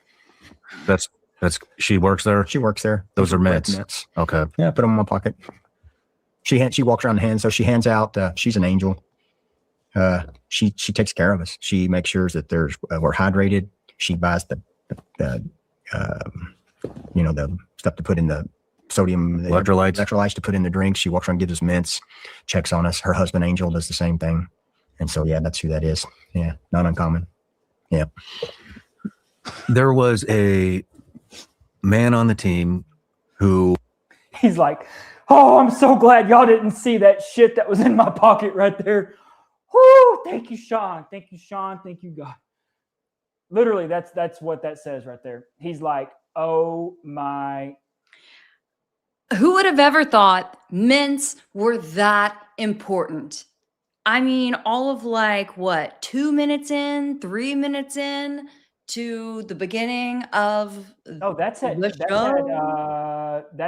She works there? She works there. Those are red mints. Okay. Yeah, put them in my pocket. She walks around the hands, so she hands out. She's an angel. She takes care of us. She makes sure that we're hydrated. She buys the stuff to put in the sodium electrolytes to put in the drinks. She walks around, gives us mints, checks on us. Her husband Angel does the same thing. And so yeah, that's who that is. Yeah, not uncommon. Yeah. There was a man on the team who he's like, oh, I'm so glad y'all didn't see that shit that was in my pocket right there. Whoo, thank you, Sean. Thank you, Sean. Thank you, God. Literally, that's what that says right there. He's like, oh my. Who would have ever thought mints were that important? I mean, all of 2 minutes in, 3 minutes in to the beginning of that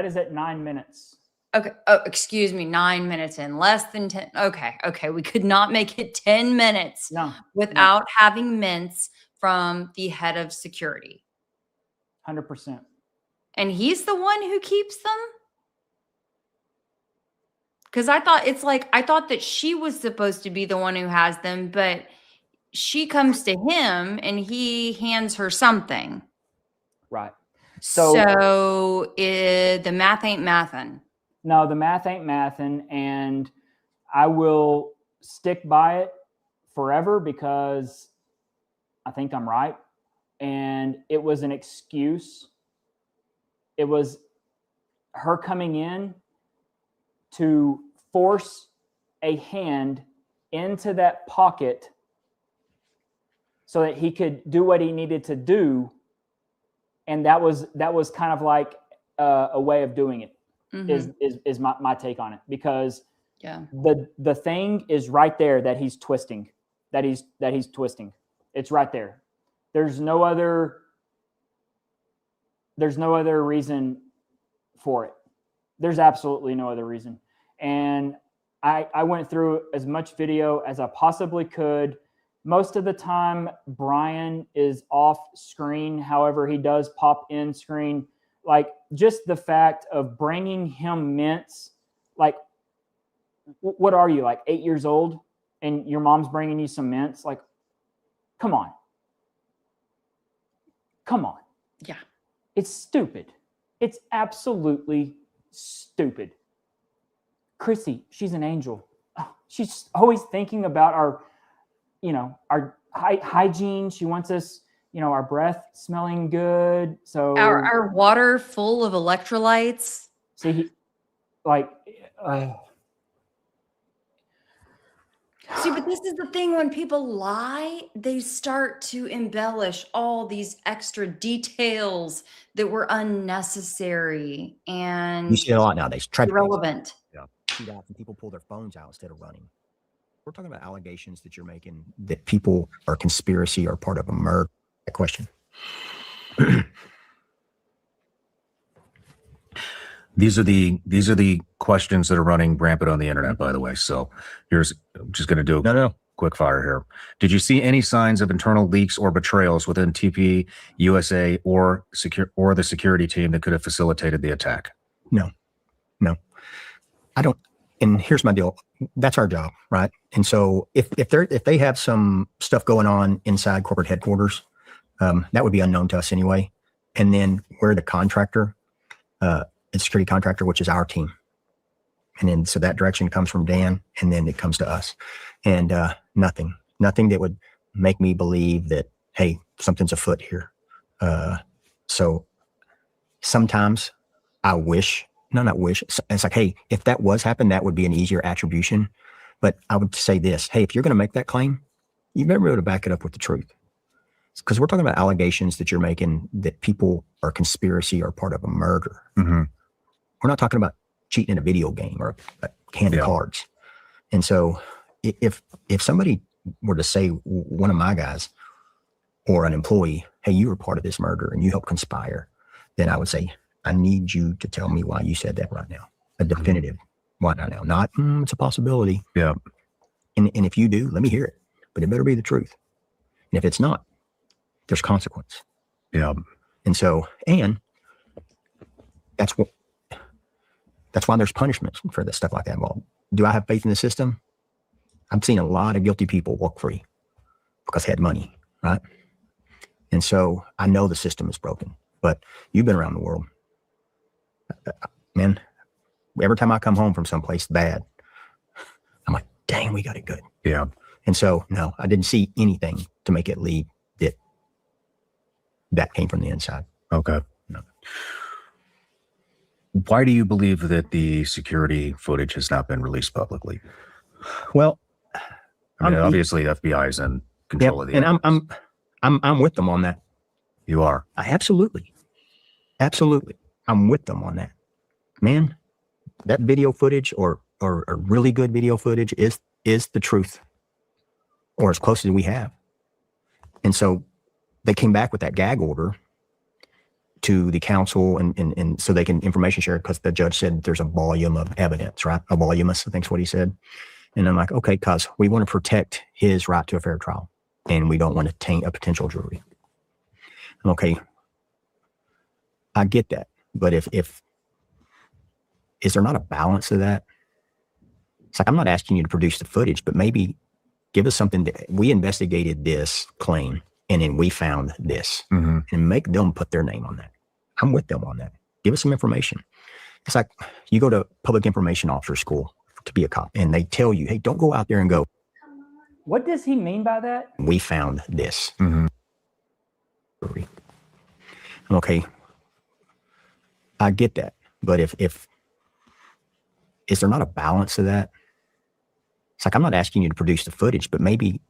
is at 9 minutes. Okay. Oh, excuse me. 9 minutes in, less than 10. Okay. We could not make it 10 minutes without having mints from the head of security. 100%. And he's the one who keeps them? Because I thought that she was supposed to be the one who has them, but she comes to him and he hands her something. Right. So the math ain't mathin'. No, the math ain't mathin', and I will stick by it forever because I think I'm right. And it was an excuse. It was her coming in to force a hand into that pocket so that he could do what he needed to do. And that was kind of like a way of doing it. Is my take on it, because the thing is right there that he's twisting, that he's twisting. It's right there. There's no other reason for it. There's absolutely no other reason. And I went through as much video as I possibly could. Most of the time, Brian is off screen. However, he does pop in screen. Like, just the fact of bringing him mints, like, what are you, like 8 years old and your mom's bringing you some mints? Like, come on. Yeah. It's stupid. It's absolutely stupid. Chrissy, she's an angel. She's always thinking about our hygiene. She wants us, our breath smelling good. So our water full of electrolytes. See, See, but this is the thing. When people lie, they start to embellish all these extra details that were unnecessary and you see it a lot nowadays. Irrelevant. Yeah. See that, and people pull their phones out instead of running. We're talking about allegations that you're making that people are conspiracy or part of a murder. Question. These are the questions that are running rampant on the internet, by the way. So I'm just going to do a quick fire here. Did you see any signs of internal leaks or betrayals within TPUSA or the security team that could have facilitated the attack? No. I don't. And here's my deal. That's our job, right? And so if they have some stuff going on inside corporate headquarters, that would be unknown to us anyway. And then we're the contractor, the security contractor, which is our team. And then so that direction comes from Dan, and then it comes to us. And nothing that would make me believe that, hey, something's afoot here. So sometimes I wish. No, not wish. It's like, hey, if that was happen, that would be an easier attribution. But I would say this, hey, if you're going to make that claim, you better be able to back it up with the truth. Because we're talking about allegations that you're making that people are conspiracy or part of a murder. Mm-hmm. We're not talking about cheating in a video game or a hand of cards. And so if somebody were to say, one of my guys or an employee, hey, you were part of this murder and you helped conspire, then I would say, I need you to tell me why you said that right now. A definitive why not now, not it's a possibility. Yeah. And if you do, let me hear it, but it better be the truth. And if it's not, there's consequence. Yeah. And so, and that's why there's punishments for this stuff like that. Well, do I have faith in the system? I've seen a lot of guilty people walk free because they had money, right? And so I know the system is broken, but you've been around the world. Man, every time I come home from someplace bad, I'm like, dang, we got it good. Yeah. And so, no, I didn't see anything to make it lead that came from the inside. Okay. No. Why do you believe that the security footage has not been released publicly? Well, I mean, obviously FBI is in control of the and I'm with them on that. You are? Absolutely. I'm with them on that. Man, that video footage or a really good video footage is the truth, or as close as we have. And so they came back with that gag order to the council and so they can information share, because the judge said there's a volume of evidence, right? A voluminous, I think is what he said. And I'm like, okay, cause we want to protect his right to a fair trial and we don't want to taint a potential jury. Okay. I get that. But if is there not a balance to that? It's like, I'm not asking you to produce the footage, but maybe give us something that we investigated this claim and then we found this, and make them put their name on that. I'm with them on that. Give us some information. It's like you go to public information officer school to be a cop and they tell you, hey, don't go out there and go, what does he mean by that? We found this. Okay. I get that. But if is there not a balance to that? It's like, I'm not asking you to produce the footage, but maybe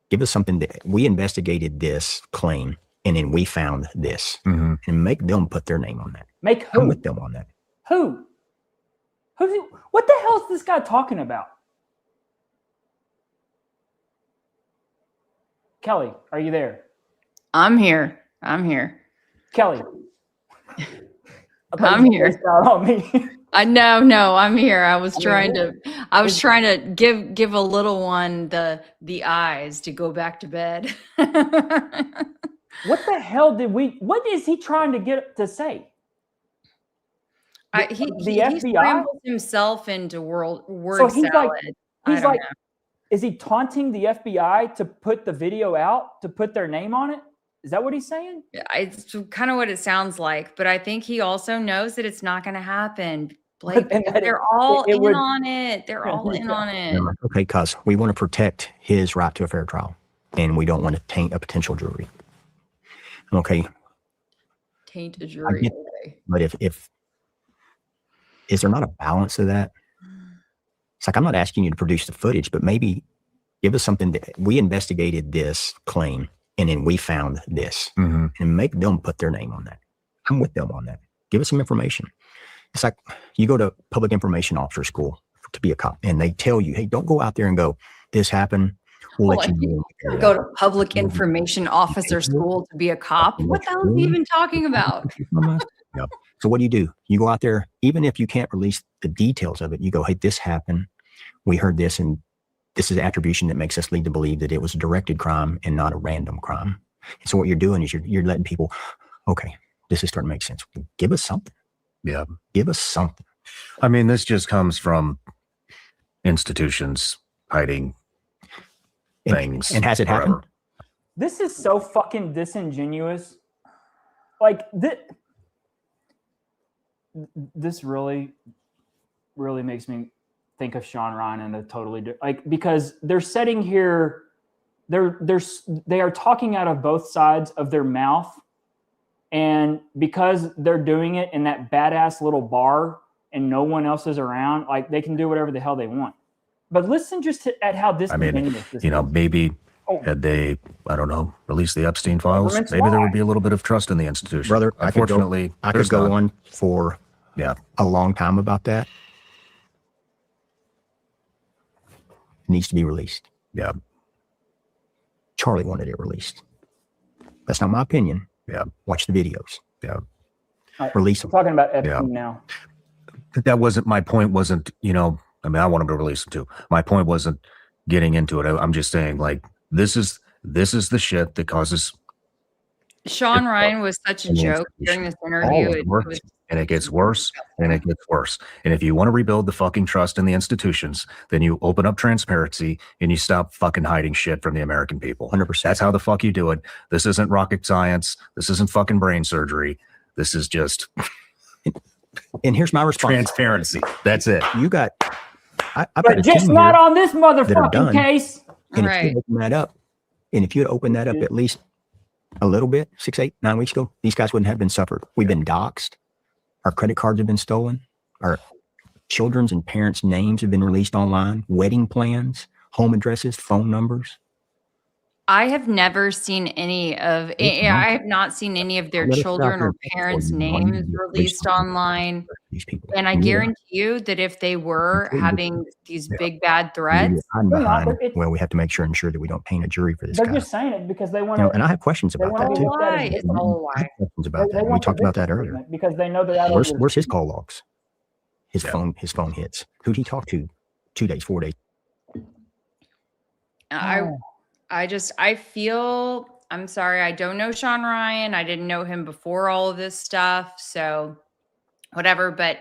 give us something that we investigated this claim and then we found this, and make them put their name on that. Make who? I'm with them on that. Who? What the hell is this guy talking about? Kelly, are you there? I'm here. Kelly. I'm here. On me. I know, I'm here. I was trying to give a little one the eyes to go back to bed. What the hell what is he trying to get to say? He FBI scrambled himself into word so he's salad. He's like, is he taunting the FBI to put the video out, to put their name on it? Is that what he's saying? It's kind of what it sounds like, but I think he also knows that it's not going to happen. Blake, they're all in on it. They're all in on it. Like, okay, cause we want to protect his right to a fair trial and we don't want to taint a potential jury. Okay. Taint a jury. But if is there not a balance to that? It's like, I'm not asking you to produce the footage, but maybe give us something that we investigated this claim and then we found this, and make them put their name on that. I'm with them on that. Give us some information. It's like you go to public information officer school to be a cop and they tell you, hey, don't go out there and go, this happened. We'll let you go to public information officer school to be a cop. What the hell is he even talking about? Yep. So what do? You go out there, even if you can't release the details of it, you go, hey, this happened. We heard this, and this is attribution that makes us lead to believe that it was a directed crime and not a random crime. And so what you're doing is you're letting people, okay, this is starting to make sense. Give us something. Yeah. Give us something. I mean, this just comes from institutions hiding things. And has it happened? This is so fucking disingenuous. Like, this really makes me think of Sean Ryan in a totally different, like, because they're sitting here, they are talking out of both sides of their mouth. And because they're doing it in that badass little bar and no one else is around, like, they can do whatever the hell they want. But listen just at how disingenuous this is. Maybe had they, I don't know, released the Epstein files, maybe there would be a little bit of trust in the institution. Brother, unfortunately, I could go on for a long time about that. It needs to be released. Yeah. Charlie wanted it released. That's not my opinion. Yeah. Watch the videos. Yeah. Release We're him. talking about Yeah. Epstein now. That wasn't my point. Wasn't I mean, I want him to release him too. My point wasn't getting into it. I'm just saying, like, this is the shit that causes. Sean Ryan was such a joke during this interview. It was And it gets worse and it gets worse. And if you want to rebuild the fucking trust in the institutions, then you open up transparency and you stop fucking hiding shit from the American people. 100%. That's how the fuck you do it. This isn't rocket science. This isn't fucking brain surgery. This is just And here's my response. transparency. That's it. You got, I've got But a just team not here on this that are motherfucking done. case. And if Right. you open that up, at least a little bit, 6, 8, 9 weeks ago, these guys wouldn't have been suffered. We've been doxxed. Our credit cards have been stolen. Our children's and parents' names have been released online. Wedding plans, home addresses, phone numbers. I have never seen any of. I have not seen any of their children or parents' names released online. And I guarantee you that if they were having these big bad threats, Well, we have to make ensure that we don't paint a jury for this They're guy. just saying it because they want You to. know, and I have questions about that too. It's all a I have lie. questions about They that. We want talked the about that victim earlier. treatment because they know that Where's his call logs? His phone hits. Who'd he talk to? 2 days, 4 days. I feel, I'm sorry, I don't know Sean Ryan. I didn't know him before all of this stuff. So whatever, but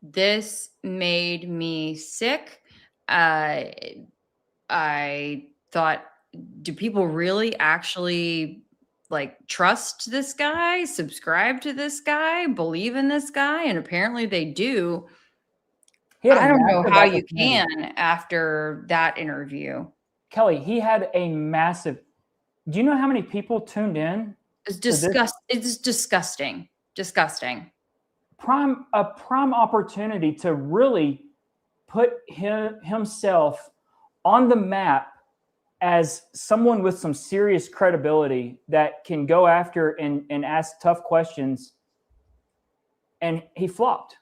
this made me sick. I thought, do people really actually like trust this guy, subscribe to this guy, believe in this guy? And apparently they do. I don't know how you can after that interview. Kelly, he had a massive. Do you know how many people tuned in? It's disgusting. Disgusting. A prime opportunity to really put himself on the map as someone with some serious credibility that can go after and ask tough questions. And he flopped.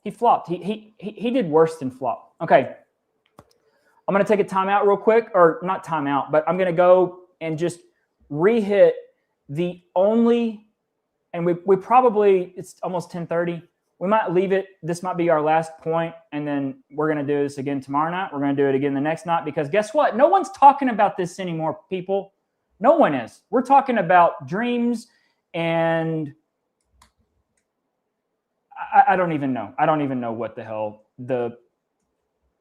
He flopped. He did worse than flop. Okay. I'm going to take a timeout real quick, or not timeout, but I'm going to go and just re-hit the only, and we probably, it's almost 10:30. We might leave it. This might be our last point, and then we're going to do this again tomorrow night. We're going to do it again the next night, because guess what? No one's talking about this anymore, people. No one is. We're talking about dreams, and I don't even know. I don't even know what the hell the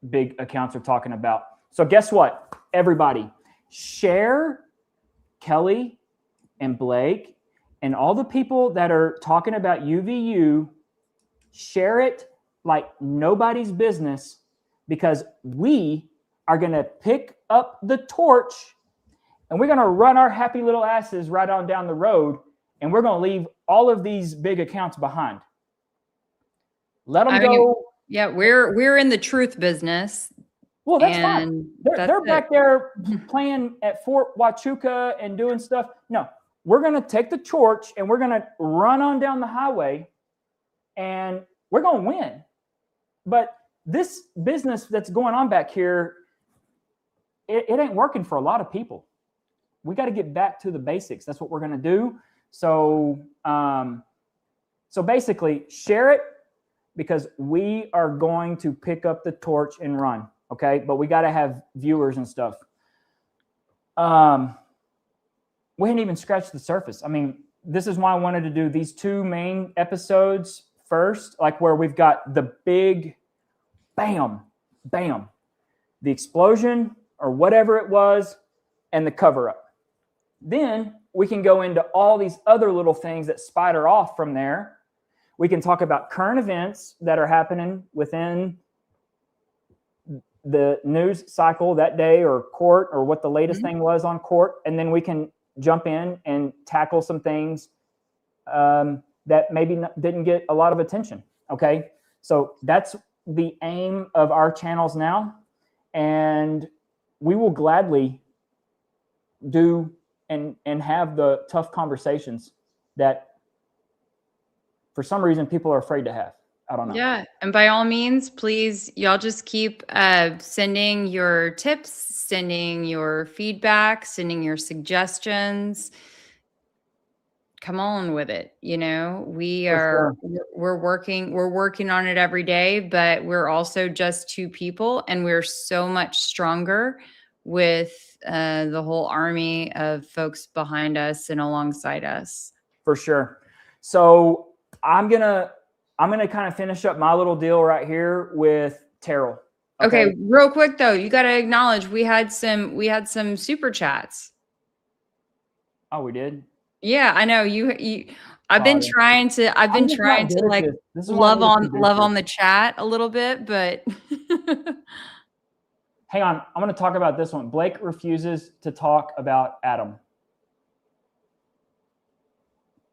big accounts are talking about. So guess what? Everybody, share Kelly and Blake and all the people that are talking about UVU. Share it like nobody's business, because we are going to pick up the torch and we're going to run our happy little asses right on down the road, and we're going to leave all of these big accounts behind. Let them go. Yeah, we're in the truth business. Well, that's fine. They're back there playing at Fort Huachuca and doing stuff. No, we're going to take the torch and we're going to run on down the highway and we're going to win. But this business that's going on back here, it ain't working for a lot of people. We got to get back to the basics. That's what we're going to do. So, so basically, share it, because we are going to pick up the torch and run. Okay. But we got to have viewers and stuff. We hadn't even scratched the surface. I mean, this is why I wanted to do these two main episodes first, like where we've got the big bam, bam, the explosion or whatever it was, and the cover up. Then we can go into all these other little things that spider off from there. We can talk about current events that are happening within the news cycle that day, or court, or what the latest thing was on court. And then we can jump in and tackle some things that maybe didn't get a lot of attention. Okay. So that's the aim of our channels now. And we will gladly do and have the tough conversations that for some reason people are afraid to have. I don't know. Yeah. And by all means, please, y'all just keep sending your tips, sending your feedback, sending your suggestions. come on with it. You know, we For are, sure. we're working on it every day, but we're also just two people, and we're so much stronger with the whole army of folks behind us and alongside us. For sure. So I'm gonna kind of finish up my little deal right here with Terrell. Okay, real quick though, you got to acknowledge we had some super chats. Oh, we did. Yeah, I know you. I've been trying to like love on the chat a little bit, but hang on. I'm going to talk about this one. Blake refuses to talk about Adam.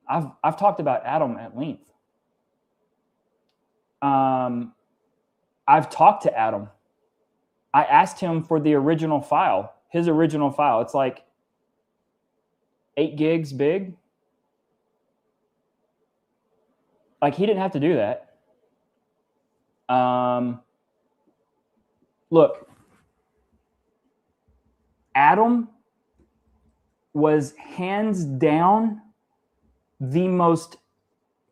I've talked about Adam at length. I've talked to Adam. I asked him for the original file, his original file. It's like 8 gigs big. Like, he didn't have to do that. Look, Adam was hands down the most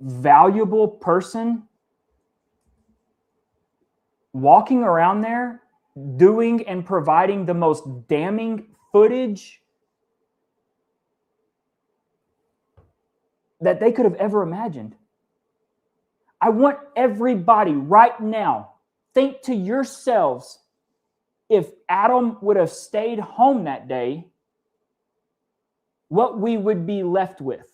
valuable person walking around there doing and providing the most damning footage that they could have ever imagined. I want everybody right now, think to yourselves, if Adam would have stayed home that day, what we would be left with.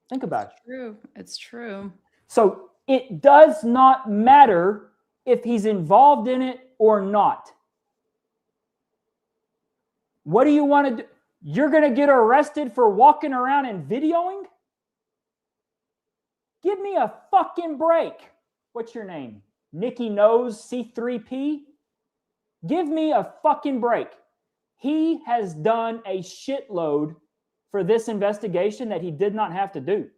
Think about it. True. It's true. So it does not matter if he's involved in it or not. What do you want to do? You're going to get arrested for walking around and videoing? Give me a fucking break. What's your name? Nikki Knows C3P? Give me a fucking break. He has done a shitload for this investigation that he did not have to do.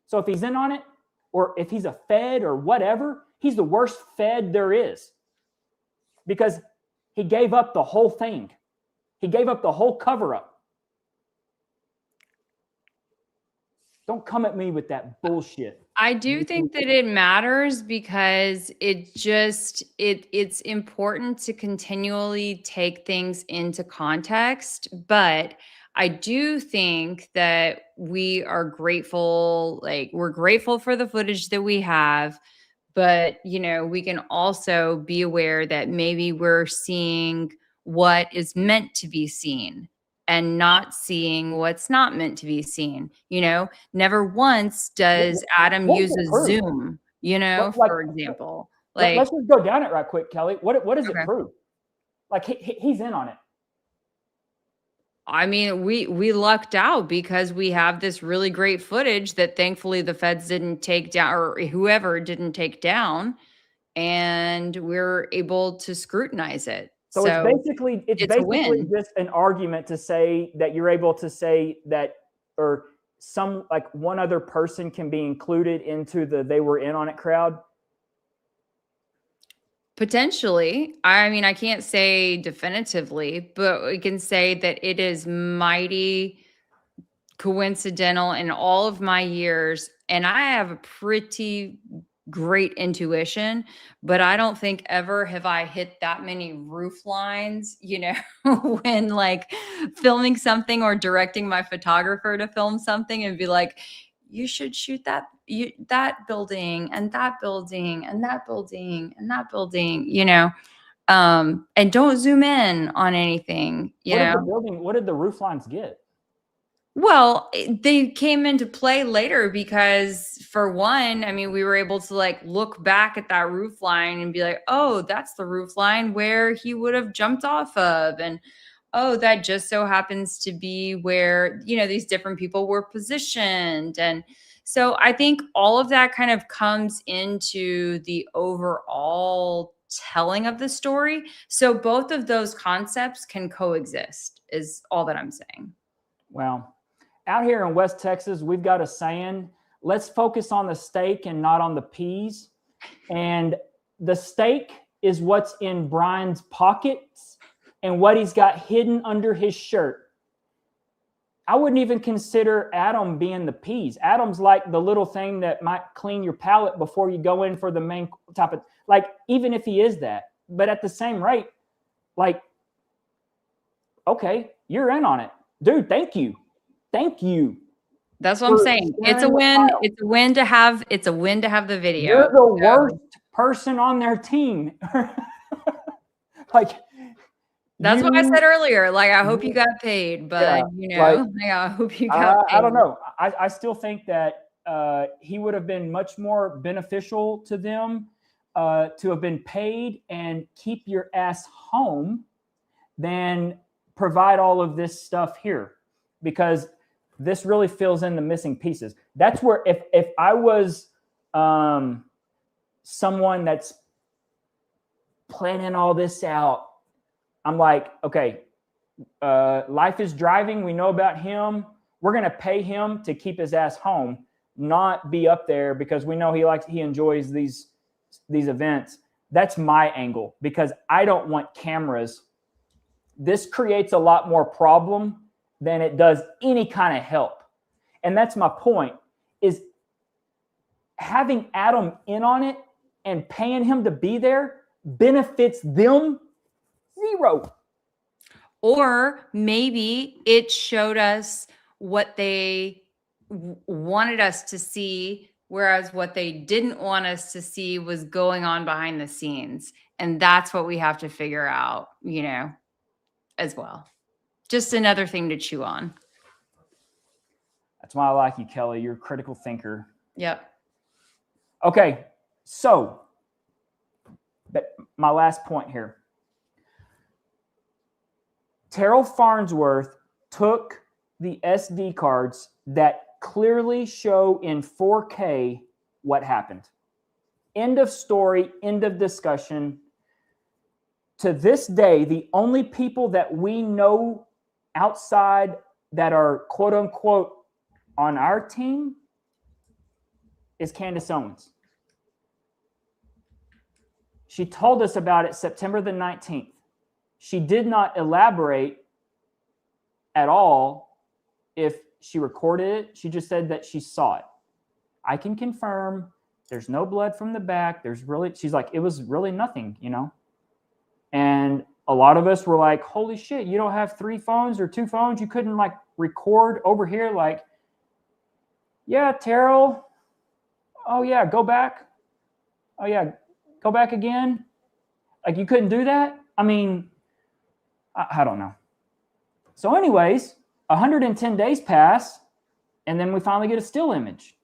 So if he's in on it, or if he's a Fed or whatever, he's the worst Fed there is. Because he gave up the whole thing. He gave up the whole cover-up. Don't come at me with that bullshit. I do think that it matters because it's important to continually take things into context, but I do think that we are grateful, like we're grateful for the footage that we have, but you know, we can also be aware that maybe we're seeing what is meant to be seen and not seeing what's not meant to be seen. You know, never once does Adam use a Zoom, you know, for example. Like, let's just go down it right quick, Kelly. What does it prove? Like, he's in on it. I mean, we lucked out because we have this really great footage that thankfully the feds didn't take down, or whoever didn't take down, and we're able to scrutinize it. So it's basically just an argument to say that you're able to say that, or some, like, one other person can be included into the they were in on it crowd. Potentially. I mean, I can't say definitively, but we can say that it is mighty coincidental in all of my years. And I have a pretty great intuition, but I don't think ever have I hit that many roof lines, you know, when like filming something or directing my photographer to film something and be like, you should shoot that building and that building and that building and that building, you know, and don't zoom in on anything. What did the roof lines get? Well, they came into play later because, for one, I mean, we were able to like look back at that roof line and be like, oh, that's the roof line where he would have jumped off of. And oh, that just so happens to be where, you know, these different people were positioned. And so I think all of that kind of comes into the overall telling of the story. So both of those concepts can coexist, is all that I'm saying. Well, out here in West Texas, we've got a saying, let's focus on the steak and not on the peas. And the steak is what's in Brian's pockets. and what he's got hidden under his shirt. I wouldn't even consider Adam being the peas. Adam's like the little thing that might clean your palate before you go in for the main topic. Like, even if he is that, but at the same rate, like, okay, you're in on it. Dude, thank you. Thank you. That's what I'm saying. It's a win. It's a win to have. It's a win to have the video. You're the worst person on their team. Like, that's what I said earlier. Like, I hope you got paid, but I hope you got paid. I don't know. I still think that he would have been much more beneficial to them to have been paid and keep your ass home than provide all of this stuff here, because this really fills in the missing pieces. That's where if I was someone that's planning all this out, I'm like, okay, Life is Driving. We know about him. We're going to pay him to keep his ass home, not be up there, because we know he enjoys these events. That's my angle, because I don't want cameras. This creates a lot more problem than it does any kind of help. And that's my point, is having Adam in on it and paying him to be there benefits them zero. Or maybe it showed us what they wanted us to see, whereas what they didn't want us to see was going on behind the scenes. And that's what we have to figure out, as well. Just another thing to chew on. That's why I like you, Kelly. You're a critical thinker. Yep. Okay, so my last point here. Terrell Farnsworth took the SD cards that clearly show in 4K what happened. End of story, end of discussion. To this day, the only people that we know outside that are quote unquote on our team is Candace Owens. She told us about it September the 19th. She did not elaborate at all if she recorded it. She just said that she saw it. I can confirm there's no blood from the back. She's like, it was really nothing, And a lot of us were like, holy shit, you don't have 3 phones or 2 phones? You couldn't record over here? Like, yeah, Terrell. Oh yeah, go back. Oh yeah, go back again. Like, you couldn't do that? I mean, I don't know. So anyways, 110 days pass, and then we finally get a still image.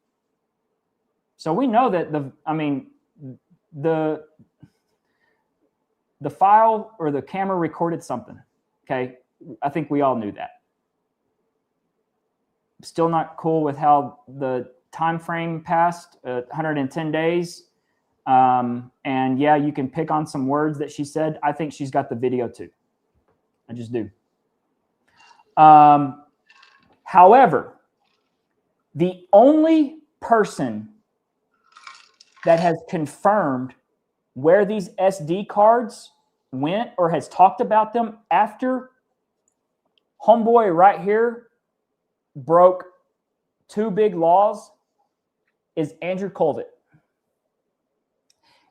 So we know that the file or the camera recorded something. Okay. I think we all knew that. Still not cool with how the time frame passed, 110 days. And yeah, you can pick on some words that she said. I think she's got the video too. I just do. However, the only person that has confirmed where these SD cards went or has talked about them after homeboy right here broke 2 big laws is Andrew Colvett.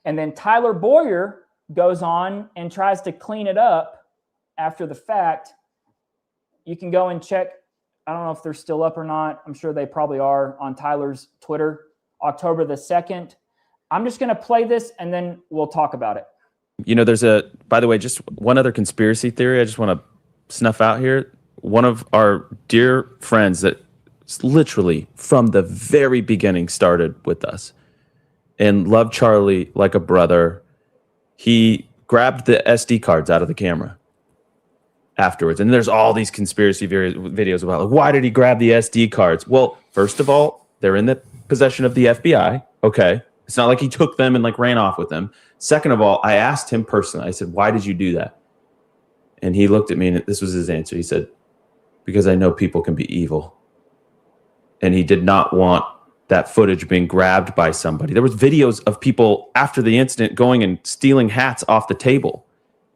And then Tyler Boyer goes on and tries to clean it up after the fact. You can go and check. I don't know if they're still up or not. I'm sure they probably are on Tyler's Twitter, October the 2nd. I'm just going to play this and then we'll talk about it. There's by the way, just one other conspiracy theory I just want to snuff out here. One of our dear friends that literally from the very beginning started with us and loved Charlie like a brother. He grabbed the SD cards out of the camera afterwards. And there's all these conspiracy videos about why did he grab the SD cards? Well, first of all, they're in the possession of the FBI. Okay. It's not like he took them and ran off with them. Second of all, I asked him personally, I said, why did you do that? And he looked at me and this was his answer. He said, because I know people can be evil. And he did not want that footage being grabbed by somebody. There was videos of people after the incident going and stealing hats off the table.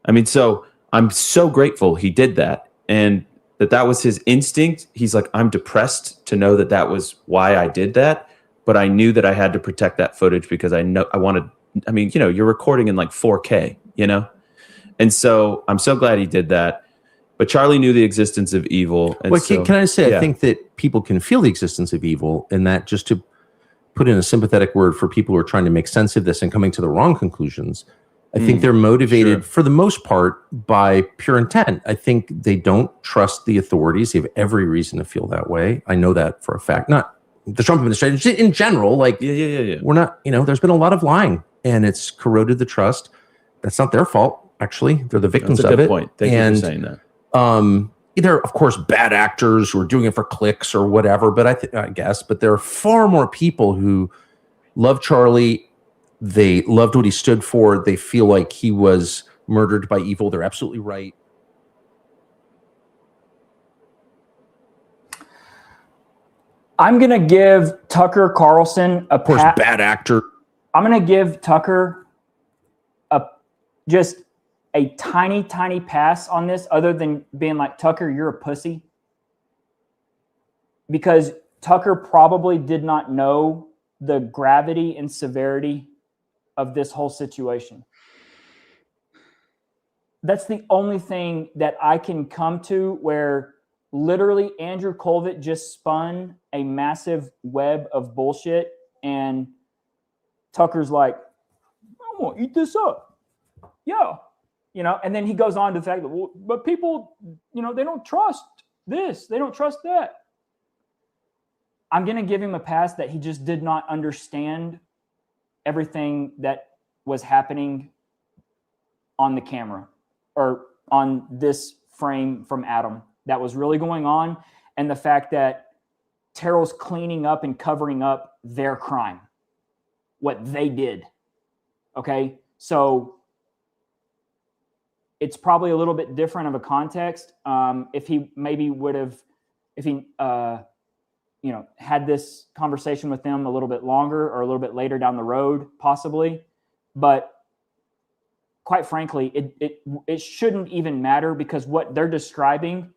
I mean, so I'm so grateful he did that, and that was his instinct. He's like, I'm depressed to know that was why I did that, but I knew that I had to protect that footage because I wanted. I mean, you're recording in like 4K, and so I'm so glad he did that. But Charlie knew the existence of evil. And well, so, can I say, yeah. I think that people can feel the existence of evil, and that, just to put in a sympathetic word for people who are trying to make sense of this and coming to the wrong conclusions, I think they're motivated for the most part by pure intent. I think they don't trust the authorities. They have every reason to feel that way. I know that for a fact. Not the Trump administration in general. Like, we're not, there's been a lot of lying, and it's corroded the trust. That's not their fault, actually. They're the victims That's a of good it. point. Thank you for saying that. There are, of course, bad actors who are doing it for clicks or whatever, but I guess, but there are far more people who love Charlie. They loved what he stood for. They feel like he was murdered by evil. They're absolutely right. I'm going to give Tucker Carlson of course, bad actor. I'm going to give Tucker just a tiny, tiny pass on this, other than being like, Tucker, you're a pussy. Because Tucker probably did not know the gravity and severity of this whole situation. That's the only thing that I can come to, where literally Andrew Colvett just spun a massive web of bullshit, and Tucker's like, I'm going to eat this up. Yeah. And then he goes on to the fact that, well, but people, they don't trust this. They don't trust that. I'm going to give him a pass that he just did not understand everything that was happening on the camera or on this frame from Adam that was really going on. And the fact that Terrell's cleaning up and covering up their crime, what they did. Okay. So it's probably a little bit different of a context. If he maybe would have, had this conversation with them a little bit longer or a little bit later down the road, possibly. But quite frankly, it shouldn't even matter, because what they're describing.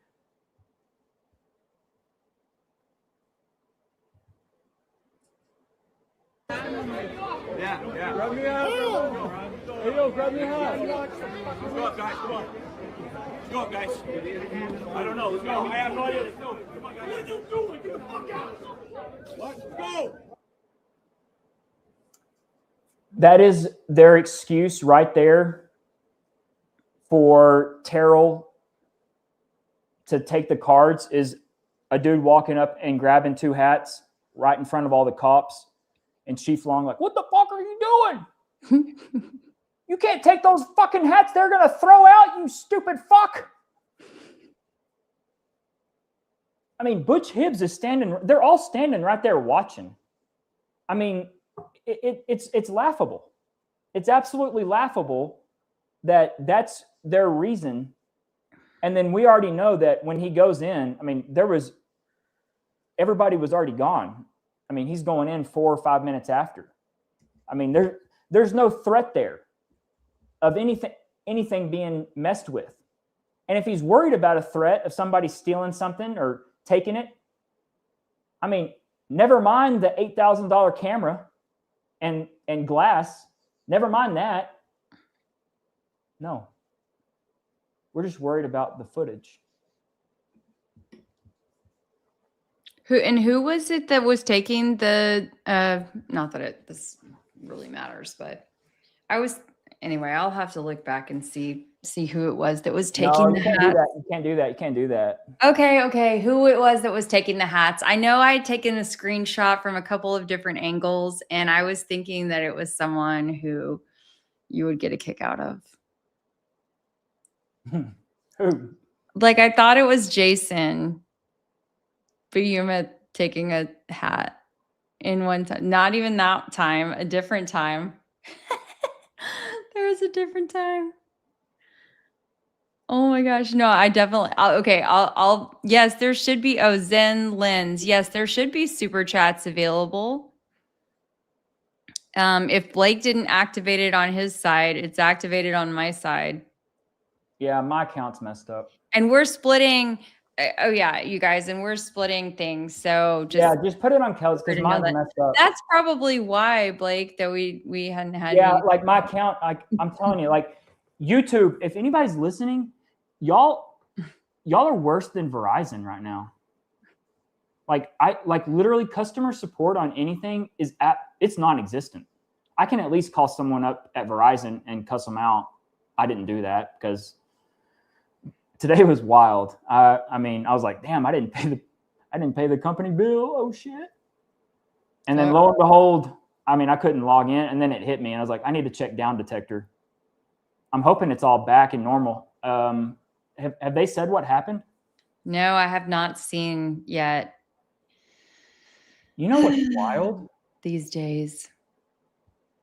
Yeah. Grab me out. Hey, yo, grab me out. Let's go up, guys. Come on. Let's go up, guys. I don't know. Let's go. I have no idea. Let's go. Come on, guys. What are you doing? Get the fuck out. Let's go. That is their excuse right there for Terrell to take the cards, is a dude walking up and grabbing two hats right in front of all the cops. And Chief Long like, what the fuck are you doing? You can't take those fucking hats. They're going to throw out, you stupid fuck. I mean, Butch Hibbs is standing. They're all standing right there watching. I mean, it's laughable. It's absolutely laughable that that's their reason. And then we already know that when he goes in, I mean, everybody was already gone. I mean, he's going in 4 or 5 minutes after. I mean, there's no threat there of anything being messed with. And if he's worried about a threat of somebody stealing something or taking it, I mean, never mind the $8,000 camera and glass. Never mind that. No. We're just worried about the footage. Who was it that was taking the not that this really matters, but anyway, I'll have to look back and see who it was that was taking the hats. You can't do that. You can't do that. Okay. Who it was that was taking the hats. I know I had taken a screenshot from a couple of different angles, and I was thinking that it was someone who you would get a kick out of. Who? Like, I thought it was Jason. But you met taking a hat in one time. Not even that time, a different time. There was a different time. Oh my gosh. No, I definitely, I'll, yes, there should be, Zen Lens. Yes, there should be super chats available. If Blake didn't activate it on his side, it's activated on my side. Yeah, my account's messed up. And we're splitting. Oh yeah, you guys, and we're splitting things. So just put it on Kelly's because mine's messed up. That's probably why, Blake, that we hadn't had. Yeah, you. like my account, I'm telling you, like YouTube. If anybody's listening, y'all are worse than Verizon right now. Like literally customer support on anything it's non-existent. I can at least call someone up at Verizon and cuss them out. I didn't do that because today was wild. I mean, I was like, damn, I didn't pay the company bill. Oh shit. And then lo and behold, I mean, I couldn't log in, and then it hit me, and I was like, I need to check down detector. I'm hoping it's all back and normal. Have they said what happened? No, I have not seen yet. You know what's wild these days?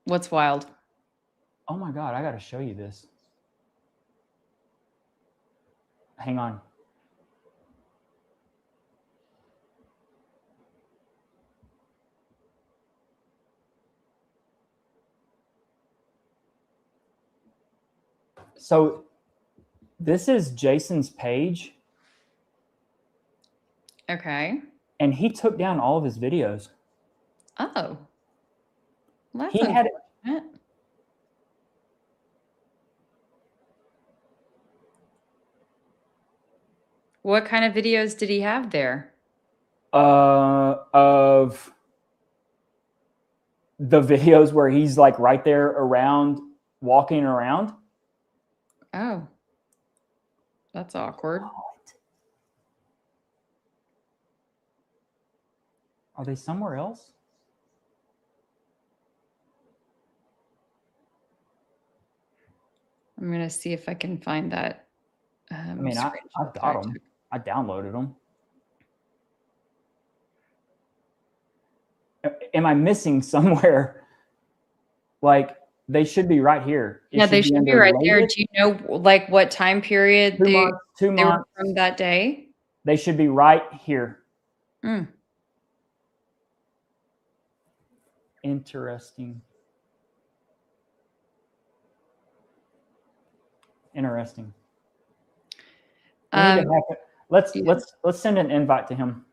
What's wild? Oh my God, I got to show you this. Hang on. So this is Jason's page. Okay. And he took down all of his videos. Oh. Well, he had it. What kind of videos did he have there? Of the videos where he's like right there around, walking around. Oh. That's awkward. Are they somewhere else? I'm going to see if I can find that. I mean, I've got them. I downloaded them. Am I missing somewhere? Like, they should be right here. Yeah, they should be right there. Do you know, like, what time period they were from that day? They should be right here. Mm. Interesting. Let's send an invite to him.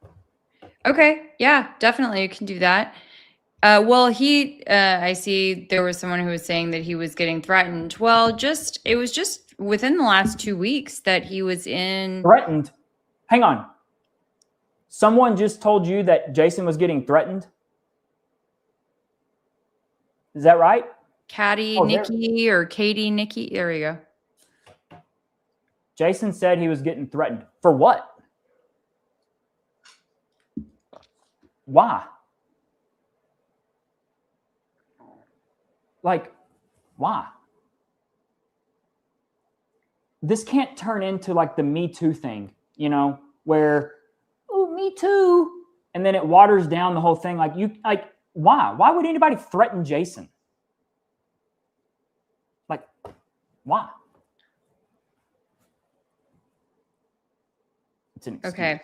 Okay. Yeah, definitely. You can do that. Well, I see there was someone who was saying that he was getting threatened. Well, it was just within the last 2 weeks that he was in. Threatened? Hang on. Someone just told you that Jason was getting threatened? Is that right? Nikki or Katie Nikki. There we go. Jason said he was getting threatened. For what? Why? Like, why? This can't turn into like the Me Too thing, you know, where, oh, Me Too. And then it waters down the whole thing. Why? Why would anybody threaten Jason? Like, why? It's an excuse. Okay.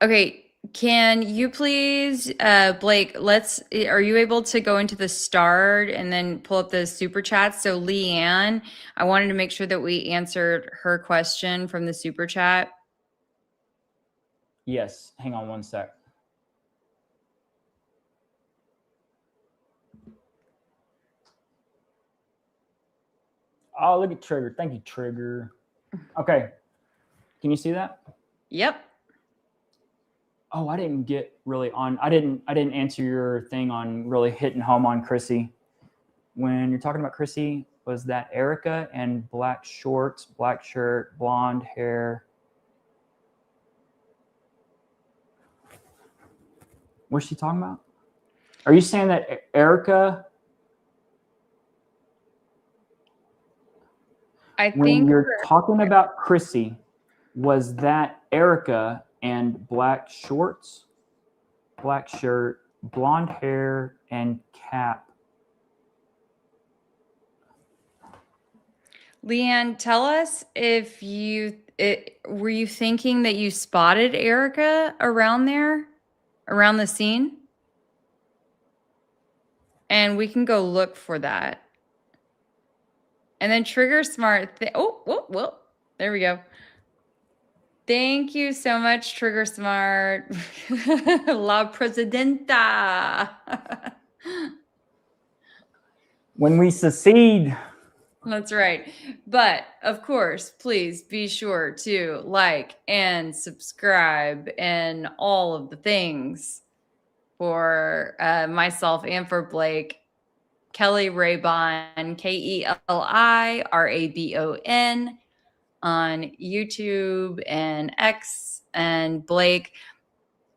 Okay. Can you please, Blake, are you able to go into the start and then pull up the super chats? So Leanne, I wanted to make sure that we answered her question from the super chat. Yes. Hang on one sec. Oh, look at Trigger. Thank you, Trigger. Okay. Can you see that? Yep. Oh, I didn't get really on. I didn't answer your thing on really hitting home on Chrissy. When you're talking about Chrissy, was that Erica and black shorts, black shirt, blonde hair? What's she talking about? Are you saying that Erica? When you're talking about Chrissy, was that Erica and black shorts, black shirt, blonde hair, and cap? Leanne, tell us if were you thinking that you spotted Erica around there, around the scene? And we can go look for that. And then Trigger Smart. Whoa. There we go. Thank you so much, Trigger Smart. La Presidenta. When we secede. That's right. But of course, please be sure to like and subscribe and all of the things for myself and for Blake. Kelly Raybon, KELIRABON on YouTube and X, and Blake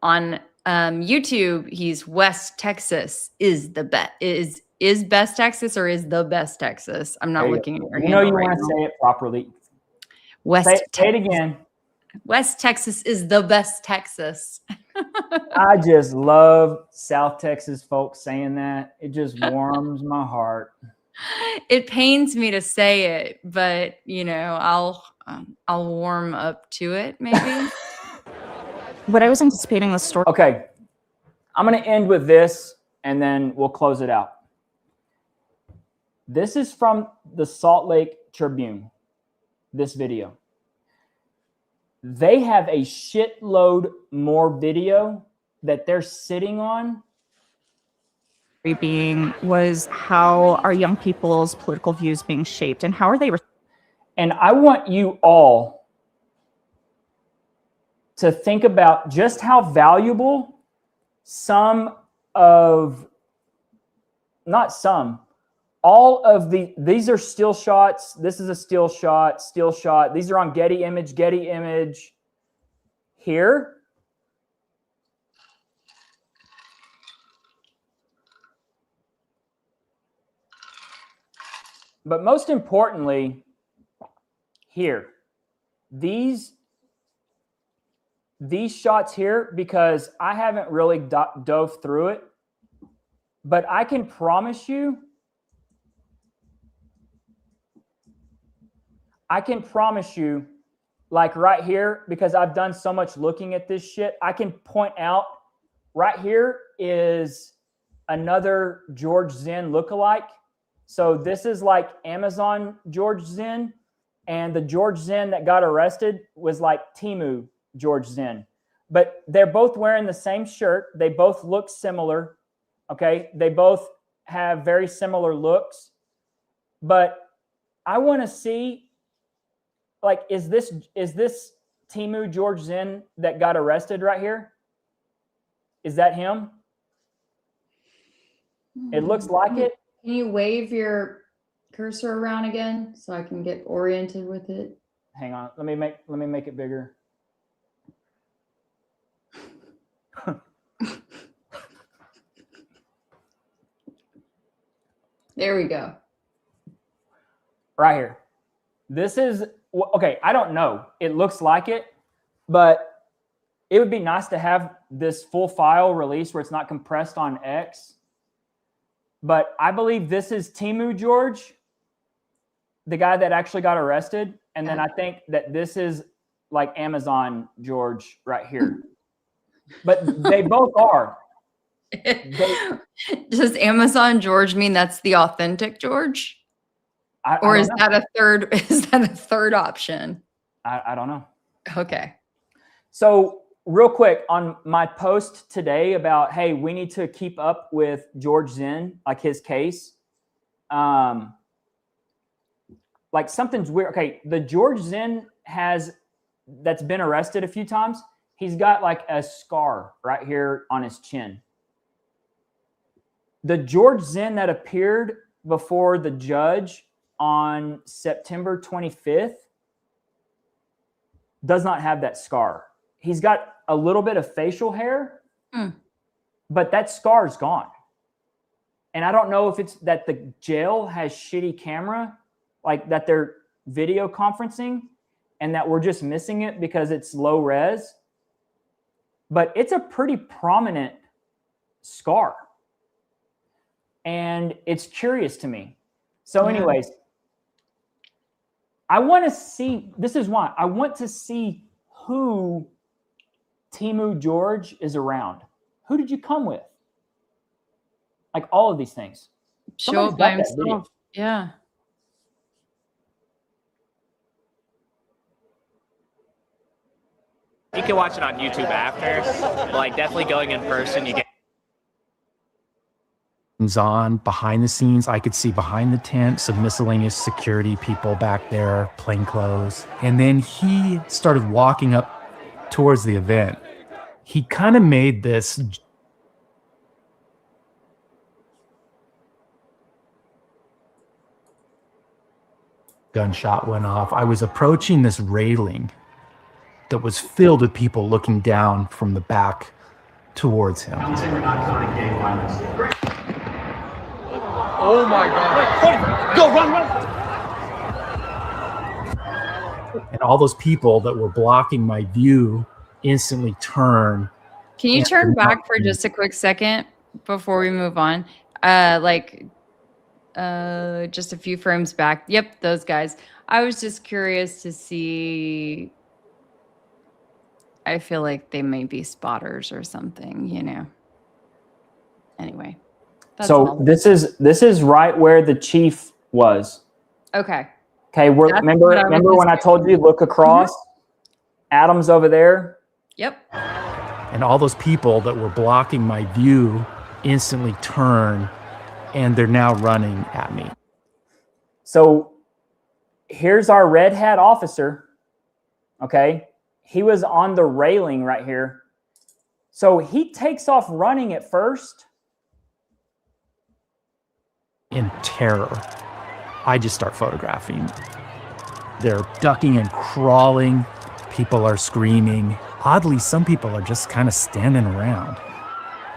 on YouTube. He's West Texas is the best. Is best Texas or is the best Texas? I'm not looking at your You know handle you right want to now. say it properly. West Say it again. West Texas is the best Texas. I just love South Texas folks saying that. It just warms my heart. It pains me to say it, but you know, I'll warm up to it maybe. What I was anticipating the story. Okay, I'm going to end with this, and then we'll close it out. This is from the Salt Lake Tribune, this video. They have a shitload more video that they're sitting on. Being was how are young people's political views being shaped, and how are they? And I want you all to think about just how valuable all of these are still shots. This is a still shot. These are on Getty image here. But most importantly, here, these shots here, because I haven't really dove through it, but I can promise you, like right here, because I've done so much looking at this shit, I can point out right here is another George Zinn lookalike. So this is like Amazon George Zinn, and the George Zinn that got arrested was like Temu George Zinn. But they're both wearing the same shirt. They both look similar. Okay. They both have very similar looks. But I want to see, like, is this Temu George Zinn that got arrested right here? Is that him? It looks like it. Can you wave your cursor around again so I can get oriented with it? Hang on. Let me make it bigger. There we go. Right here. This is okay. I don't know. It looks like it, but it would be nice to have this full file released where it's not compressed on X. But I believe this is Temu George, the guy that actually got arrested. And then I think that this is like Amazon George right here. But they both are. Does Amazon George mean that's the authentic George? Or is that a third option? I don't know. Okay. So real quick on my post today about, hey, we need to keep up with George Zinn, like his case. Like something's weird. Okay. The George Zinn that's been arrested a few times. He's got like a scar right here on his chin. The George Zinn that appeared before the judge on September 25th does not have that scar. He's got a little bit of facial hair, but that scar is gone. And I don't know if it's that the jail has shitty camera, like that they're video conferencing and that we're just missing it because it's low res. But it's a pretty prominent scar. And it's curious to me. So anyways, I want to see, this is why, I want to see who Temu George is around. Who did you come with? Like all of these things. Show up by himself. Yeah. You can watch it on YouTube after, but like definitely going in person, you get on behind the scenes. I could see behind the tent some miscellaneous security people back there, plainclothes. And then he started walking up towards the event. He kind of made this gunshot went off. I was approaching this railing that was filled with people looking down from the back towards him. Oh my God. Go, run. And all those people that were blocking my view instantly turn. Can you turn back for just a quick second before we move on? Just a few frames back. Yep, those guys. I was just curious to see. I feel like they may be spotters or something, you know. Anyway. So this is right where the chief was. Okay. Okay, remember when I told you look across? Adam's over there. Yep. And all those people that were blocking my view instantly turn, and they're now running at me. So here's our red hat officer. Okay. He was on the railing right here. So he takes off running at first. In terror, I just start photographing. They're ducking and crawling. People are screaming. Oddly, some people are just kind of standing around,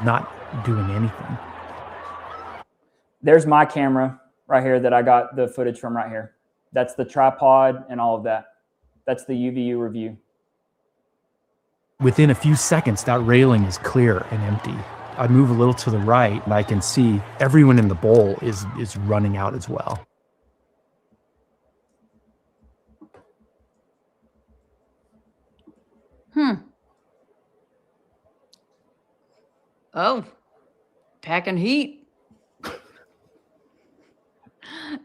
not doing anything. There's my camera right here that I got the footage from right here. That's the tripod and all of that. That's the UVU review. Within a few seconds, that railing is clear and empty. I move a little to the right, and I can see everyone in the bowl is running out as well. Oh, packing heat.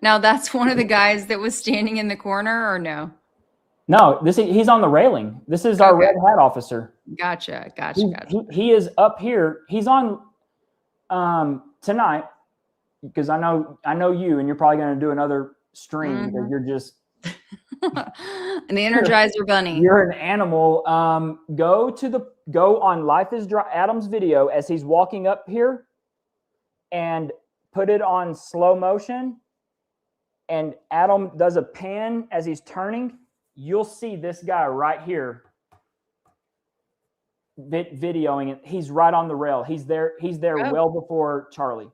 Now that's one of the guys that was standing in the corner, or no? No, he's on the railing. This is our red hat officer. Gotcha. He is up here. He's on tonight because I know you, and you're probably going to do another stream because you're just an Energizer Bunny. You're an animal. Go on Life is Dry Adam's video as he's walking up here, and put it on slow motion. And Adam does a pan as he's turning. You'll see this guy right here videoing it. He's right on the rail. He's there well before Charlie.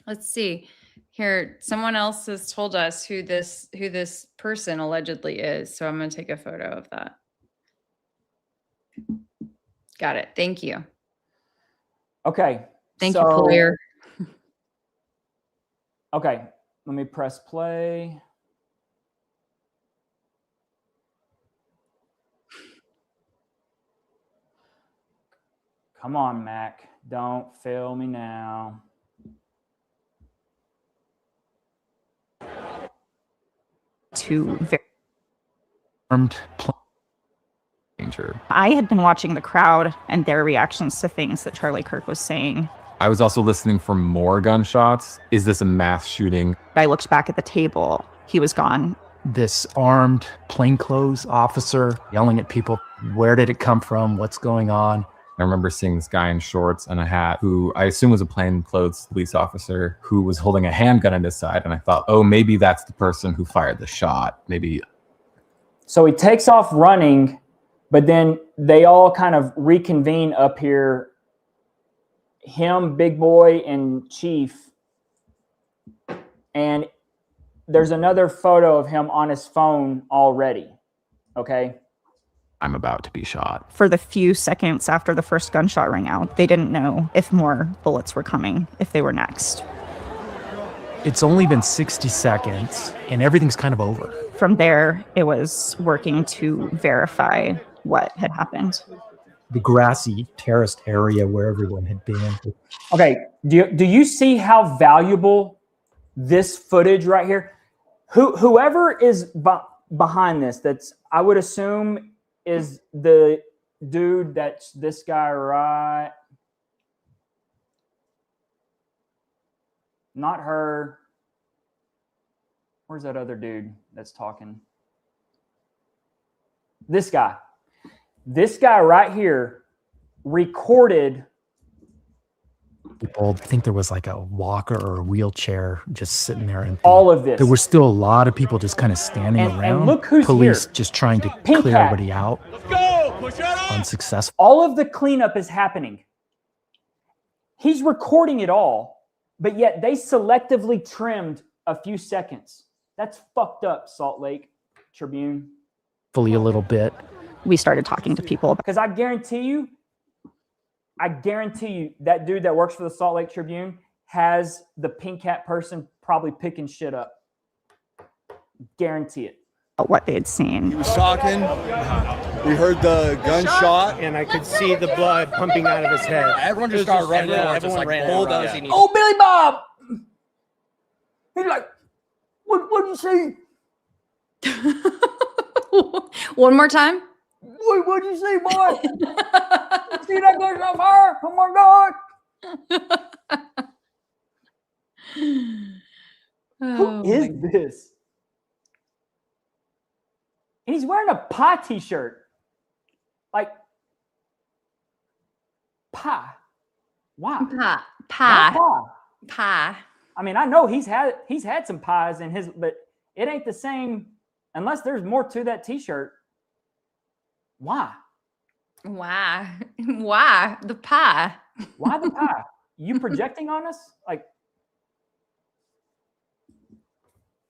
Let's see. Here, someone else has told us who this person allegedly is. So I'm going to take a photo of that. Got it. Thank you. Okay. Thank you, player. Okay. Let me press play. Come on, Mac. Don't fail me now. To very armed danger. I had been watching the crowd and their reactions to things that Charlie Kirk was saying. I was also listening for more gunshots. Is this a mass shooting? I looked back at the table. He was gone. This armed plainclothes officer yelling at people, where did it come from? What's going on? I remember seeing this guy in shorts and a hat who I assume was a plainclothes police officer who was holding a handgun at his side. And I thought, oh, maybe that's the person who fired the shot. Maybe. So he takes off running, but then they all kind of reconvene up here. Him, Big Boy, and Chief. And there's another photo of him on his phone already. Okay. I'm about to be shot. For the few seconds after the first gunshot rang out, they didn't know if more bullets were coming, if they were next. It's only been 60 seconds and everything's kind of over. From there, it was working to verify what had happened. The grassy terraced area where everyone had been. Okay, do you see how valuable this footage right here? Whoever is behind this, I would assume is the dude, that's this guy, right? Not her. Where's that other dude that's talking? This guy. This guy right here recorded. People, I think there was like a walker or a wheelchair just sitting there, and all of this. There were still a lot of people just kind of standing around. And look who's police here. just trying to Pink clear hat. everybody out. Let's go. Push it up. Unsuccessful. All of the cleanup is happening. He's recording it all, but yet they selectively trimmed a few seconds. That's fucked up, Salt Lake Tribune. Fully a little bit. We started talking to people. Because I guarantee you that dude that works for the Salt Lake Tribune has the pink hat person probably picking shit up. Guarantee it. What they had seen. He was talking. We heard the gunshot, and I could see the blood pumping out of his head. Everyone just started running. Everyone ran. bulldozing. Oh, Billy Bob! He's like, what did you see? One more time. What did you see, boy? See that gunshot fire? Oh my God! Who is this? And he's wearing a pie t-shirt. Like, pie. Why? Pie. Why pie? Pie. I mean, I know he's had some pies in his, but it ain't the same unless there's more to that t-shirt. Why? Why? Why the pie? Why the pie? You projecting on us? Like,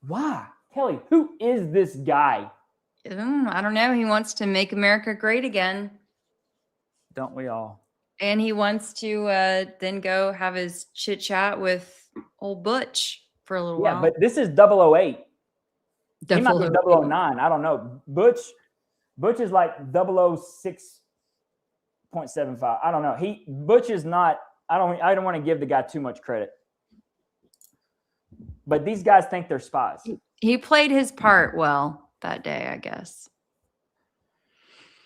why? Kelly, who is this guy? I don't know. He wants to make America great again. Don't we all? And he wants to then go have his chit chat with old Butch for a little while. Yeah, but this is 008. He might be 008. 009. I don't know. Butch is like 006.75. I don't know. Butch is not. I don't want to give the guy too much credit. But these guys think they're spies. He played his part well that day, I guess.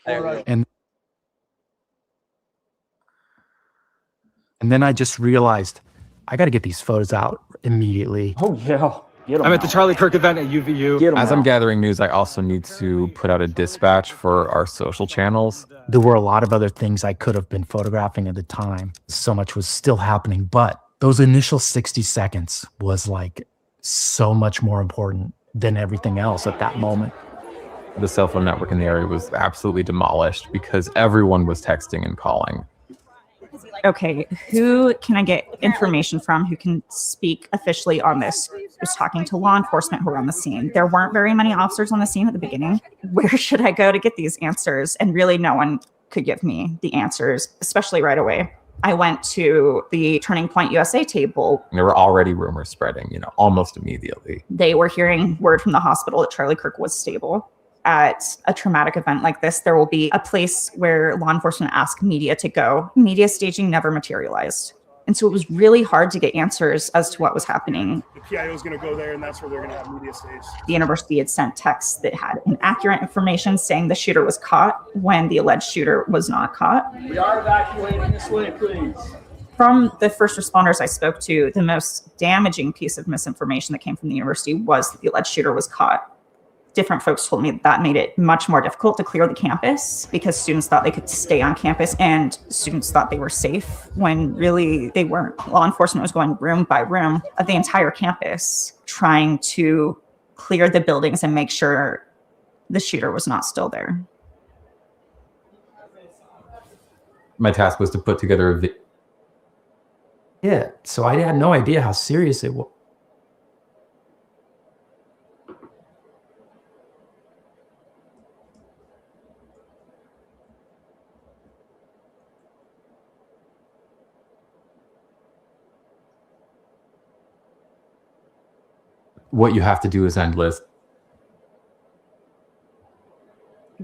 And then I just realized I got to get these photos out immediately. Oh yeah. I'm at the Charlie Kirk event at UVU. As I'm gathering news, I also need to put out a dispatch for our social channels. There were a lot of other things I could have been photographing at the time. So much was still happening, but those initial 60 seconds was like so much more important than everything else at that moment. The cell phone network in the area was absolutely demolished because everyone was texting and calling. Okay, who can I get information from who can speak officially on this? I was talking to law enforcement who were on the scene. There weren't very many officers on the scene at the beginning. Where should I go to get these answers? And really no one could give me the answers, especially right away. I went to the Turning Point USA table. There were already rumors spreading, almost immediately. They were hearing word from the hospital that Charlie Kirk was stable. At a traumatic event like this, there will be a place where law enforcement ask media to go. Media staging never materialized. And so it was really hard to get answers as to what was happening. The PIO is going to go there, and that's where they're going to have media stage. The university had sent texts that had inaccurate information saying the shooter was caught when the alleged shooter was not caught. We are evacuating this way, please. From the first responders I spoke to, the most damaging piece of misinformation that came from the university was that the alleged shooter was caught. Different folks told me that made it much more difficult to clear the campus because students thought they could stay on campus and students thought they were safe when really they weren't. Law enforcement was going room by room of the entire campus trying to clear the buildings and make sure the shooter was not still there. My task was to put together a Yeah, so I had no idea how serious it was. What you have to do is endless.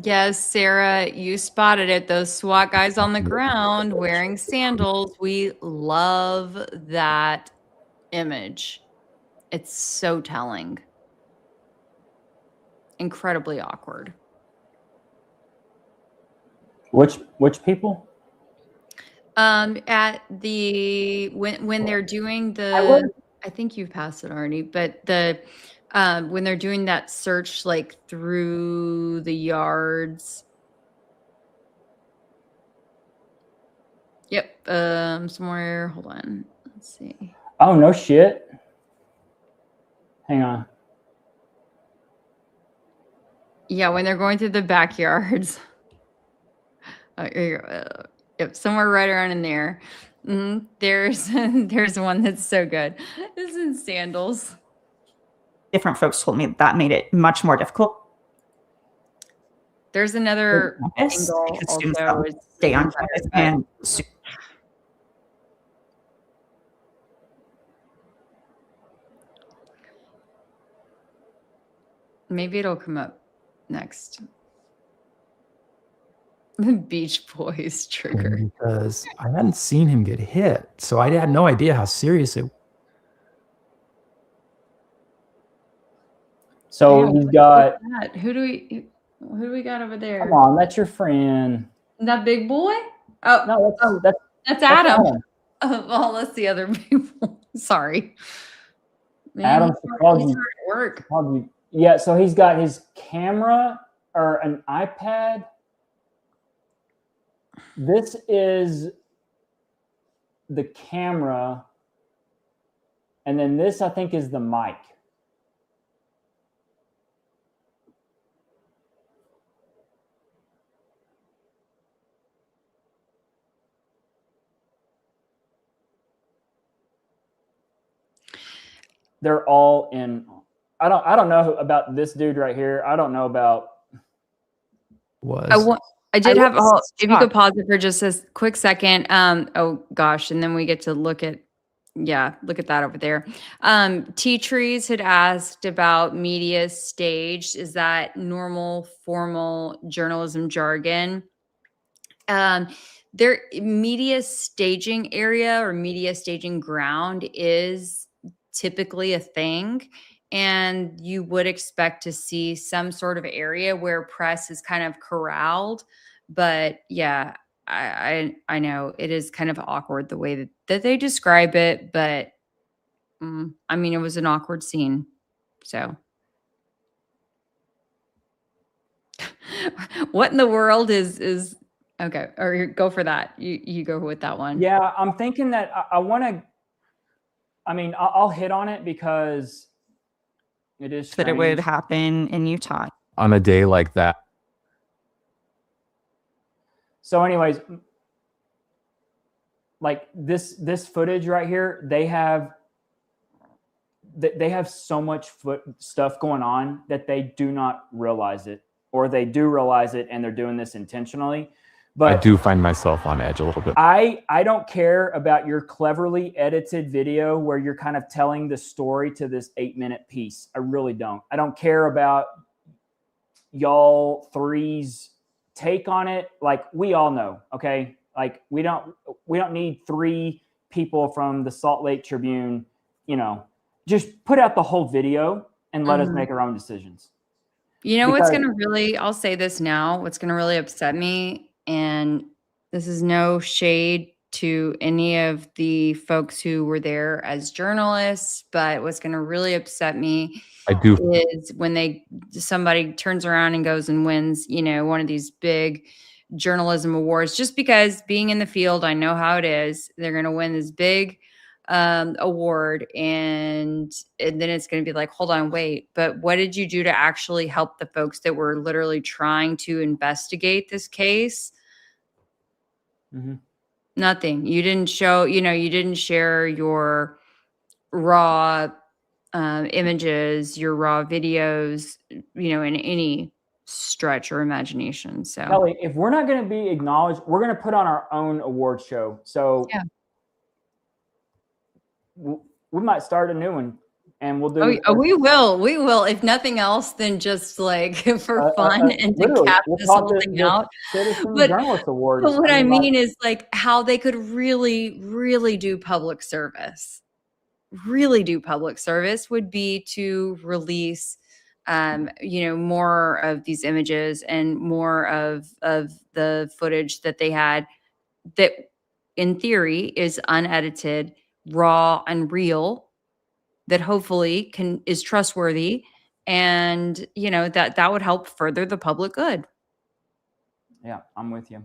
Yes, Sarah, you spotted it. Those SWAT guys on the ground wearing sandals. We love that image. It's so telling. Incredibly awkward. Which people? At the when they're doing the, I think you've passed it already, but the when they're doing that search like through the yards. Yep. Somewhere. Hold on. Let's see. Oh no shit. Hang on. Yeah, when they're going through the backyards. Yep, somewhere right around in there. There's one that's so good. It's in sandals. Different folks told me that made it much more difficult. There's another angle also. Stay on campus and maybe it'll come up next. The Beach Boys trigger. Because I hadn't seen him get hit, so I had no idea how serious it. So he's got. Who do we got over there? Come on, that's your friend. That big boy? Oh no, that's Adam. Oh, well, that's the other people. Sorry. Man, Adam he's hard at work. Yeah, so he's got his camera or an iPad. This is the camera, and then this I think is the mic. They're all in. I don't know about this dude right here. I don't know about. I did have. Oh, if you could pause it for just a quick second. Oh gosh, and then we get to look at that over there. Tea Trees had asked about media staged. Is that normal, formal journalism jargon? Their media staging area or media staging ground is typically a thing, and you would expect to see some sort of area where press is kind of corralled. But yeah, I know it is kind of awkward the way that they describe it, but I mean, it was an awkward scene. So what in the world is okay, or go for that. You go with that one. Yeah, I'm thinking that I want to. I mean, I'll hit on it because it is that it would happen in Utah on a day like that. So anyways, like this footage right here, they have so much stuff going on that they do not realize it, or they do realize it and they're doing this intentionally. But I do find myself on edge a little bit. I don't care about your cleverly edited video where you're kind of telling the story to this 8-minute piece. I really don't. I don't care about y'all three's take on it. Like, we all know, okay? Like, we don't need 3 people from the Salt Lake Tribune, just put out the whole video and let us make our own decisions. You know, what's going to really, I'll say this now, what's going to really upset me, and this is no shade to any of the folks who were there as journalists, but what's going to really upset me is when somebody turns around and goes and wins, one of these big journalism awards, just because being in the field, I know how it is. They're going to win this big award, and then it's going to be like, hold on, wait, but what did you do to actually help the folks that were literally trying to investigate this case? Mm-hmm. Nothing. You didn't show, you didn't share your raw images, your raw videos, in any stretch or imagination. So Kelly, if we're not going to be acknowledged, we're going to put on our own award show. So yeah. We might start a new one, and we'll do. We will. If nothing else, then just like for fun and to cap this whole thing out. But Journalist Awards. But what I mean is like how they could really, really do public service. Really do public service would be to release more of these images and more of the footage that they had that in theory is unedited, raw and real, that hopefully is trustworthy, and that would help further the public good. Yeah, I'm with you.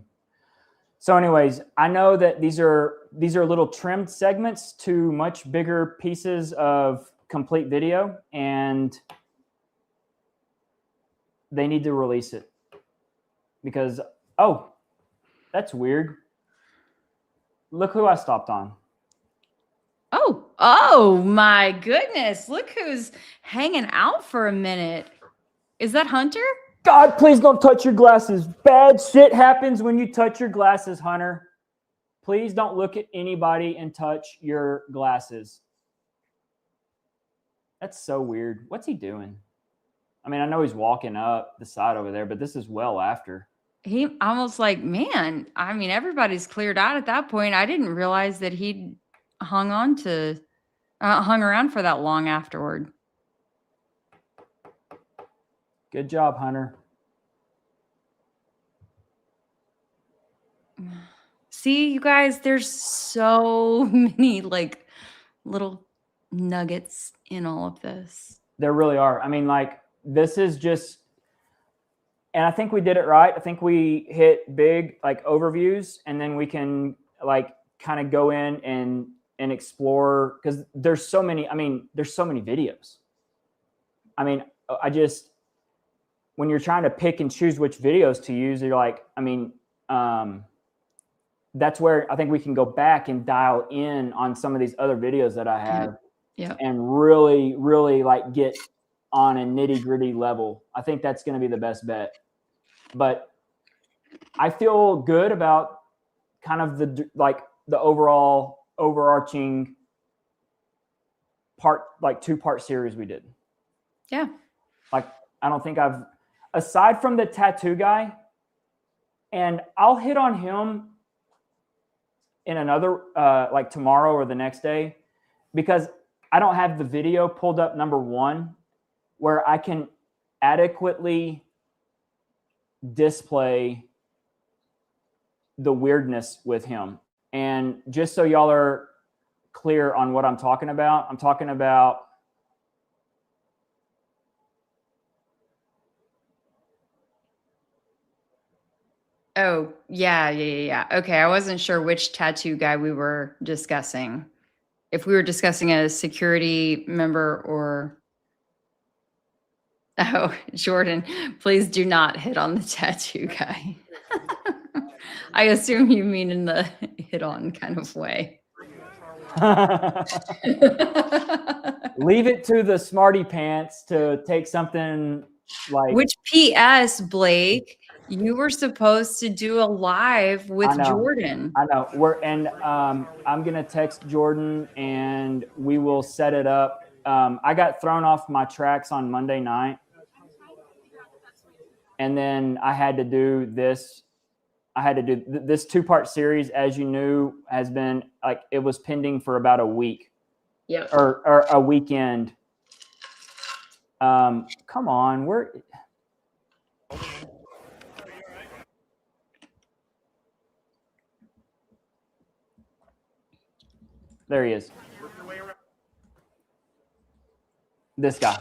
So anyways, I know that these are little trimmed segments to much bigger pieces of complete video, and they need to release it because, oh, that's weird. Look who I stopped on. Oh my goodness. Look who's hanging out for a minute. Is that Hunter? God, please don't touch your glasses. Bad shit happens when you touch your glasses, Hunter. Please don't look at anybody and touch your glasses. That's so weird. What's he doing? I mean, I know he's walking up the side over there, but this is well after. He almost like, man, I mean, everybody's cleared out at that point. I didn't realize that he'd hung around for that long afterward. Good job, Hunter. See, you guys, there's so many like little nuggets in all of this. There really are. I mean, like, this is just, and I think we did it right. I think we hit big like overviews, and then we can like kind of go in and explore, because there's so many videos. I mean, when you're trying to pick and choose which videos to use, you're like, that's where I think we can go back and dial in on some of these other videos that I have. Yeah. And really, really like get on a nitty gritty level. I think that's going to be the best bet. But I feel good about kind of the overall overarching part, like 2-part series we did. Yeah. Like, I don't think aside from the tattoo guy, and I'll hit on him in another, like tomorrow or the next day, because I don't have the video pulled up, number one, where I can adequately display the weirdness with him. And just so y'all are clear on what I'm talking about, Oh, yeah. Okay, I wasn't sure which tattoo guy we were discussing. If we were discussing a security member or... Oh, Jordan, please do not hit on the tattoo guy. I assume you mean in the hit on kind of way. Leave it to the smarty pants to take something like... Which PS, Blake, you were supposed to do a live with Jordan. I know. I'm going to text Jordan and we will set it up. I got thrown off my tracks on Monday night. And then I had to do this. This 2-part series, as you knew, has been like, it was pending for about a week. Yeah. Or a weekend. Come on, there he is. This guy.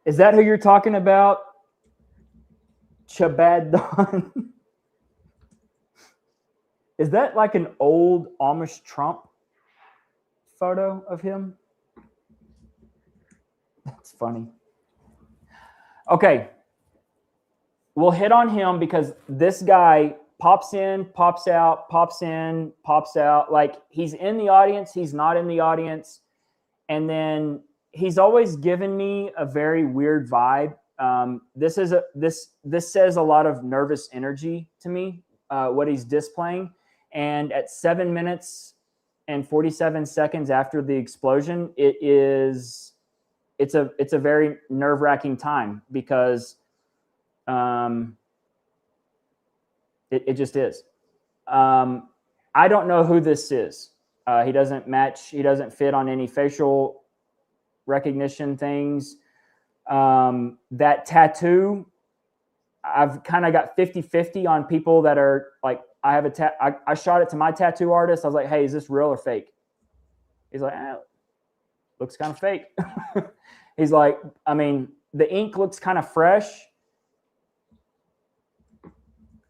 Is that who you're talking about? Chabad. Is that like an old Amish Trump photo of him? That's funny. Okay. We'll hit on him because this guy pops in, pops out, pops in, pops out. Like, he's in the audience, he's not in the audience. And then he's always given me a very weird vibe. This says a lot of nervous energy to me, what he's displaying. And at 7 minutes and 47 seconds after the explosion, it's a very nerve-wracking time because it just is. I don't know who this is. He doesn't fit on any facial recognition things. That tattoo, I've kind of got 50-50 on people that are like, I shot it to my tattoo artist. I was like, hey, is this real or fake? He's like, looks kind of fake. He's like, I mean, the ink looks kind of fresh.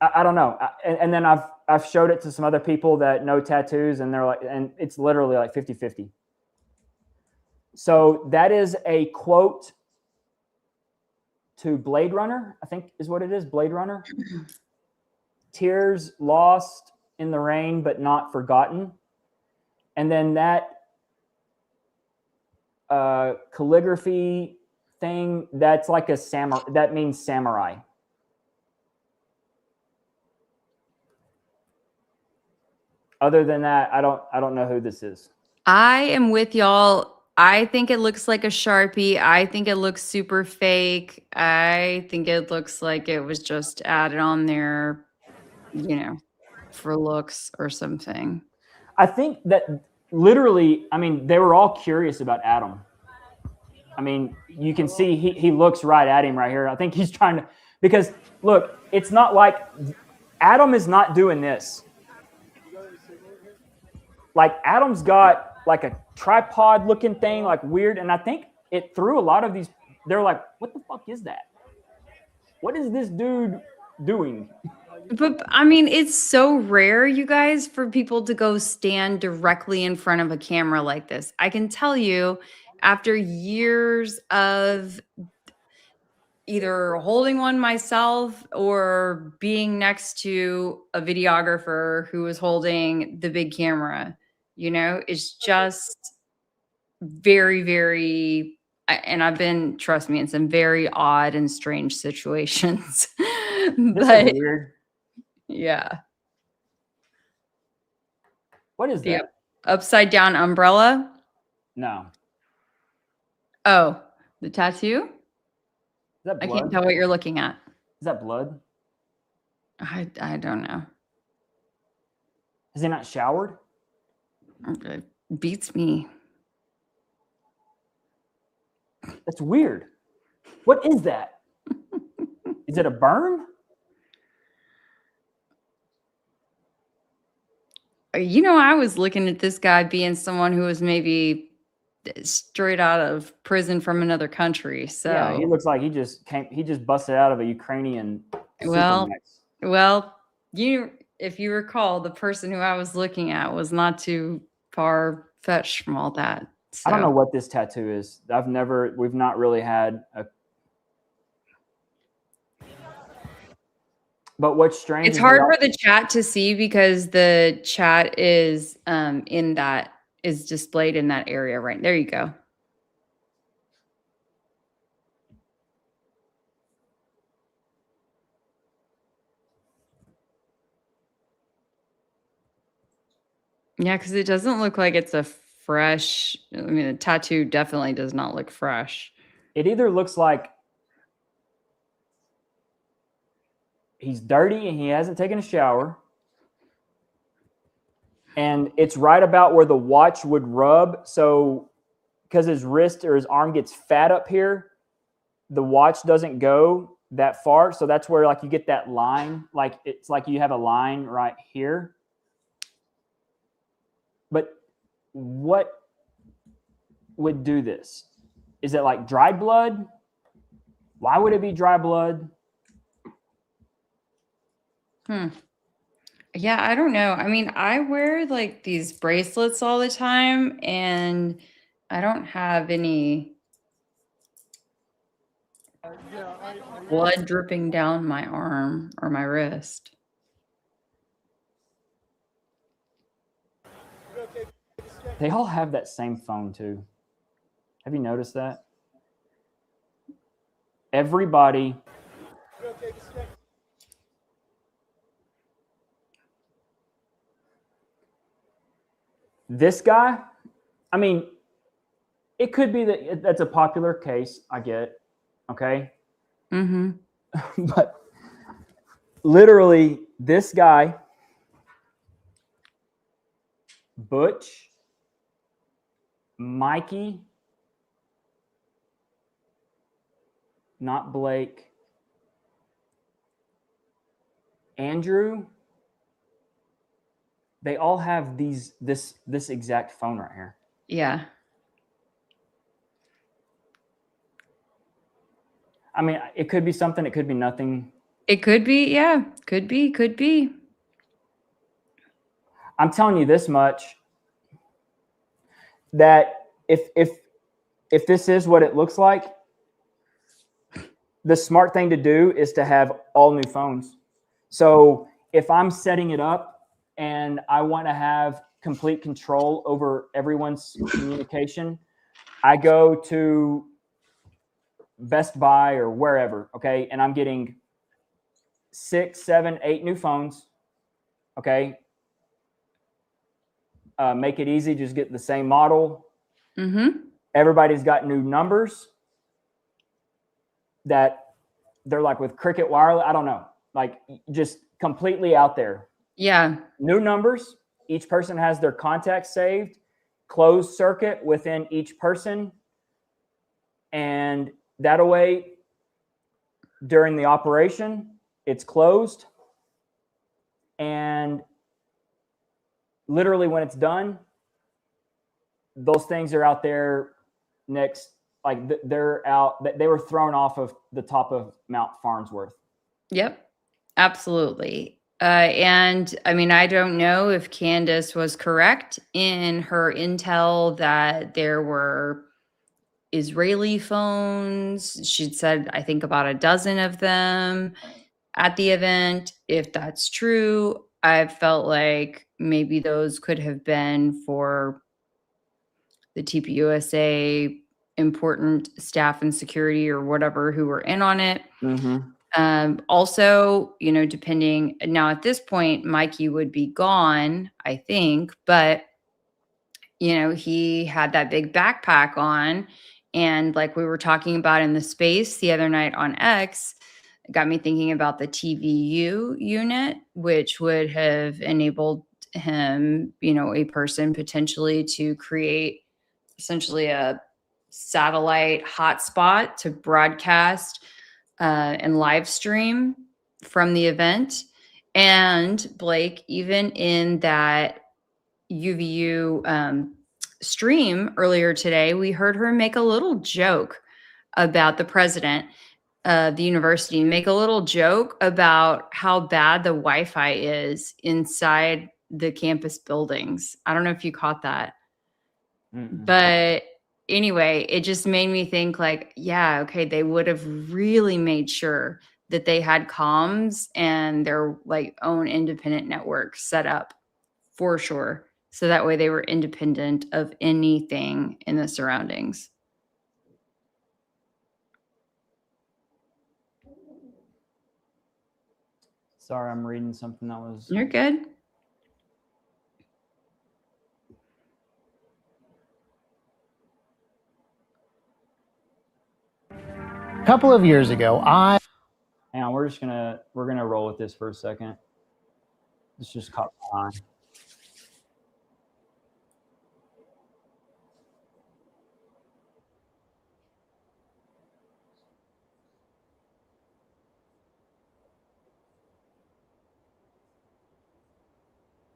I don't know. And then I've showed it to some other people that know tattoos, and they're like, and it's literally like 50-50. So that is a quote to Blade Runner, I think is what it is. Blade Runner. Tears lost in the rain, but not forgotten. And then that calligraphy thing, that's like a samurai. That means samurai. Other than that, I don't know who this is. I am with y'all. I think it looks like a Sharpie. I think it looks super fake. I think it looks like it was just added on there, for looks or something. I think that literally, I mean, they were all curious about Adam. I mean, you can see he looks right at him right here. I think he's trying to, because look, it's not like Adam is not doing this. Like Adam's got like a tripod looking thing, like weird. And I think it threw a lot of these, they're like, what the fuck is that? What is this dude doing? But I mean, it's so rare, you guys, for people to go stand directly in front of a camera like this. I can tell you, after years of either holding one myself or being next to a videographer who was holding the big camera, it's just very, very, and I've been, trust me, in some very odd and strange situations. This is weird. Yeah. What is that? The upside down umbrella? No. Oh, the tattoo? Is that blood? I can't tell what you're looking at. Is that blood? I don't know. Has he not showered? It beats me. That's weird. What is that? Is it a burn? I was looking at this guy being someone who was maybe straight out of prison from another country. So yeah, he looks like he just busted out of a Ukrainian. Well, if you recall, the person who I was looking at was not too far fetched from all that. So. I don't know what this tattoo is. We've not really had a. But what's strange? It's hard for the chat to see because the chat is is displayed in that area right there. You go. Yeah, because it doesn't look like it's a fresh. I mean, the tattoo definitely does not look fresh. It either looks like he's dirty and he hasn't taken a shower, and it's right about where the watch would rub. So because his wrist or his arm gets fat up here, the watch doesn't go that far. So that's where like you get that line. Like it's like you have a line right here. But what would do this? Is it like dry blood? Why would it be dry blood? Yeah, I don't know. I mean, I wear like these bracelets all the time, and I don't have any blood dripping down my arm or my wrist. They all have that same phone too. Have you noticed that? Everybody. This guy, I mean, it could be that that's a popular case. I get it. Okay. Mm-hmm. But literally, this guy, Butch, Mikey, not Blake. Andrew. They all have this exact phone right here. Yeah. I mean, it could be something, it could be nothing. It could be, yeah. Could be. I'm telling you this much, that if this is what it looks like, the smart thing to do is to have all new phones. So if I'm setting it up and I want to have complete control over everyone's communication, I go to Best Buy or wherever, okay, and I'm getting 6, 7, 8 new phones, okay. Make it easy, just get the same model. Everybody's got new numbers that they're like with Cricket Wireless, I don't know, like just completely out there. Yeah. New numbers, each person has their contacts saved, closed circuit within each person, and that way during the operation it's closed, and literally when it's done, those things are out there next, like they're out, they were thrown off of the top of Mount Farnsworth. Yep, absolutely. And I mean, I don't know if Candace was correct in her intel that there were Israeli phones. She'd said, I think, about a dozen of them at the event. If that's true, I felt like maybe those could have been for the TPUSA important staff and security or whatever who were in on it. Also, you know, depending now at this point, Mikey would be gone, I think, but you know, he had that big backpack on, and like we were talking about in the space the other night on X, it got me thinking about the TVU unit, which would have enabled him, you know, a person potentially to create essentially a satellite hotspot to broadcast and live stream from the event. And Blake, even in that UVU stream earlier today, we heard her make a little joke about the president of the university, make a little joke about how bad the Wi-Fi is inside the campus buildings. I don't know if you caught that. But anyway, it just made me think like, yeah, okay, they would have really made sure that they had comms and their like own independent network set up for sure. So that way they were independent of anything in the surroundings. Sorry, I'm reading something that was... You're good. A couple of years ago, Hang on, we're gonna roll with this for a second. This just caught my eye.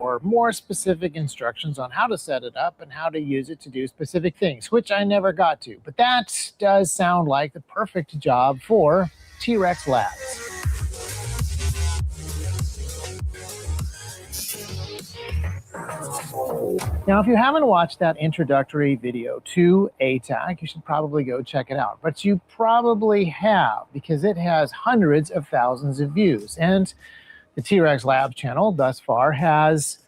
or more specific instructions on how to set it up and how to use it to do specific things, which I never got to. But that does sound like the perfect job for T-Rex Labs. Now, if you haven't watched that introductory video to ATAC, you should probably go check it out. But you probably have, because it has hundreds of thousands of views. And the T-Rex Labs channel thus far has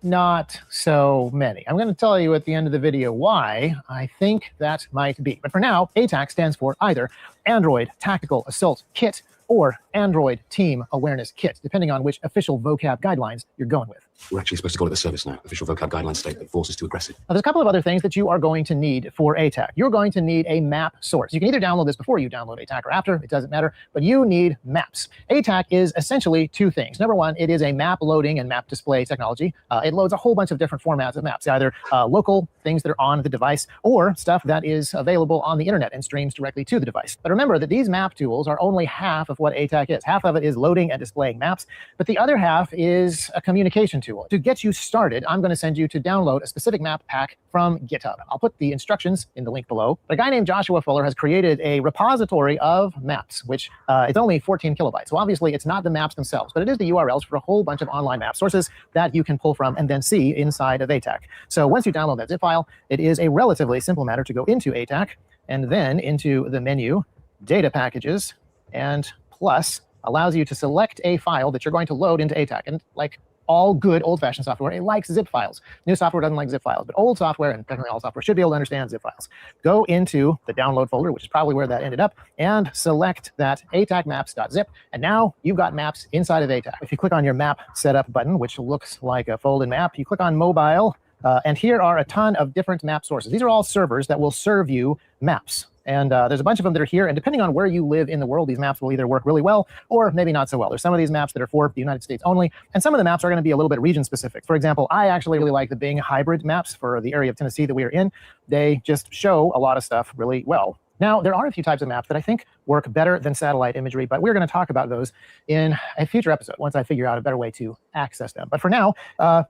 not so many. I'm going to tell you at the end of the video why I think that might be. But for now, ATAC stands for either Android Tactical Assault Kit or Android Team Awareness Kit, depending on which official vocab guidelines you're going with. We're actually supposed to call it the service now. Official vocab guidelines state that force is too aggressive. Now, there's a couple of other things that you are going to need for ATAC. You're going to need a map source. You can either download this before you download ATAC or after, it doesn't matter, but you need maps. ATAC is essentially two things. Number one, it is a map loading and map display technology. It loads a whole bunch of different formats of maps, either local things that are on the device or stuff that is available on the internet and streams directly to the device. But remember that these map tools are only half of what ATAC is. Half of it is loading and displaying maps, but the other half is a communication tool. To get you started, I'm going to send you to download a specific map pack from GitHub. I'll put the instructions in the link below. But a guy named Joshua Fuller has created a repository of maps, which it's only 14 kilobytes. So obviously it's not the maps themselves, but it is the URLs for a whole bunch of online map sources that you can pull from and then see inside of ATAC. So once you download that zip file, it is a relatively simple matter to go into ATAC and then into the menu, data packages, and plus allows you to select a file that you're going to load into ATAC. And like all good old-fashioned software, it likes zip files. New software doesn't like zip files, but old software, and technically all software, should be able to understand zip files. Go into the download folder, which is probably where that ended up, and select that atacmaps.zip, and now you've got maps inside of ATAC. If you click on your map setup button, which looks like a folded map, you click on mobile, and here are a ton of different map sources. These are all servers that will serve you maps. And there's a bunch of them that are here. And depending on where you live in the world, these maps will either work really well or maybe not so well. There's some of these maps that are for the United States only. And some of the maps are going to be a little bit region specific. For example, I actually really like the Bing hybrid maps for the area of Tennessee that we are in. They just show a lot of stuff really well. Now, there are a few types of maps that I think work better than satellite imagery, but we're going to talk about those in a future episode once I figure out a better way to access them. But for now,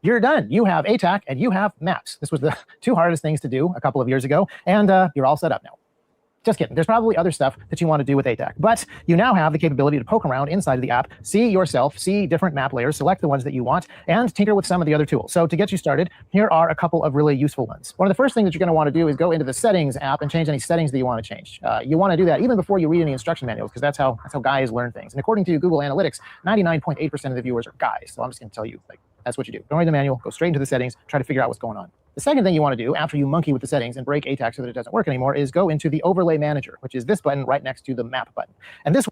you're done. You have ATAC and you have maps. This was the two hardest things to do a couple of years ago, and you're all set up now. Just kidding. There's probably other stuff that you want to do with ATAC, but you now have the capability to poke around inside of the app, see yourself, see different map layers, select the ones that you want, and tinker with some of the other tools. So to get you started, here are a couple of really useful ones. One of the first things that you're going to want to do is go into the settings app and change any settings that you want to change. You want to do that even before you read any instruction manuals, because that's how guys learn things. And according to Google Analytics, 99.8% of the viewers are guys. So I'm just going to tell you, like, that's what you do. Don't read the manual, go straight into the settings, try to figure out what's going on. The second thing you want to do after you monkey with the settings and break ATAC so that it doesn't work anymore is go into the overlay manager, which is this button right next to the map button. And this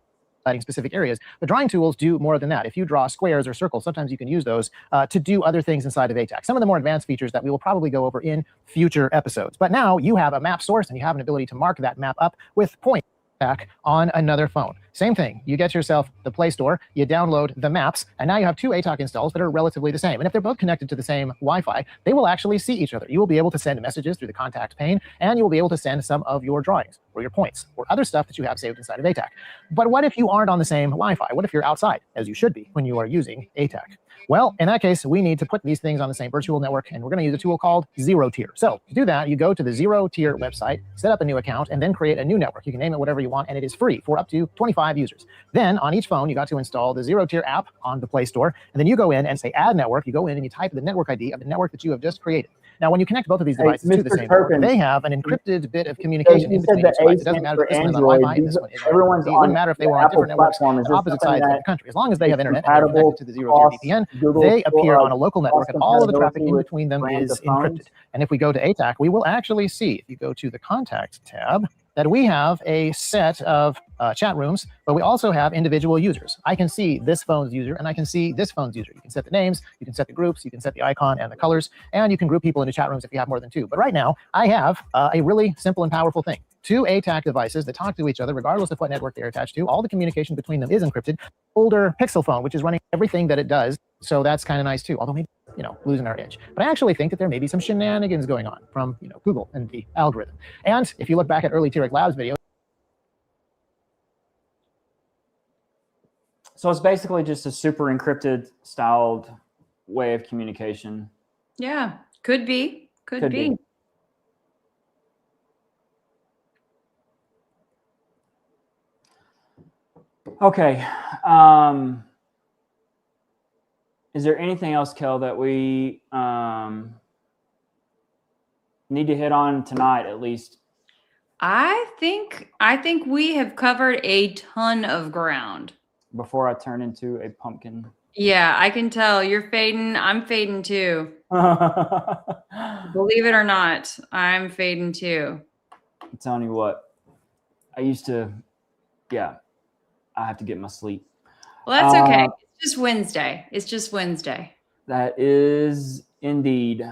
highlighting specific areas. But drawing tools do more than that. If you draw squares or circles, sometimes you can use those to do other things inside of ATAC. Some of the more advanced features that we will probably go over in future episodes. But now you have a map source and you have an ability to mark that map up with points back on another phone. Same thing. You get yourself the Play Store, you download the maps, and now you have two ATAC installs that are relatively the same. And if they're both connected to the same Wi-Fi, they will actually see each other. You will be able to send messages through the contact pane, and you will be able to send some of your drawings or your points or other stuff that you have saved inside of ATAC. But what if you aren't on the same Wi-Fi? What if you're outside, as you should be when you are using ATAC? Well, in that case, we need to put these things on the same virtual network, and we're going to use a tool called Zero Tier. So to do that, you go to the Zero Tier website, set up a new account, and then create a new network. You can name it whatever you want, and it is free for up to 25 users. Then on each phone, you got to install the Zero Tier app on the Play Store, and then you go in and say Add Network. You go in and you type the network ID of the network that you have just created. Now, when you connect both of these devices to the same network, they have an encrypted bit of communication in between these devices. It doesn't matter if this one is on Wi-Fi and this one is on. It wouldn't matter if they were on different networks on opposite sides of the country. As long as they have internet and they're connected to the Zero Tier VPN, they appear on a local network, and all of the traffic in between them is encrypted. And if we go to ATAC, we will actually see, if you go to the Contact tab, that we have a set of chat rooms, but we also have individual users. I can see this phone's user, and I can see this phone's user. You can set the names, you can set the groups, you can set the icon and the colors, and you can group people into chat rooms if you have more than two. But right now, I have a really simple and powerful thing. Two ATAC devices that talk to each other, regardless of what network they're attached to. All the communication between them is encrypted. Older Pixel phone, which is running everything that it does, so that's kind of nice too, although maybe, losing our edge. But I actually think that there may be some shenanigans going on from, Google and the algorithm. And if you look back at early T-Rex Labs videos, so it's basically just a super encrypted styled way of communication. Yeah, could be. Could be. Okay. Is there anything else, Kel, that we need to hit on tonight, at least? I think we have covered a ton of ground. Before I turn into a pumpkin. Yeah, I can tell. You're fading. I'm fading too. Believe it or not, I'm fading too. I'm telling you what, I have to get my sleep. Well, that's okay. It's just Wednesday. It's just Wednesday. That is indeed.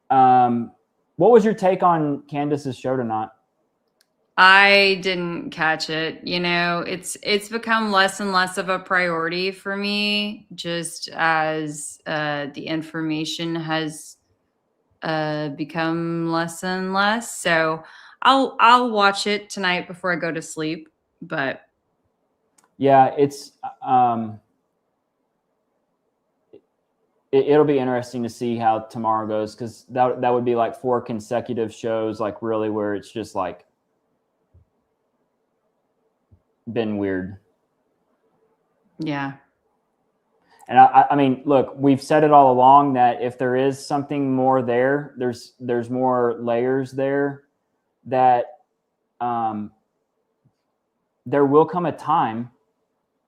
What was your take on Candace's show tonight? I didn't catch it. You know, it's become less and less of a priority for me, just as the information has become less and less. So I'll watch it tonight before I go to sleep. But yeah, it's it'll be interesting to see how tomorrow goes, because that would be like 4 consecutive shows, like really where it's just like been weird. Yeah. And I mean, look, we've said it all along that if there is something more there, there's more layers there, that there will come a time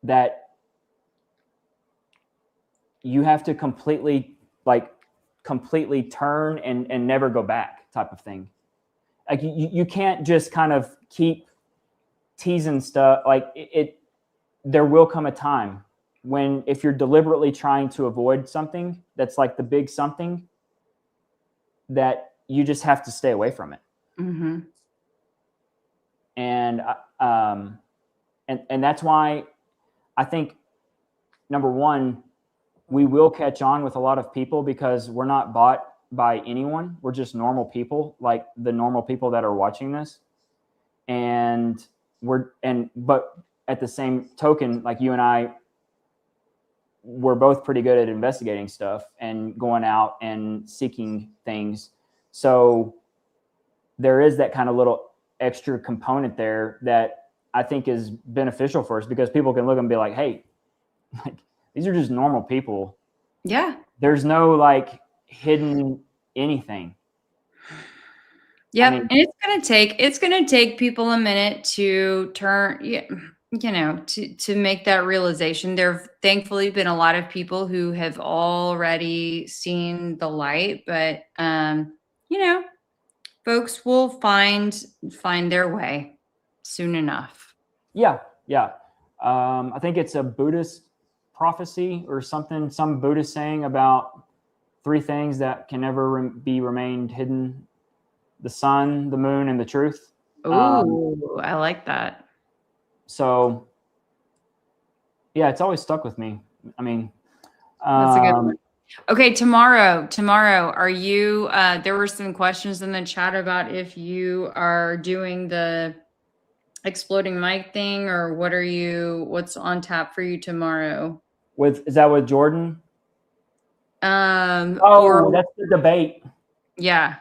that you have to completely turn and never go back, type of thing. Like you can't just kind of keep teasing stuff. Like there will come a time when, if you're deliberately trying to avoid something that's like the big something, that you just have to stay away from it. Mm-hmm. And that's why I think, number one, we will catch on with a lot of people, because we're not bought by anyone. We're just normal people, like the normal people that are watching this. But at the same token, like you and I, we're both pretty good at investigating stuff and going out and seeking things. So there is that kind of little extra component there that I think is beneficial for us, because people can look and be like, hey, like, these are just normal people. Yeah. There's no like hidden anything. Yep. I mean, And it's gonna take people a minute to turn, you know, to make that realization. There have thankfully been a lot of people who have already seen the light, but you know, folks will find their way soon enough. Yeah. I think it's a Buddhist prophecy or something, some Buddhist saying about 3 things that can never be remained hidden: the sun, the moon, and the truth. Oh, I like that. So yeah, it's always stuck with me. I mean, That's a good one. Okay, tomorrow, are you, there were some questions in the chat about if you are doing the exploding mic thing, or what's on tap for you tomorrow? is that with Jordan? That's the debate. Yeah.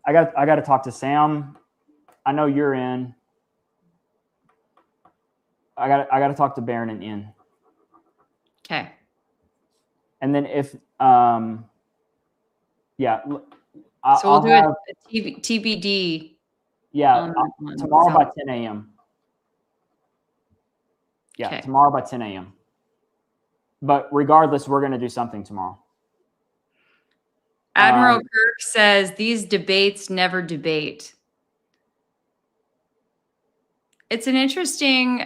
I got to talk to Sam. I know you're in. I got to talk to Baron and in. Okay. And then if yeah, so we'll do a TBD. Yeah, tomorrow by 10 a.m. Yeah, okay. Tomorrow by 10 a.m. But regardless, we're going to do something tomorrow. Admiral Kirk says these debates never debate. That's an interesting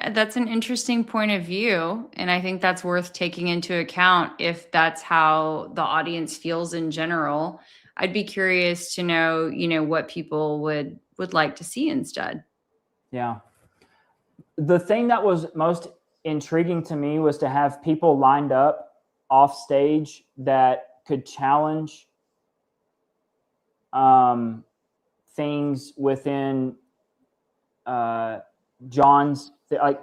point of view. And I think that's worth taking into account if that's how the audience feels in general. I'd be curious to know, what people would like to see instead. Yeah. The thing that was most intriguing to me was to have people lined up off stage that could challenge things within John's, like,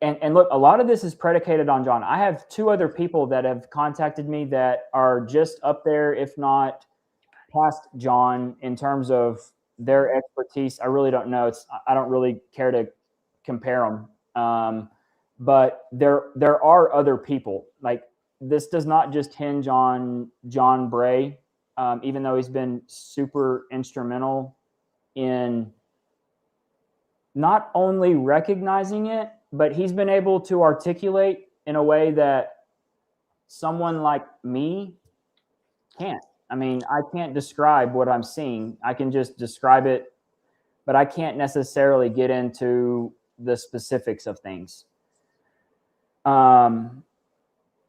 and look, a lot of this is predicated on John. I have 2 other people that have contacted me that are just up there, if not past John, in terms of their expertise. I really don't know. I don't really care to compare them. But there are other people. Like, this does not just hinge on John Bray, even though he's been super instrumental in not only recognizing it, but he's been able to articulate in a way that someone like me can't. I mean, I can't describe what I'm seeing. I can just describe it, but I can't necessarily get into the specifics of things.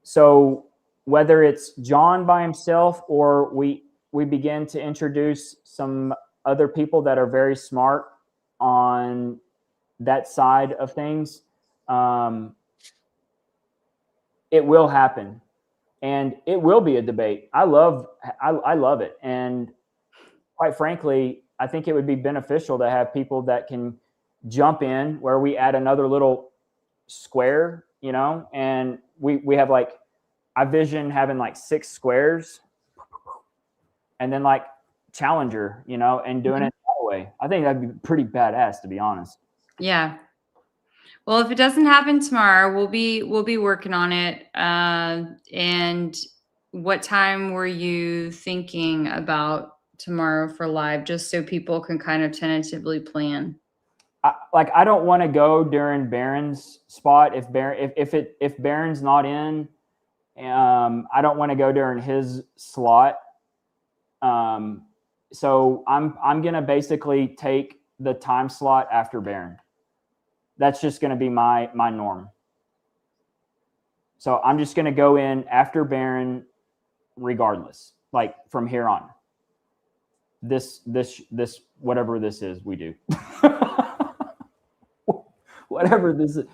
So whether it's John by himself or we begin to introduce some other people that are very smart on that side of things, it will happen, and it will be a debate. I love it, and quite frankly, I think it would be beneficial to have people that can jump in where we add another little square, you know, and we have like, I vision having like 6 squares and then like Challenger, you know, and doing it that way. I think that'd be pretty badass, to be honest. Yeah. Well, if it doesn't happen tomorrow, we'll be working on it. And what time were you thinking about tomorrow for live, just so people can kind of tentatively plan? I don't want to go during Barron's spot. If Barron's not in, I don't want to go during his slot. So I'm gonna basically take the time slot after Barron. That's just gonna be my norm. So I'm just gonna go in after Barron, regardless. Like from here on. This whatever this is, we do. Whatever this is,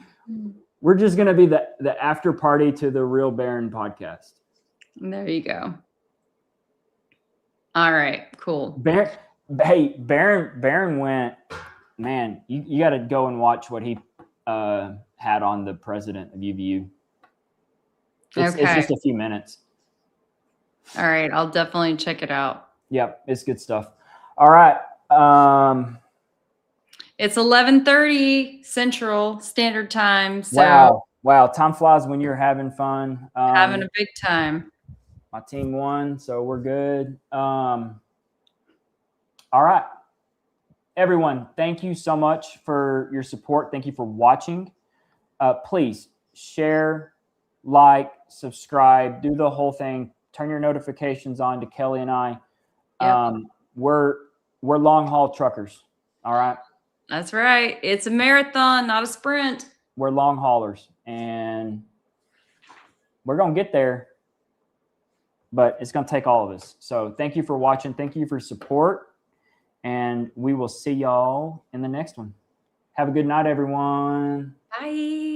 we're just gonna be the after party to the Real Barron podcast. There you go. All right, cool. Barron went, man, you got to go and watch what he had on the president of UVU. It's just a few minutes. All right, I'll definitely check it out. Yep, it's good stuff. All right. It's 11:30 Central Standard Time. So Wow. Time flies when you're having fun. Having a big time. My team won, so we're good. All right. Everyone, thank you so much for your support. Thank you for watching. Please share, like, subscribe, do the whole thing. Turn your notifications on to Kelly and I. Yep. We're long haul truckers. All right. That's right. It's a marathon, not a sprint. We're long haulers, and we're going to get there, but it's going to take all of us. So thank you for watching. Thank you for support, and we will see y'all in the next one. Have a good night, everyone. Bye.